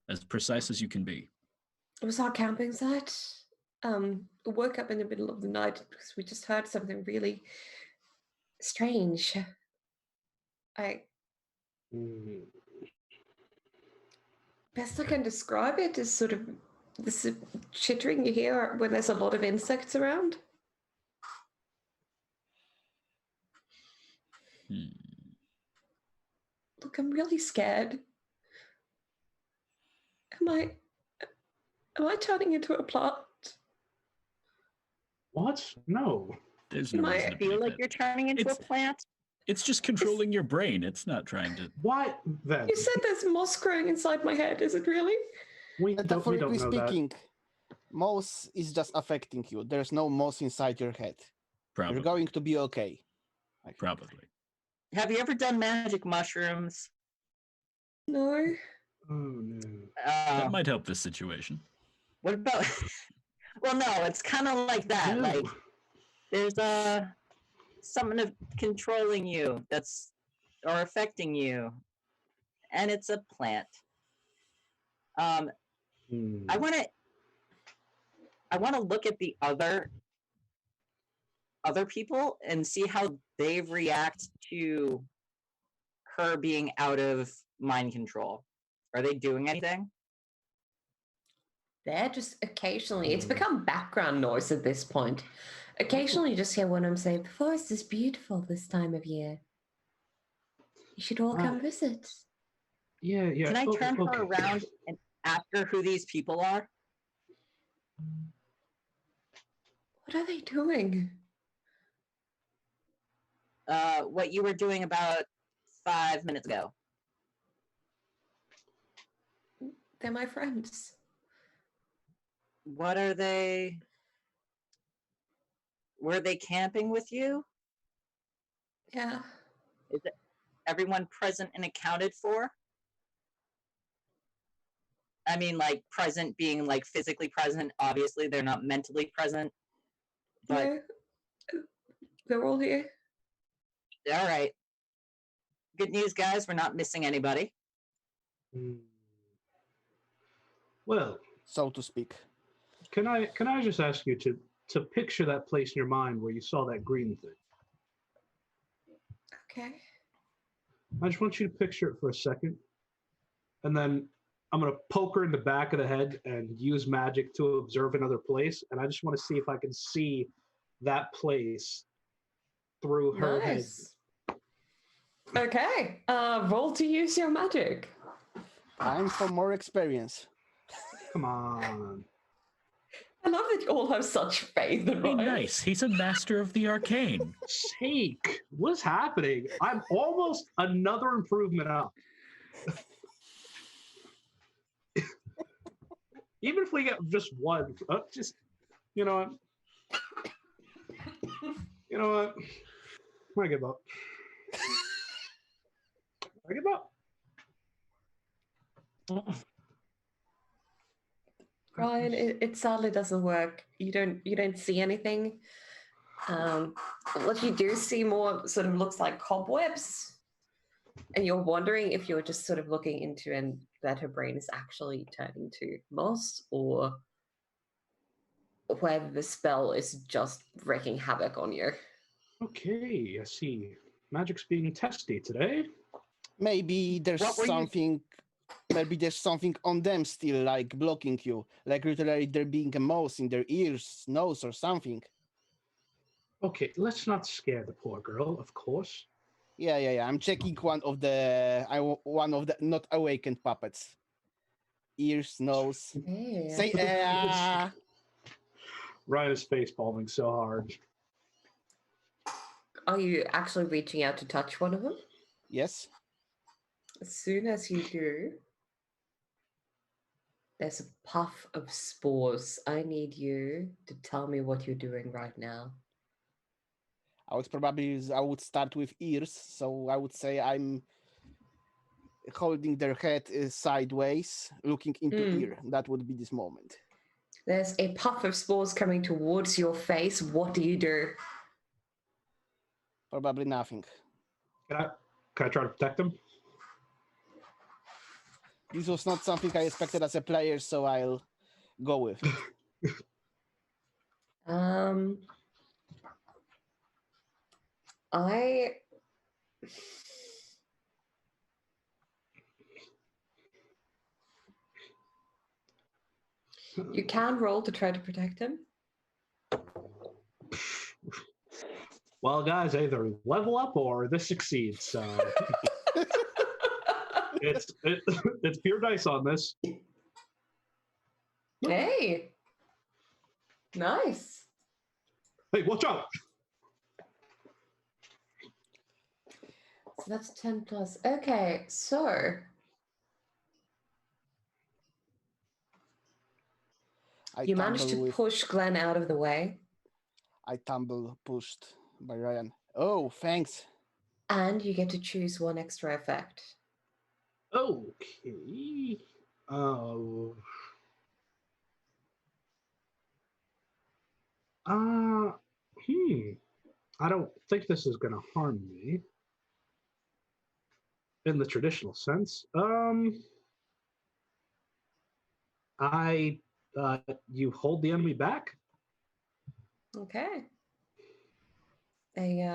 As precise as you can be. It was our camping site. We woke up in the middle of the night because we just heard something really strange. Best I can describe it is sort of this chittering you hear when there's a lot of insects around. Look, I'm really scared. Am I turning into a plant? What? No. There's no reason to Feel believe like that. you're turning into a plant? It's just controlling your brain. It's not trying to. What then? You said there's moss growing inside my head. Is it really? We don't Metaphorically know that. speaking, moss is just affecting you. There's no moss inside your head. Probably. You're going to be okay. Probably. Have you ever done magic mushrooms? No. Oh no. That might help this situation. What about? Well, no, it's kind of like that. No. Like there's something controlling you or affecting you, and it's a plant. I want to. I want to look at the other people and see how they react to her being out of mind control. Are they doing anything? They're just occasionally, it's become background noise at this point. Occasionally, you just hear one of them say, "The forest is beautiful this time of year. You should all come visit." Yeah. Can I turn okay. her around and ask her who these people are? What are they doing? What you were doing about 5 minutes ago. They're my friends. What are they? Were they camping with you? Yeah. Is it everyone present and accounted for? I mean, like present being like physically present. Obviously, they're not mentally present. But No, they're all here. all right. Good news, guys. We're not missing anybody. Well, So to speak. can I just ask you to picture that place in your mind where you saw that green thing? Okay. I just want you to picture it for a second, and then I'm gonna poke her in the back of the head and use magic to observe another place, and I just want to see if I can see that place through her head. Nice. Okay. Roll to use your magic. Time for more experience. Come on. I love that you all have such faith in Hey, Ryan. nice. He's a master of the arcane. Sake, what's happening? I'm almost another improvement up. Even if we get just one, just you know what? I give up. I give up. Ryan, it sadly doesn't work. You don't see anything. What you do see more sort of looks like cobwebs, and you're wondering if you're just sort of looking into and that her brain is actually turning to moss, or whether the spell is just wreaking havoc on you. Okay, I see. Magic's being testy today. Maybe there's What were you- something. Maybe there's something on them still, like blocking you, like literally there being a mouse in their ears, nose, or something. Okay, let's not scare the poor girl, of course. Yeah. I'm checking one of the not awakened puppets. Ears, nose. Hey. Say Ryan is face palming so hard. Are you actually reaching out to touch one of them? yes. As soon as you do, there's a puff of spores. I need you to tell me what you're doing right now. I would start with ears, so I would say I'm holding their head sideways, looking into ear. That would be this moment. There's a puff of spores coming towards your face. What do you do? Probably nothing. Can I try to protect him? This was not something I expected as a player, so I'll go with it. You can roll to try to protect him. Well, guys, either level up or this succeeds. So it's pure dice on this. Hey, nice. Hey, watch out! So that's 10 plus. Okay, so you managed to push Glenn out of the way. I tumble pushed by Ryan. Oh, thanks. And you get to choose one extra effect. Okay. Oh. I don't think this is gonna harm me in the traditional sense. I You hold the enemy back. Okay. They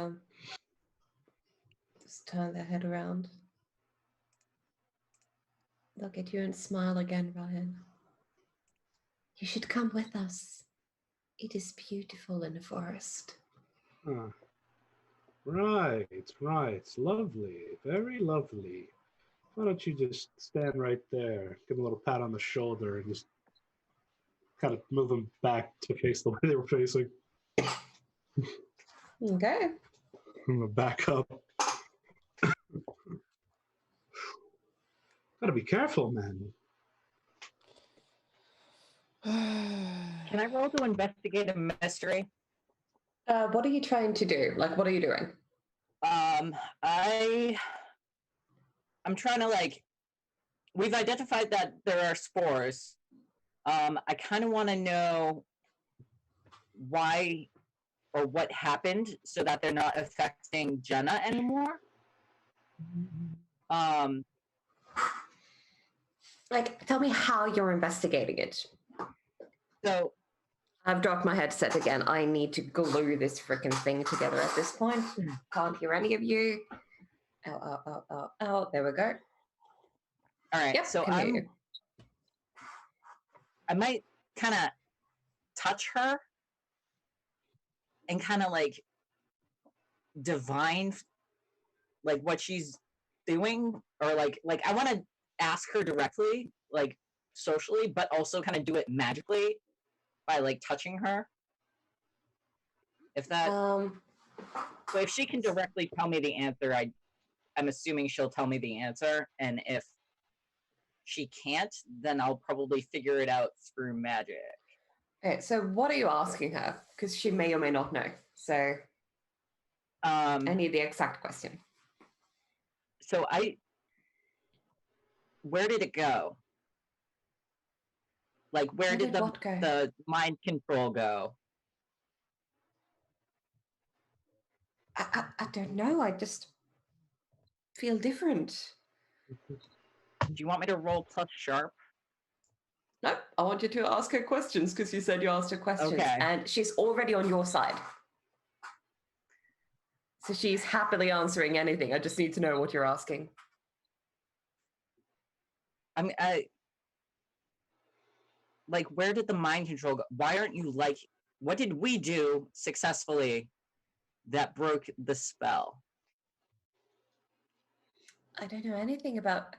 just turn their head around. Look at you and smile again, Ryan. You should come with us. It is beautiful in the forest. Huh. Right. It's lovely. Very lovely. Why don't you just stand right there, give him a little pat on the shoulder, and just kind of move them back to face the way they were facing. Okay. I'm gonna back up. Gotta be careful, man. Can I roll to investigate a mystery? What are you trying to do? Like, what are you doing? I'm trying to we've identified that there are spores. I kind of want to know why or what happened so that they're not affecting Jenna anymore. Like, tell me how you're investigating it. So I've dropped my headset again. I need to glue this freaking thing together at this point. Can't hear any of you. Oh. There we go. all right, Yep, so can hear you. I might kind of touch her and kind of divine what she's doing, or like I want to ask her directly, socially, but also kind of do it magically by touching her. If that, so if she can directly tell me the answer, I'm assuming she'll tell me the answer, and if she can't, then I'll probably figure it out through magic. Okay, so what are you asking her? Because she may or may not know. So I need the exact question. So where did it go? Where did the mind control go? I don't know. I just feel different. Do you want me to roll plus sharp? No, I want you to ask her questions because you said you asked her questions. Okay. And she's already on your side. So she's happily answering anything. I just need to know what you're asking. I mean, where did the mind control go? Why aren't you what did we do successfully that broke the spell? I don't know anything about...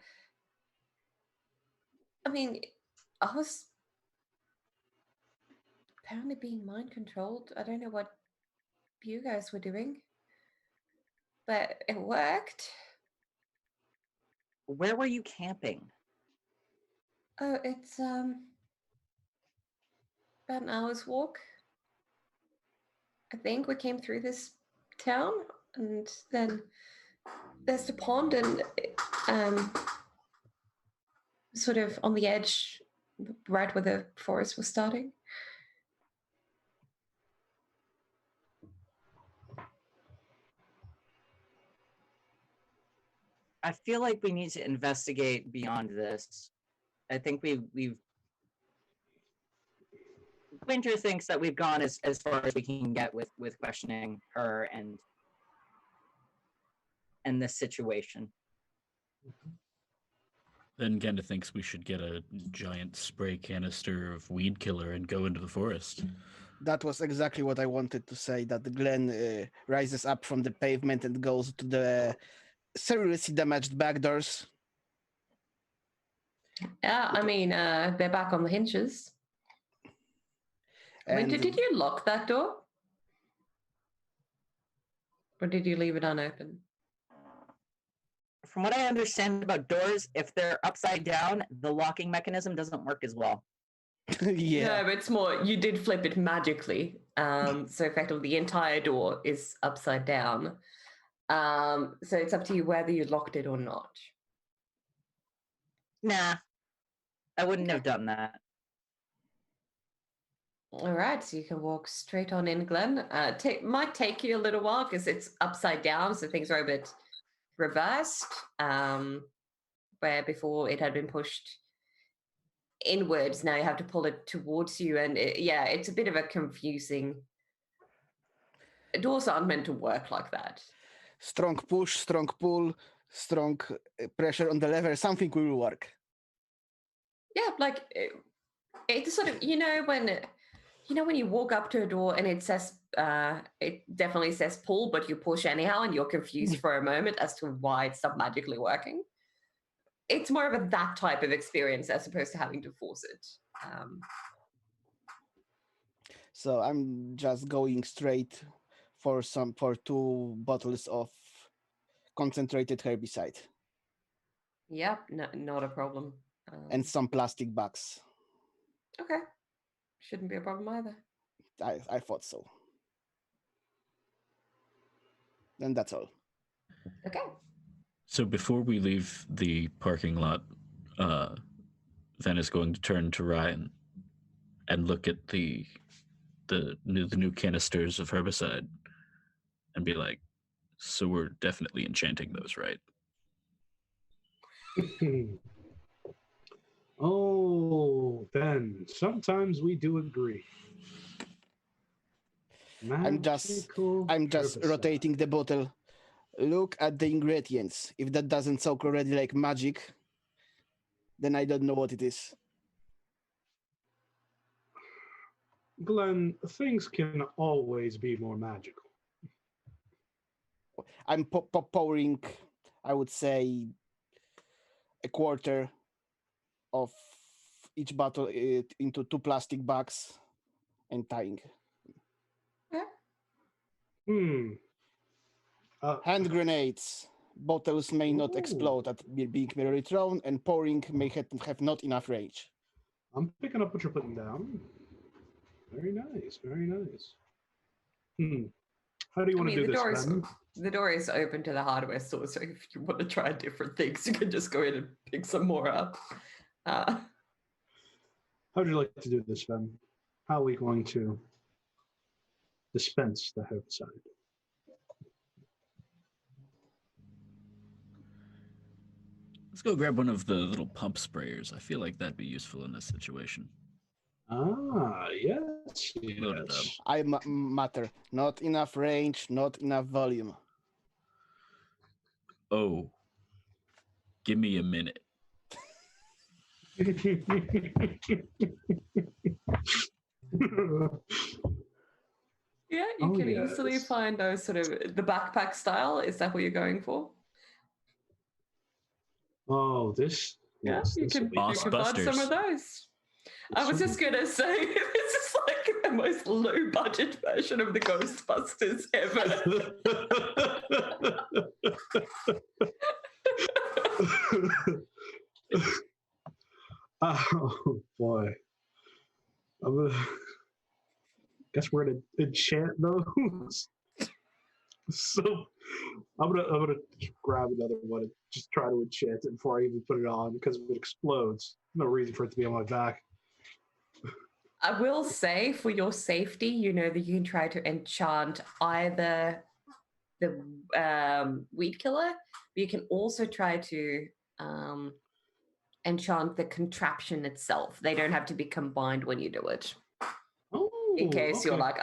I mean, I was apparently being mind controlled. I don't know what you guys were doing, but it worked. Where were you camping? Oh, it's about an hour's walk. I think we came through this town, and then there's the pond, and sort of on the edge, right where the forest was starting. I feel like we need to investigate beyond this. I think we've Winter thinks that we've gone as far as we can get with questioning her and this situation. Then Genda thinks we should get a giant spray canister of weed killer and go into the forest. That was exactly what I wanted to say, that Glenn rises up from the pavement and goes to the seriously damaged back doors. Yeah, I mean, they're back on the hinges. Winter, did you lock that door? Or did you leave it unopened? From what I understand about doors, if they're upside down, the locking mechanism doesn't work as well. Yeah. No, but it's more, you did flip it magically. So effectively the entire door is upside down. So it's up to you whether you locked it or not. Nah, I wouldn't have done that. All right, so you can walk straight on in, Glenn. Might take you a little while because it's upside down, so things are a bit reversed. Where before it had been pushed inwards. Now you have to pull it towards you, and it's a bit of a confusing. Doors aren't meant to work like that. Strong push, strong pull, strong pressure on the lever. Something will work. Yeah, like it's sort of when you walk up to a door and it says it definitely says pull, but you push anyhow, and you're confused for a moment as to why it's not magically working. It's more of that type of experience as opposed to having to force it. So I'm just going straight for 2 bottles of concentrated herbicide Yep, not a problem. and some plastic bags. Okay, shouldn't be a problem either. I thought so. And that's all. Okay. So before we leave the parking lot, Ven is going to turn to Ryan and look at the new canisters of herbicide and be like, "So we're definitely enchanting those, right?" Oh, Ben, sometimes we do agree. I'm just Herbicide. rotating the bottle. Look at the ingredients. If that doesn't sound already like magic, then I don't know what it is. Glenn, things can always be more magical. I'm pouring, I would say, a quarter of each bottle into 2 plastic bags and tying. Hand grenades. Bottles may not explode at being merely thrown, and pouring may have not enough range. I'm picking up what you're putting down. Very nice, very nice. How do you want to do this, Ben? The door is open to the hardware store, so if you want to try different things, you can just go in and pick some more up. How would you like to do this, Ben? How are we going to dispense the herbicide? Let's go grab one of the little pump sprayers. I feel like that'd be useful in this situation. Ah, yes. Load it up. I matter. Not enough range, not enough volume. Oh, give me a minute. Yeah, you can easily find those sort of the backpack style. Is that what you're going for? Oh, this. Yeah, Yes, you this can, will be you Boss can fun. find some of those. I was just going to say, this is like the most low budget version of the Ghostbusters ever. Oh, boy. Guess we're going to enchant those. So I'm gonna grab another one and just try to enchant it before I even put it on, because if it explodes, no reason for it to be on my back. I will say, for your safety, you know that you can try to enchant either the weed killer, but you can also try to enchant the contraption itself. They don't have to be combined when you do it. Oh, in case you're like,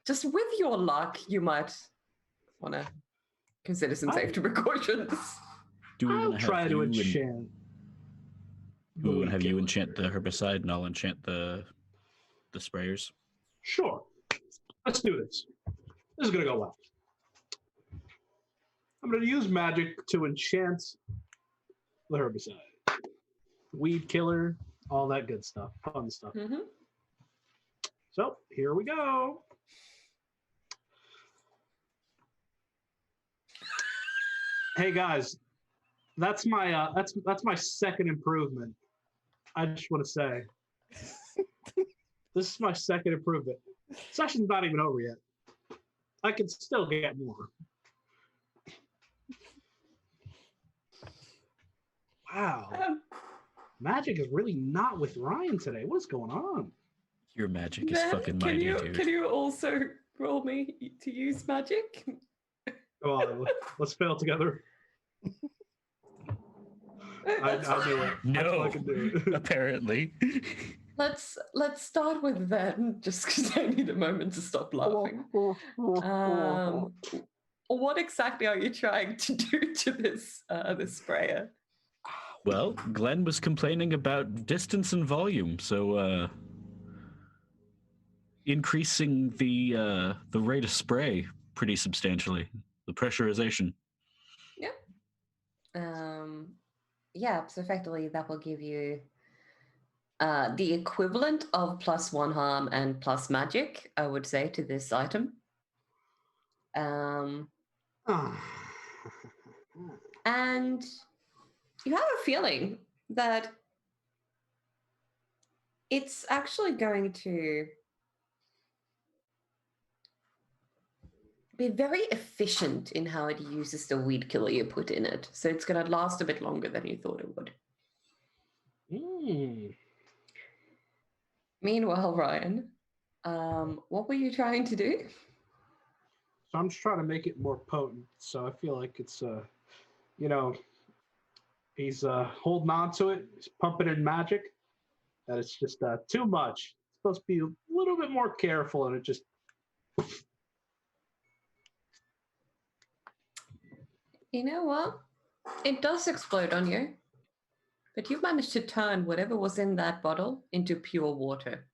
just with your luck, you might want to consider some safety precautions. Do we I'll want to try to enchant. Do we want to have you enchant the herbicide and I'll enchant the sprayers? Sure. Let's do this. This is gonna go well. I'm gonna use magic to enchant the herbicide, weed killer, all that good stuff, fun stuff. Mm-hmm. So here we go. Hey guys, that's my second improvement. I just want to say, this is my second improvement. Session's not even over yet. I can still get more. Wow. Magic is really not with Ryan today. What's going on? Your magic is fucking mighty, dude. Can you also roll me to use magic? Come on, let's fail together. I knew it. No. I fucking knew it. Apparently. Let's start with Ven, just because I need a moment to stop laughing. What exactly are you trying to do to this this sprayer? Well, Glenn was complaining about distance and volume, so increasing the rate of spray pretty substantially. The pressurization. Yep. Yeah, so effectively that will give you the equivalent of +1 harm and plus magic, I would say, to this item. And you have a feeling that it's actually going to be very efficient in how it uses the weed killer you put in it. So it's going to last a bit longer than you thought it would. Meanwhile, Ryan, what were you trying to do? So I'm just trying to make it more potent. So I feel like it's he's holding on to it. He's pumping in magic, and it's just too much. It's supposed to be a little bit more careful, and it just. You know what? It does explode on you, but you've managed to turn whatever was in that bottle into pure water.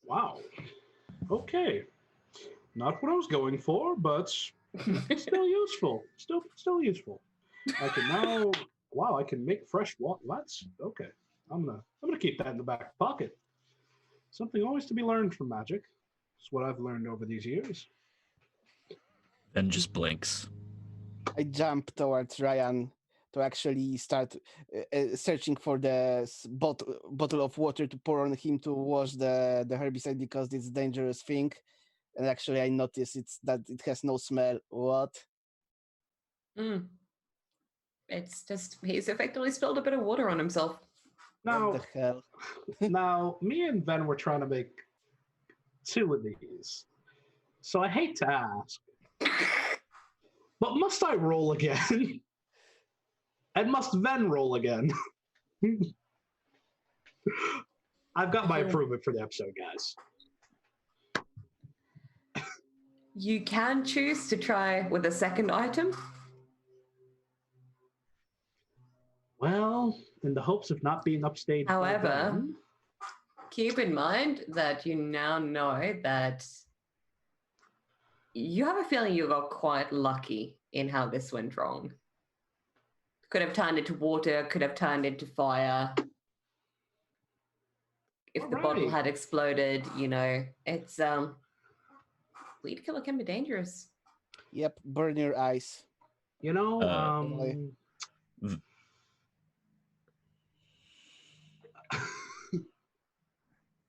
Wow. Okay. Not what I was going for, but still useful. Still useful. I can now. Wow, I can make fresh water. That's okay. I'm gonna keep that in the back pocket. Something always to be learned from magic. It's what I've learned over these years. Then just blinks. I jump towards Ryan to actually start searching for the bottle of water to pour on him to wash the herbicide because it's a dangerous thing. And actually, I notice that it has no smell. What? It's just, he's effectively spilled a bit of water on himself. Now, What the hell? now, me and Ben were trying to make 2 of these. So I hate to ask, but must I roll again? And must Ven roll again? I've got my improvement for the episode, guys. You can choose to try with a second item. Well, in the hopes of not being upstaged. However, keep in mind that you now know that you have a feeling you got quite lucky in how this went wrong. Could have turned into water, could have turned into fire. If the bottle had exploded, it's weed killer can be dangerous. Yep, burn your eyes.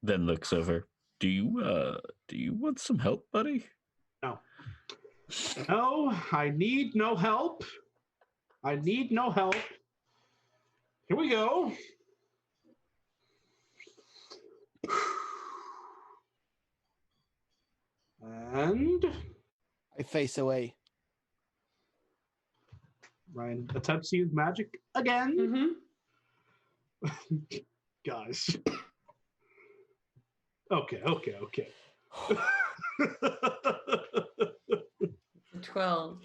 Then looks over. Do you want some help, buddy? No. No, I need no help. I need no help. Here we go. And I face away. Ryan attempts to use magic again. Guys. Okay. 12.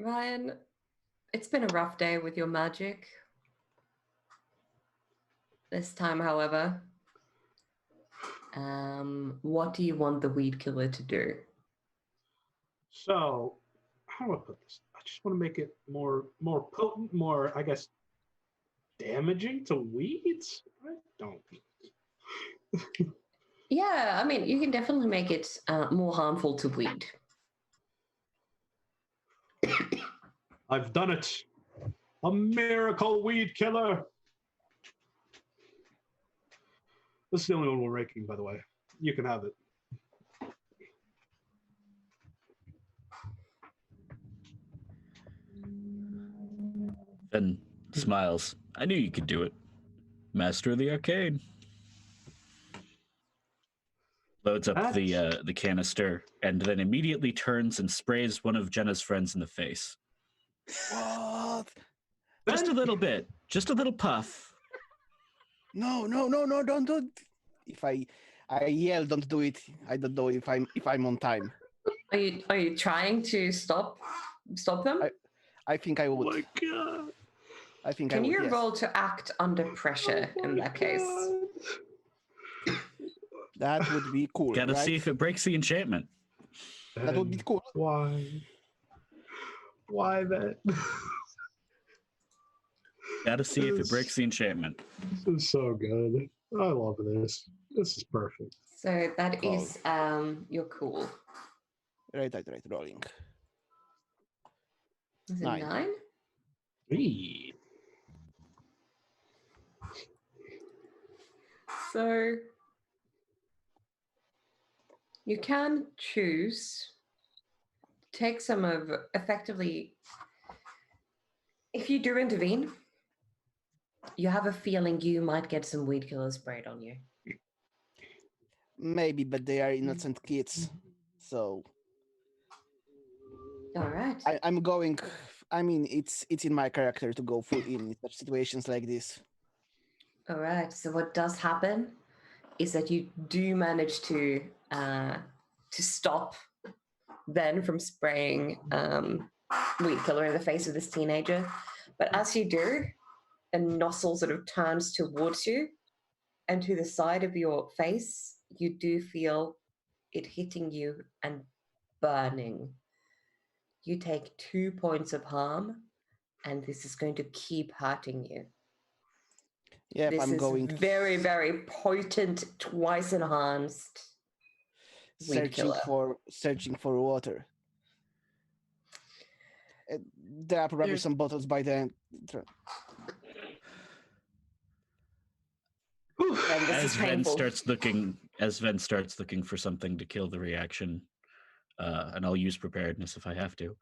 Ryan, it's been a rough day with your magic. This time, however, what do you want the weed killer to do? So, how do I put this? I just want to make it more potent, more, I guess, damaging to weeds? I don't. Yeah, I mean, you can definitely make it more harmful to weed. I've done it. A miracle weed killer. This is the only one we're ranking, by the way. You can have it. Ben smiles. I knew you could do it. Master of the arcane. Loads up That's- the canister, and then immediately turns and sprays one of Jenna's friends in the face. What? Just a little bit. Just a little puff. No, don't do it. If I yell, don't do it. I don't know if I'm on time. Are you trying to stop them? I think I Oh would. my god. I think Can I would. you Yes. roll to act under pressure Oh in my that case? God. That would be cool. Gotta right? see if it breaks the enchantment. That would be And cool. Why? Why that? Gotta see if it breaks the enchantment. This is so good. I love this. This is perfect. So that Cool. is your cool. Right. Rolling. Is it 9. 9? Hey. So you can choose take some of effectively. If you do intervene, you have a feeling you might get some weed killer sprayed on you. Maybe, but they are innocent kids. So All right. I'm going. I mean, it's in my character to go full in such situations like this. All right. So what does happen is that you do manage to stop Ben from spraying weed killer in the face of this teenager. But as you do, a nozzle sort of turns towards you, and to the side of your face, you do feel it hitting you and burning. You take 2 points of harm, and this is going to keep hurting you. Yep, This I'm is going very, very potent, twice enhanced weed killer. searching for water. There are probably some bottles by the end. And this As is Ven painful. starts looking for something to kill the reaction, and I'll use preparedness if I have to.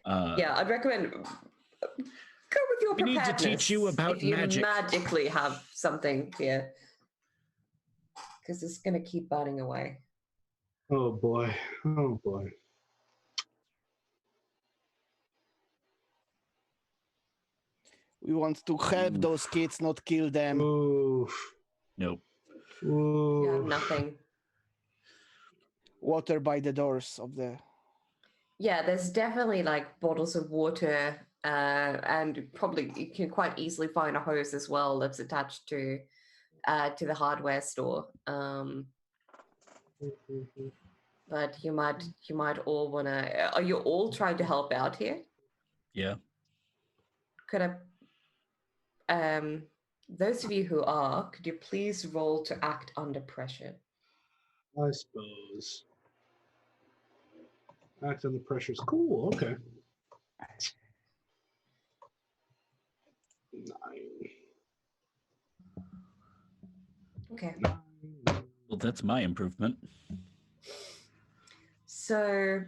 Yeah, I'd recommend go with your We need to preparedness. teach you about if you magic. magically have something here, because it's going to keep burning away. Oh boy. Oh boy. We want to help those kids, not kill them. Oof. Nope. You have Oof. nothing. Water by the doors of the. Yeah, there's definitely like bottles of water, and probably you can quite easily find a hose as well that's attached to the hardware store. But you might all want to. Are you all trying to help out here? Yeah. Could I? Those of you who are, could you please roll to act under pressure? I suppose. Act under pressure is cool. Okay. 9. Okay. Well, that's my improvement. So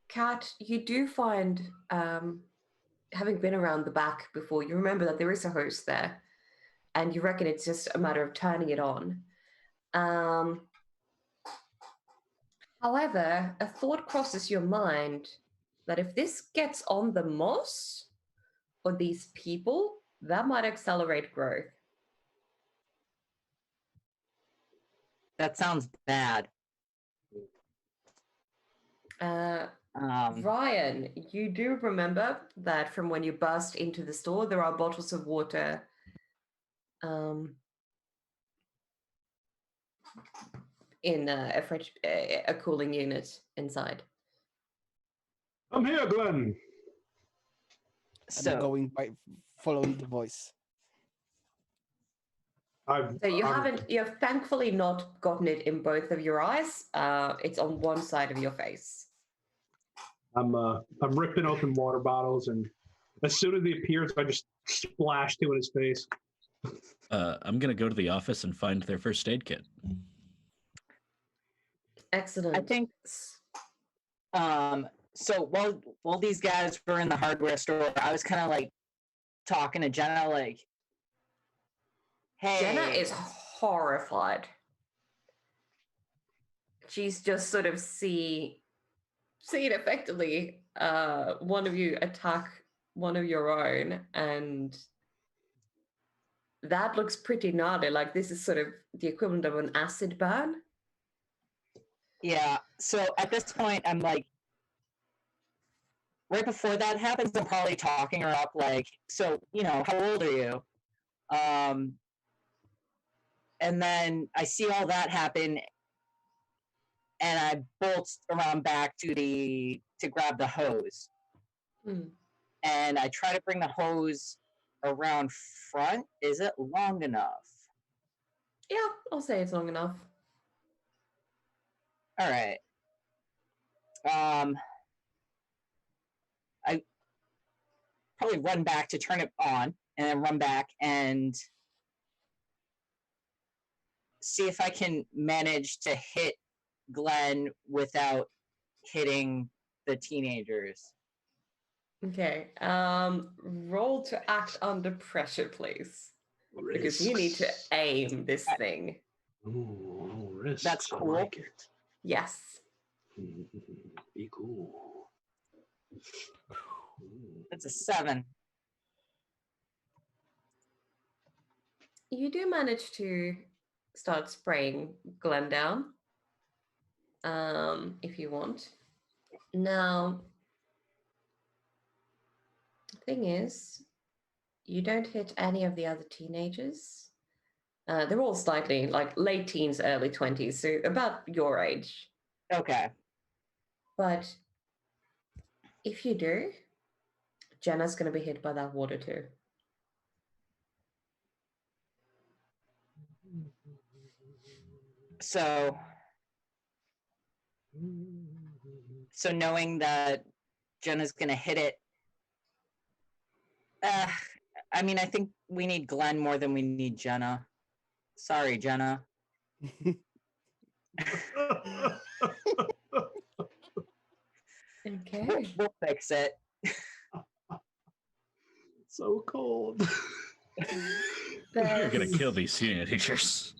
Kat, you do find, having been around the back before, you remember that there is a hose there, and you reckon it's just a matter of turning it on. However, a thought crosses your mind that if this gets on the moss or these people, that might accelerate growth. That sounds bad. Ryan, you do remember that from when you burst into the store, there are bottles of water in a cooling unit inside. I'm here, Glenn. I'm So going by following the voice. So you have thankfully not gotten it in both of your eyes. It's on one side of your face. I'm ripping open water bottles, and as soon as he appears, I just splash two in his face. I'm gonna go to the office and find their first aid kit. Excellent. I think so while these guys were in the hardware store, I was kind of like talking to Jenna, like, Hey. Jenna is horrified. She's just sort of seen effectively one of you attack one of your own, and that looks pretty gnarly. Like this is sort of the equivalent of an acid burn. Yeah. So at this point, I'm like, right before that happens, I'm probably talking her up, like, so, how old are you? And then I see all that happen, and I bolt around back to grab the hose. And I try to bring the hose around front. Is it long enough? Yeah, I'll say it's long enough. All right. I probably run back to turn it on, and then run back and see if I can manage to hit Glenn without hitting the teenagers. Okay. Roll to act under pressure, please. Because you need to aim this thing. Ooh, risks. That's cool. I like it. Yes. Be cool. It's a 7. You do manage to start spraying Glenn down, if you want. Now, the thing is, you don't hit any of the other teenagers. They're all slightly like late teens, early 20s, so about your age. Okay. But if you do, Jenna's going to be hit by that water too. So knowing that Jenna's going to hit it, I mean, I think we need Glenn more than we need Jenna. Sorry, Jenna. Okay. We'll fix it. So cold. You're gonna kill these teenagers.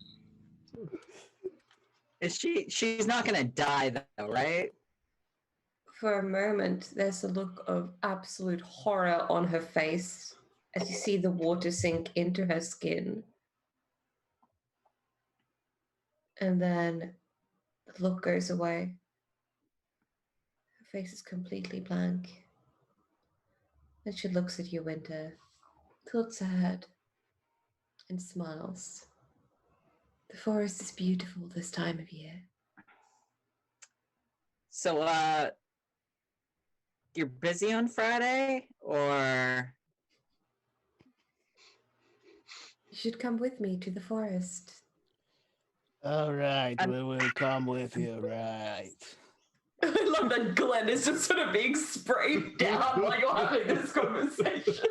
She's not gonna die though, right? For a moment, there's a look of absolute horror on her face as you see the water sink into her skin. And then the look goes away. Her face is completely blank. And she looks at you, Winter, tilts her head, and smiles. The forest is beautiful this time of year. So, you're busy on Friday, or? You should come with me to the forest. All right, we will come with you, right? I love that Glenn is just sort of being sprayed down while you're having this conversation.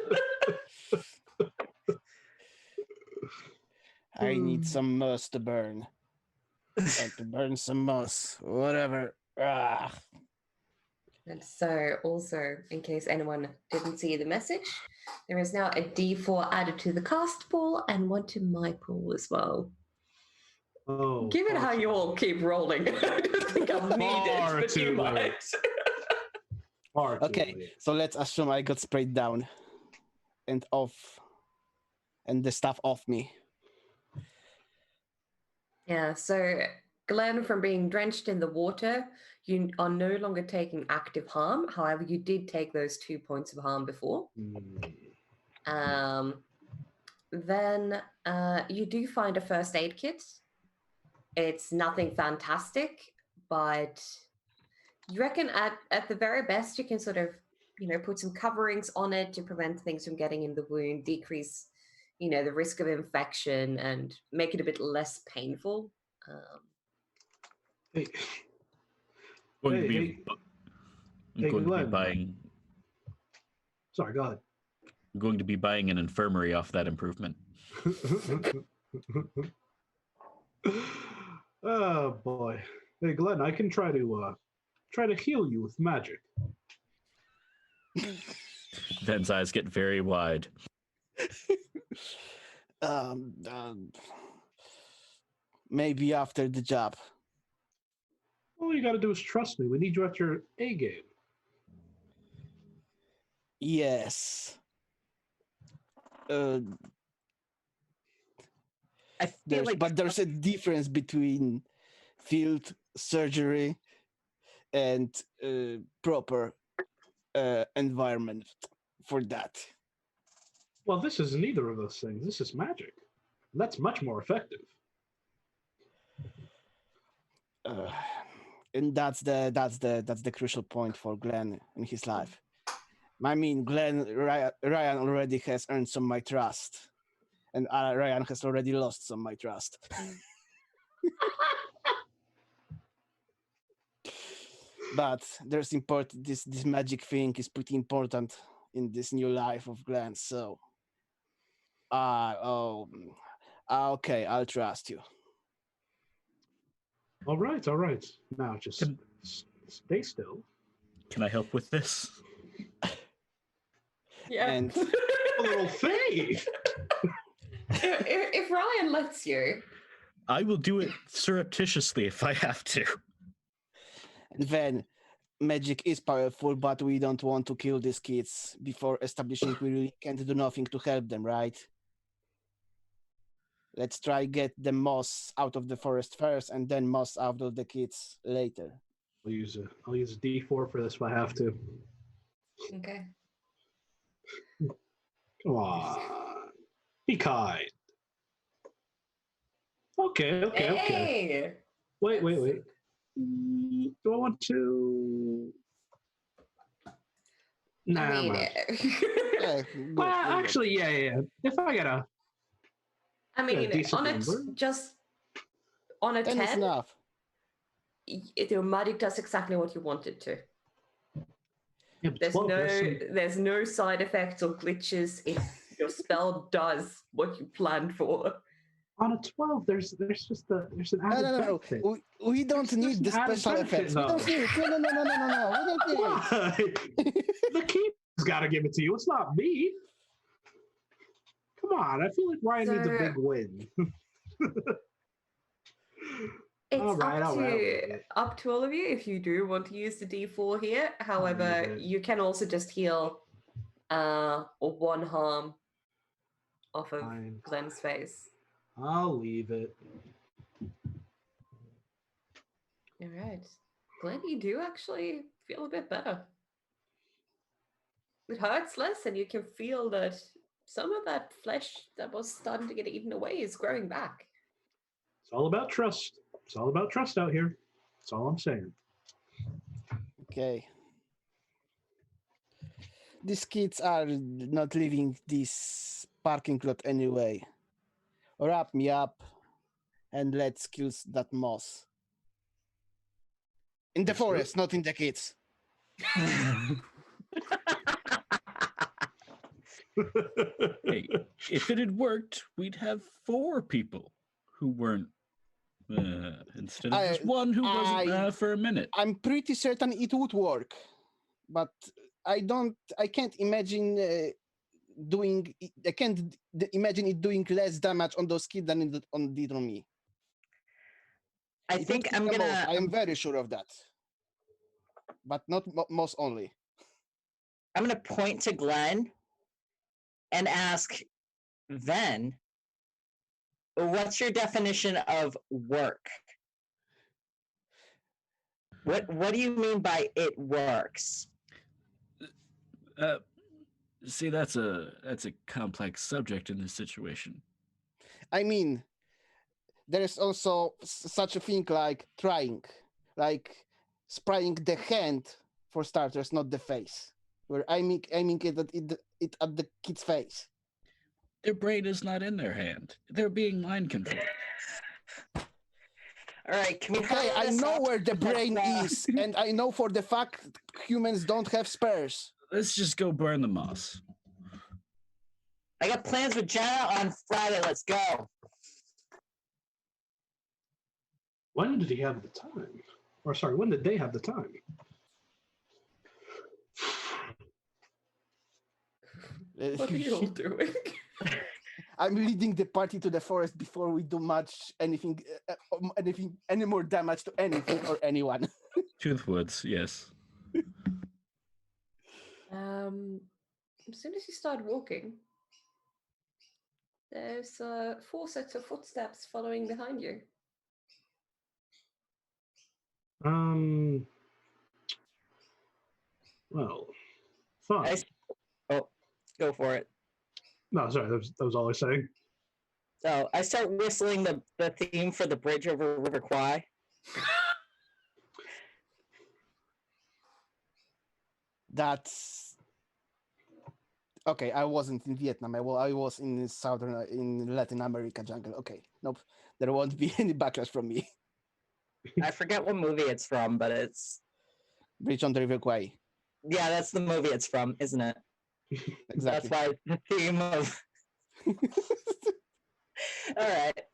I need some moss to burn. To burn some moss, whatever. Ah. And so, also, in case anyone didn't see the message, there is now a D4 added to the cast pool and one to my pool as well. Oh, Given how you all keep rolling, I don't think I'll need it, Far but you too might. late. Far too Okay, late. so let's assume I got sprayed down and off, and the stuff off me. Yeah, so Glenn, from being drenched in the water, you are no longer taking active harm. However, you did take those 2 points of harm before. Then you do find a first aid kit. It's nothing fantastic, but you reckon at the very best you can sort of, put some coverings on it to prevent things from getting in the wound, decrease, the risk of infection, and make it a bit less painful. Hey, I'm Hey, going to be Glenn. buying. sorry, go ahead. I'm going to be buying an infirmary off that improvement. Oh boy. Hey, Glenn, I can try to heal you with magic. Ven's eyes get very wide. Um, um, maybe after the job. All you got to do is trust me. We need you at your A game. Yes. Uh, I feel like there's a difference between field surgery and proper environment for that. Well, this is neither of those things. This is magic. That's much more effective. Uh, and that's the crucial point for Glenn in his life. I mean, Ryan already has earned some of my trust, and Ryan has already lost some of my trust. But there's important. This magic thing is pretty important in this new life of Glenn. So, okay, I'll trust you. All right, all right. Now just stay still. Can I help with this? Yeah. And A little faith. if Ryan lets you. I will do it surreptitiously if I have to. And then magic is powerful, but we don't want to kill these kids before establishing we really can't do nothing to help them, right? Let's try get the moss out of the forest first, and then moss out of the kids later. I'll use a D4 for this if I have to. Okay. Come on, be kind. Okay. Hey! Wait. Do I want to? Nah, I mean, Yeah, well, actually, yeah. If I gotta, I mean, Yeah, decent on a number. just on a 10 is 10, enough. your magic does exactly what you want it to. yeah, but There's 12, no there's some- there's no side effects or glitches if your spell does what you planned for. on a 12. There's just there's an added No. benefit. We don't There's need the an added special benefit, effects. We though. don't need it. No. We don't need it. What? The keeper's got to give it to you. It's not me. Come on, I feel like Ryan needs a So- big win. It's All right, up to all of you if you do want to use the D4 here. However, it. you can also just heal one harm off of Fine. Glenn's face. I'll leave it. All right. Glenn, you do actually feel a bit better. It hurts less, and you can feel that some of that flesh that was starting to get eaten away is growing back. It's all about trust. It's all about trust out here. That's all I'm saying. Okay. These kids are not leaving this parking lot anyway. Wrap me up and let's kill that moss. In the forest, not in the kids. Hey, if it had worked, we'd have 4 people who weren't instead of just one who wasn't for a minute. I'm pretty certain it would work, but I can't imagine imagine it doing less damage on those kids than it did on me. I think I'm gonna. I am very sure of that, but not moss only. I'm gonna point to Glenn and ask Ven, what's your definition of work? What do you mean by it works? See, that's a complex subject in this situation. I mean, there is also such a thing like trying, like spraying the hand for starters, not the face. We're aiming it at the kid's face. Their brain is not in their hand. They're being mind controlled. All right, can we Okay, hurry I this know up? where the brain Let's, is, and I know for the fact humans don't have spares. Let's just go burn the moss. I got plans with Jenna on Friday. Let's go. When did he have the time? Or sorry, when did they have the time? What are you all doing? I'm leading the party to the forest before we do anything any more damage to anything or anyone. To the woods, yes. As soon as you start walking, there's 4 sets of footsteps following behind you. Well, I fine. s- oh, go for it. No, sorry, that was all I was saying. So I start whistling the theme for the bridge over River Kwai. That's okay. I wasn't in Vietnam. I was in in Latin America jungle. Okay, nope. There won't be any backlash from me. I forget what movie it's from, but it's Bridge on the River Kwai. yeah, that's the movie it's from, isn't it? Exactly. That's why it's the theme of. All right.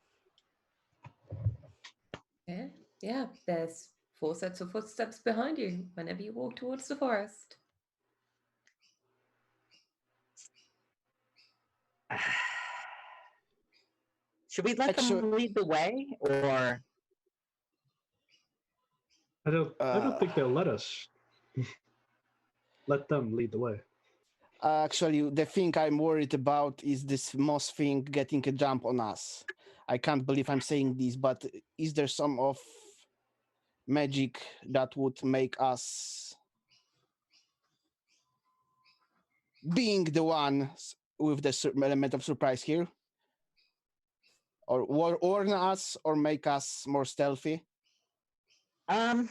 Yeah. There's 4 sets of footsteps behind you whenever you walk towards the forest. Should we let Actually- them lead the way, or I don't think they'll let us. Let them lead the way. Actually, the thing I'm worried about is this moss thing getting a jump on us. I can't believe I'm saying this, but is there some of magic that would make us being the one with the element of surprise here? Or warn us or make us more stealthy? I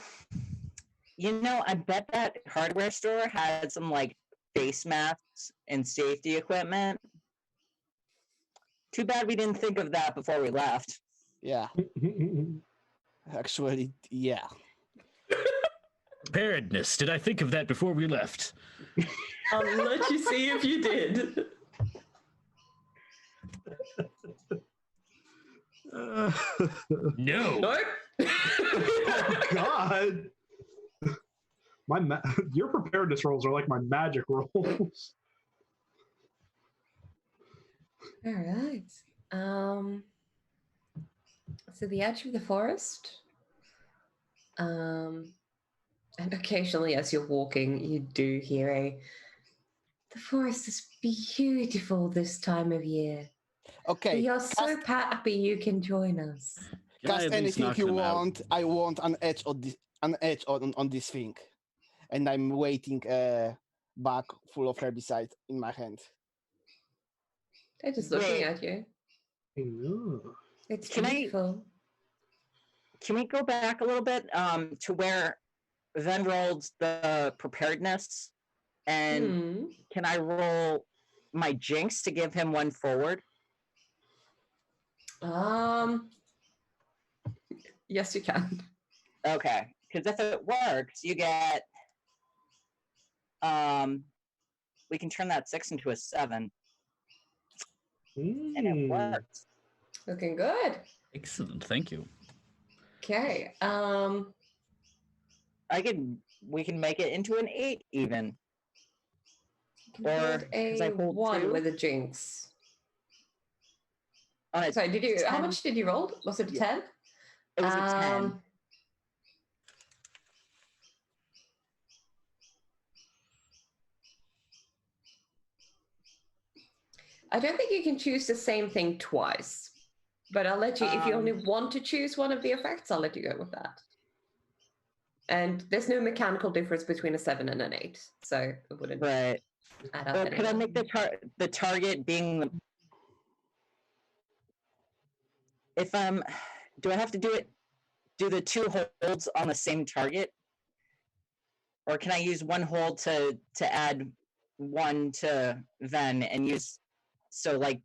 bet that hardware store had some like face masks and safety equipment. Too bad we didn't think of that before we left. Yeah. Actually, yeah. Preparedness. Did I think of that before we left? I'll let you see if you did. No. Nope. Oh God! Your preparedness rolls are like my magic rolls. All right. So the edge of the forest. And occasionally, as you're walking, you do hear the forest is beautiful this time of year. Okay. We are so happy you can join us. Can I Cast at least anything knock you them out? want. I want an edge on this thing, and I'm waiting a bag full of herbicide in my hand. They're just looking Wait. at you. Ooh. It's Can I- beautiful. Can we go back a little bit to where Ven rolled the preparedness, and can I roll my jinx to give him one forward? Yes, you can. Okay, because if it works, you get we can turn that 6 into a 7, and it works. Looking good. Excellent. Thank you. Okay. We can make it into an 8 even. You can Or, hold 'cause I a hold 1 2. with a jinx. On a Sorry, did you? How 10. much did you roll? Was it a Yeah. 10? It was a 10. I don't think you can choose the same thing twice. But I'll let you, if you only want to choose one of the effects, I'll let you go with that. And there's no mechanical difference between a 7 and an 8. So it wouldn't Right. add up. Or could I anyway. make the target being the... If do I have to do the 2 holds on the same target? Or can I use 1 hold to add 1 to Ven and use, so like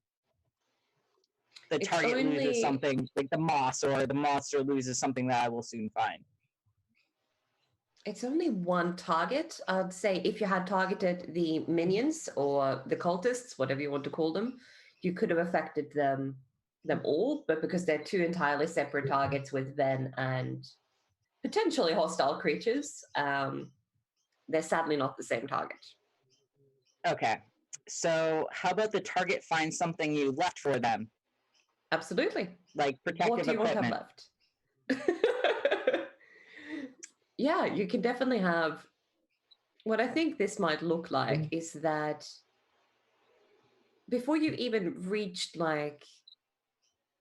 the It's target only- loses something, like the moss, or the monster loses something that I will soon find? It's only 1 target. I'd say if you had targeted the minions or the cultists, whatever you want to call them, you could have affected them all. But because they're 2 entirely separate targets with Ven and potentially hostile creatures, they're sadly not the same target. Okay. So how about the target finds something you left for them, Absolutely. like What protective do you want to equipment? have left? Yeah, you can definitely have. What I think this might look like is that before you even reached like,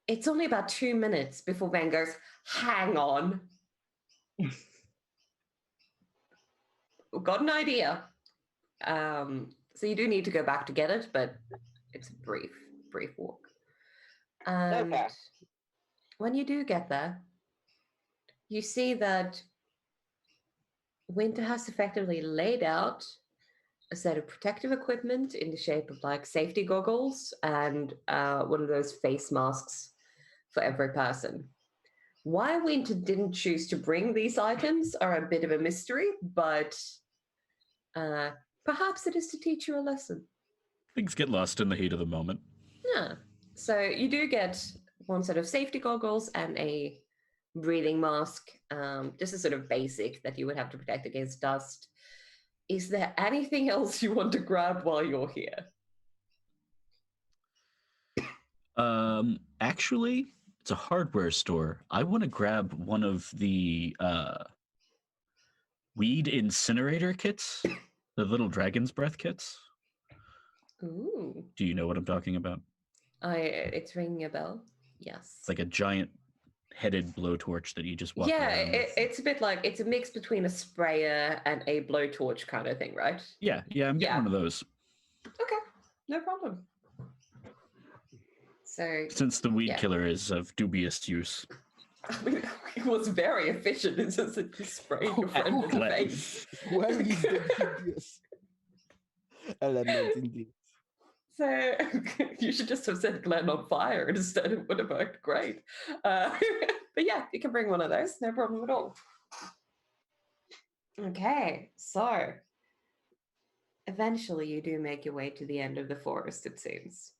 it's only about 2 minutes before Van goes, hang on. Got an idea. So you do need to go back to get it, but it's a brief walk. And Okay. when you do get there, you see that Winter has effectively laid out a set of protective equipment in the shape of like safety goggles and one of those face masks for every person. Why Winter didn't choose to bring these items are a bit of a mystery, but perhaps it is to teach you a lesson. Things get lost in the heat of the moment. Yeah. So you do get one set of safety goggles and a breathing mask, just a sort of basic that you would have to protect against dust. Is there anything else you want to grab while you're here? Actually, it's a hardware store. I want to grab one of the weed incinerator kits, the little dragon's breath kits. Ooh. Do you know what I'm talking about? It's ringing a bell. Yes. It's like a giant headed blowtorch that you just walk Yeah, around with. it's a bit like it's a mix between a sprayer and a blowtorch kind of thing, right? Yeah, I'm getting Yeah. one of those. Okay, no problem. So Since the weed yeah. killer is of dubious use. I mean, it was very efficient. It's just that you sprayed your friend in the Glenn. face. Where is the dubious element in this? So you should just have said Glenn on fire instead. It would have worked great. But yeah, you can bring one of those. No problem at all. Okay, so eventually you do make your way to the end of the forest, it seems.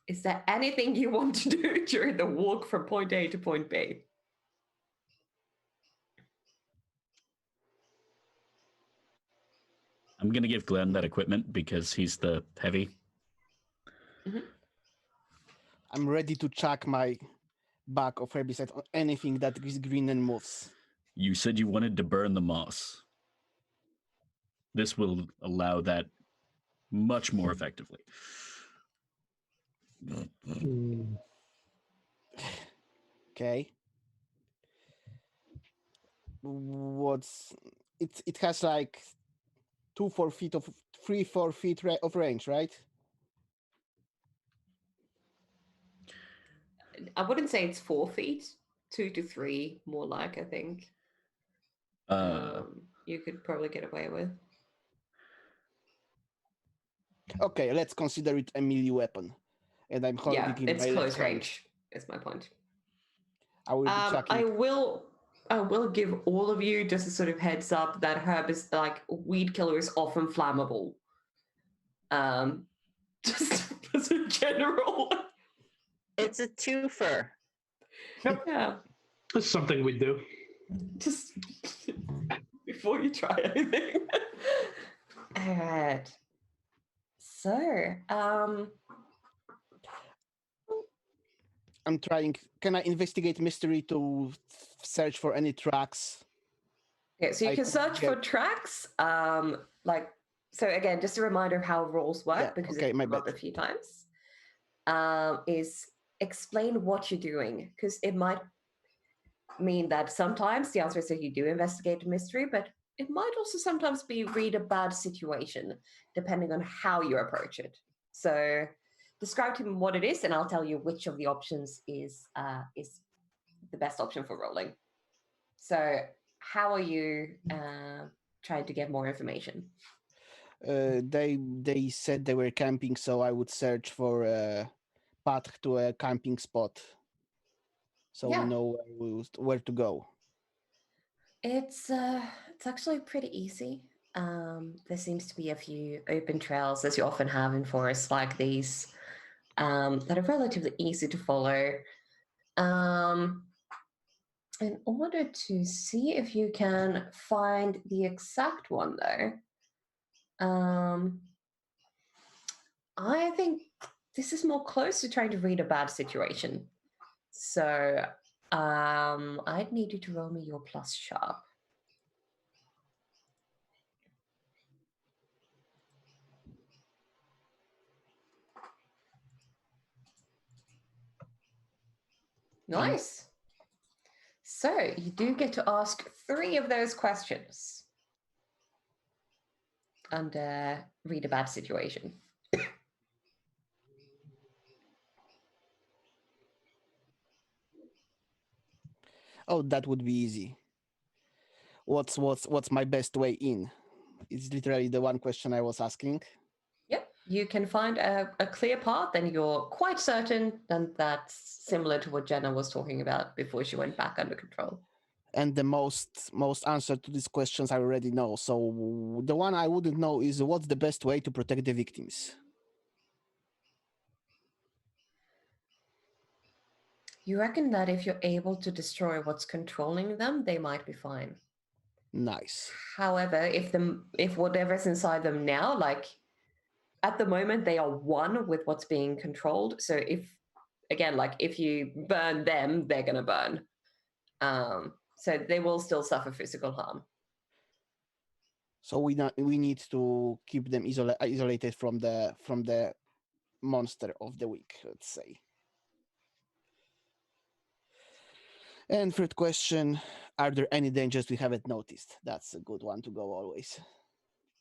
Is there anything you want to do during the walk from point A to point B? I'm going to give Glenn that equipment because he's the heavy. I'm ready to chuck my bag of herbicide on anything that is green and moves. You said you wanted to burn the moss. This will allow that much more effectively. Okay. What's it has like 4 feet of 4 feet of range, right? I wouldn't say it's 4 feet, 2 to 3, more like, I think. You could probably get away with. Okay, let's consider it a melee weapon. And I'm holding Yeah, it in it's my left close hand. range, is my point. I will be chucking. I will give all of you just a sort of heads up that herb is like weed killer is often flammable. Just as a general. It's a twofer. Yeah. That's something we do. Just before you try anything. All right. So, I'm trying. Can I investigate mystery to search for any tracks? yeah, so you I can could search for get- tracks. So again, just a reminder of how rules work Yeah, because okay, it's my come up bad. a few times. Is explain what you're doing because it might mean that sometimes the answer is that you do investigate a mystery, but it might also sometimes be read a bad situation depending on how you approach it. So describe to me what it is, and I'll tell you which of the options is the best option for rolling. So how are you trying to get more information? They said they were camping, so I would search for a path to a camping spot, so Yeah. we know where to go. It's actually pretty easy. There seems to be a few open trails, as you often have in forests like these, that are relatively easy to follow. In order to see if you can find the exact one, though, I think this is more close to trying to read a bad situation. So I'd need you to roll me your plus sharp. Nice. So you do get to ask 3 of those questions and read a bad situation. Oh, that would be easy. What's my best way in? It's literally the one question I was asking. Yep, you can find a clear path, and you're quite certain that that's similar to what Jenna was talking about before she went back under control. And the most answer to these questions I already know. So the one I wouldn't know is what's the best way to protect the victims. You reckon that if you're able to destroy what's controlling them, they might be fine. Nice. However, if whatever's inside them now, like at the moment, they are one with what's being controlled. So if you burn them, they're gonna burn. So they will still suffer physical harm. So we need to keep them isolated from the monster of the week, let's say. And third question, are there any dangers we haven't noticed? That's a good one to go always.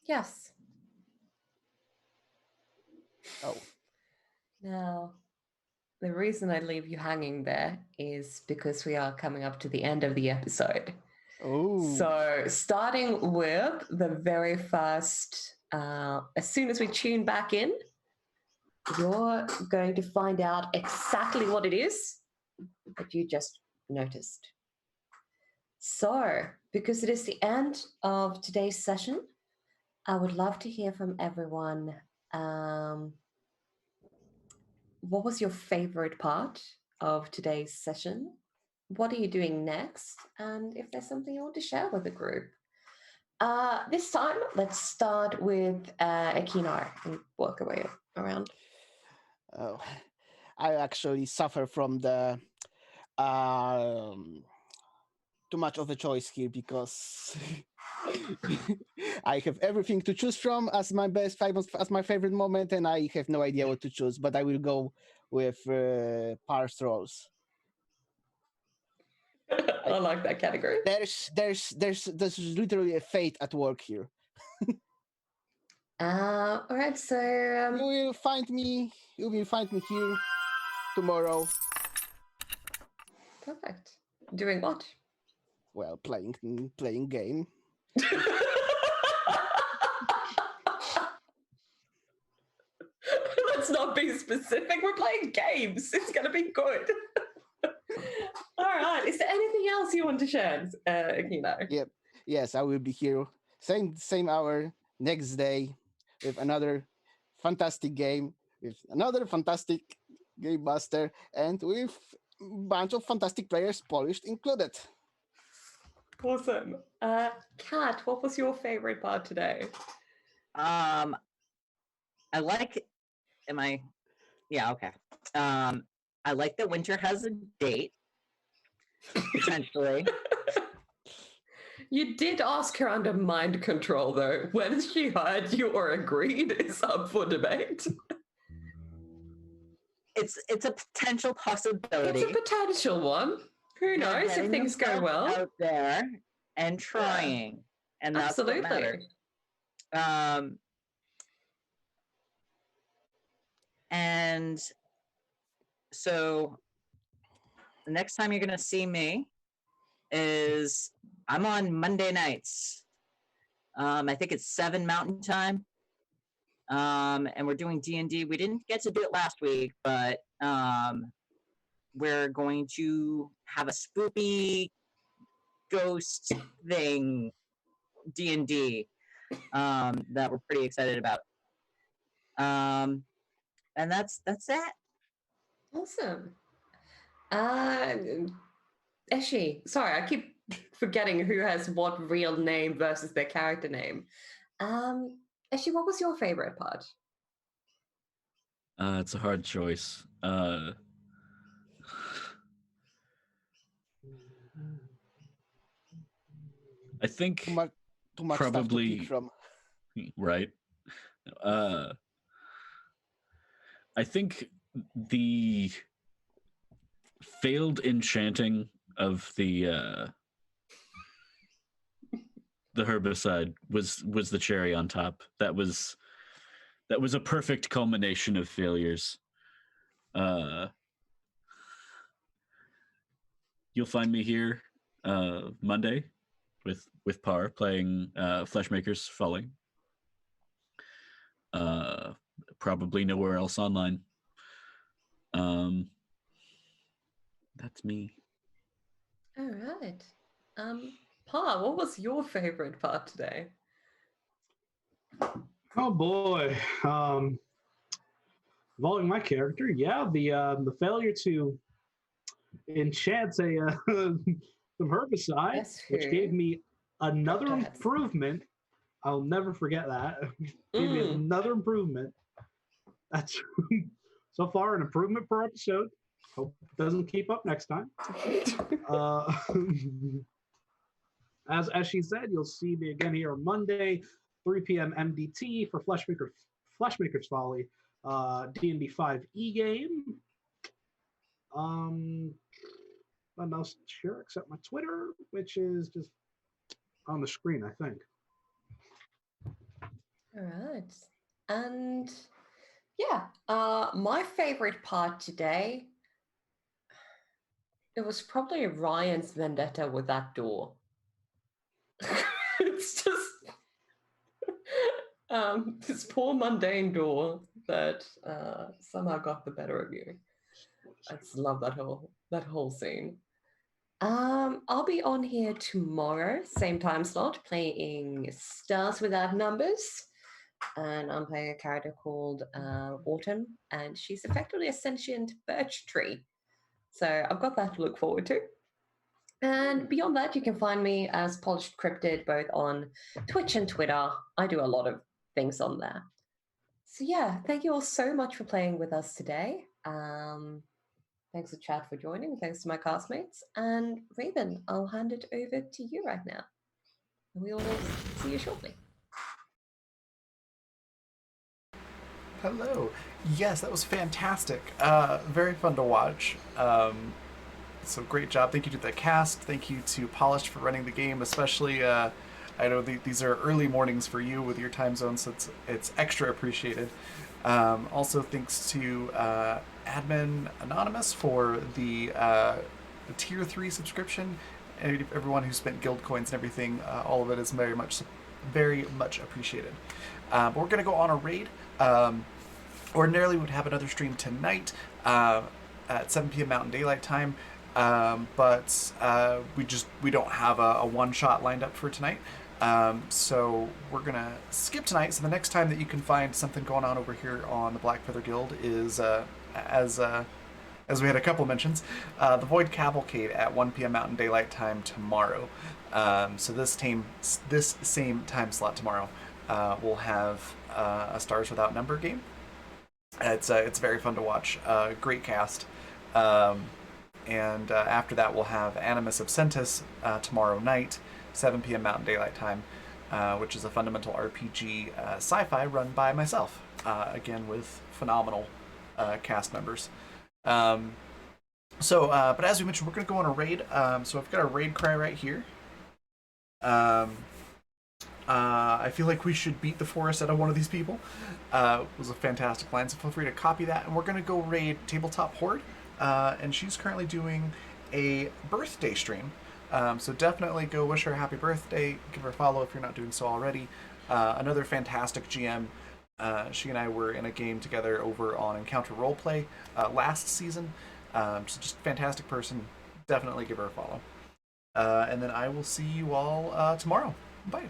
Yes. Oh. Now, the reason I leave you hanging there is because we are coming up to the end of the episode. Oh. So, starting with the very first, as soon as we tune back in, you're going to find out exactly what it is that you just noticed. So, because it is the end of today's session, I would love to hear from everyone. What was your favorite part of today's session? What are you doing next? And if there's something you want to share with the group. This time, let's start with Akinar and work our way around. Oh. I actually suffer from the too much of a choice here because I have everything to choose from as my as my favorite moment, and I have no idea what to choose. But I will go with parse rolls. I like that category. There's literally a fate at work here. All right, so You will find me here tomorrow. perfect. Doing what? Well, playing game. Let's not be specific. We're playing games. It's gonna be good. All right. Is there anything else you want to share, Akino? Yep. Yes, I will be here same hour next day with another fantastic game, with another fantastic game master, and with bunch of fantastic players, polished included. Awesome. Kat, what was your favorite part today? I like. Am I? Yeah. Okay. I like that Winter has a date. Potentially. You did ask her under mind control, though. Whether she heard you or agreed is up for debate. It's a potential possibility. It's a potential one. Who knows if things go well? Out there and trying, and that's Absolutely. what matters. And so the next time you're gonna see me is I'm on Monday nights. I think it's 7 Mountain Time. And we're doing D&D. We didn't get to do it last week, but we're going to have a spooky ghost thing D&D that we're pretty excited about. And that's it. Awesome. Eshi, sorry, I keep forgetting who has what real name versus their character name. Eshi, what was your favorite part? It's a hard choice. I think Too much stuff to pick probably from. right. I think the failed enchanting of the herbicide was the cherry on top. That was a perfect culmination of failures. You'll find me here Monday with Par playing Fleshmaker's Falling. Probably nowhere else online. That's me. All right. Pa, what was your favorite part today? Oh boy. Involving my character, yeah, the failure to enchant some herbicide, Yes, which gave me another Dr. Hudson. improvement. I'll never forget that. Gave me another improvement. That's so far an improvement per episode. Hope it doesn't keep up next time. As she said, you'll see me again here on Monday, 3 p.m. MDT for Fleshmaker's Folly, D&D 5e game. What else to share except my Twitter, which is just on the screen, I think. All right. And yeah, my favorite part today, it was probably Ryan's vendetta with that door. It's just this poor mundane door that somehow got the better of you. I just love that whole scene. I'll be on here tomorrow, same time slot, playing Stars Without Numbers. And I'm playing a character called Autumn, and she's effectively a sentient birch tree. So I've got that to look forward to. And beyond that, you can find me as Polished Cryptid both on Twitch and Twitter. I do a lot of things on there. So yeah, thank you all so much for playing with us today. Thanks to Chad for joining. Thanks to my castmates. And Raven, I'll hand it over to you right now. And we will see you shortly. Hello. Yes, that was fantastic. Very fun to watch. So great job. Thank you to the cast. Thank you to Polished for running the game, especially. I know these are early mornings for you with your time zone, so it's extra appreciated. Also, thanks to Admin Anonymous for the Tier 3 subscription. And everyone who spent guild coins and everything, all of it is very much appreciated. But we're going to go on a raid. Ordinarily, we would have another stream tonight at 7 p.m. Mountain Daylight Time, but we don't have a one-shot lined up for tonight. So we're going to skip tonight. So the next time that you can find something going on over here on the Black Feather Guild is, as we had a couple mentions, the Void Cavalcade at 1 p.m. Mountain Daylight Time tomorrow. So this same time slot tomorrow, we'll have a Stars Without Number game. It's very fun to watch. Great cast. And after that, we'll have Animus Absentus tomorrow night, 7 p.m. Mountain Daylight Time, which is a fundamental RPG sci-fi run by myself, again with phenomenal cast members. But as we mentioned, we're going to go on a raid. So I've got a raid cry right here. I feel like we should beat the forest out of one of these people. It was a fantastic line, so feel free to copy that. And we're going to go raid Tabletop Horde. And she's currently doing a birthday stream. So definitely go wish her a happy birthday. Give her a follow if you're not doing so already. Another fantastic GM. She and I were in a game together over on Encounter Roleplay last season. So just a fantastic person. Definitely give her a follow. And then I will see you all tomorrow. Bye.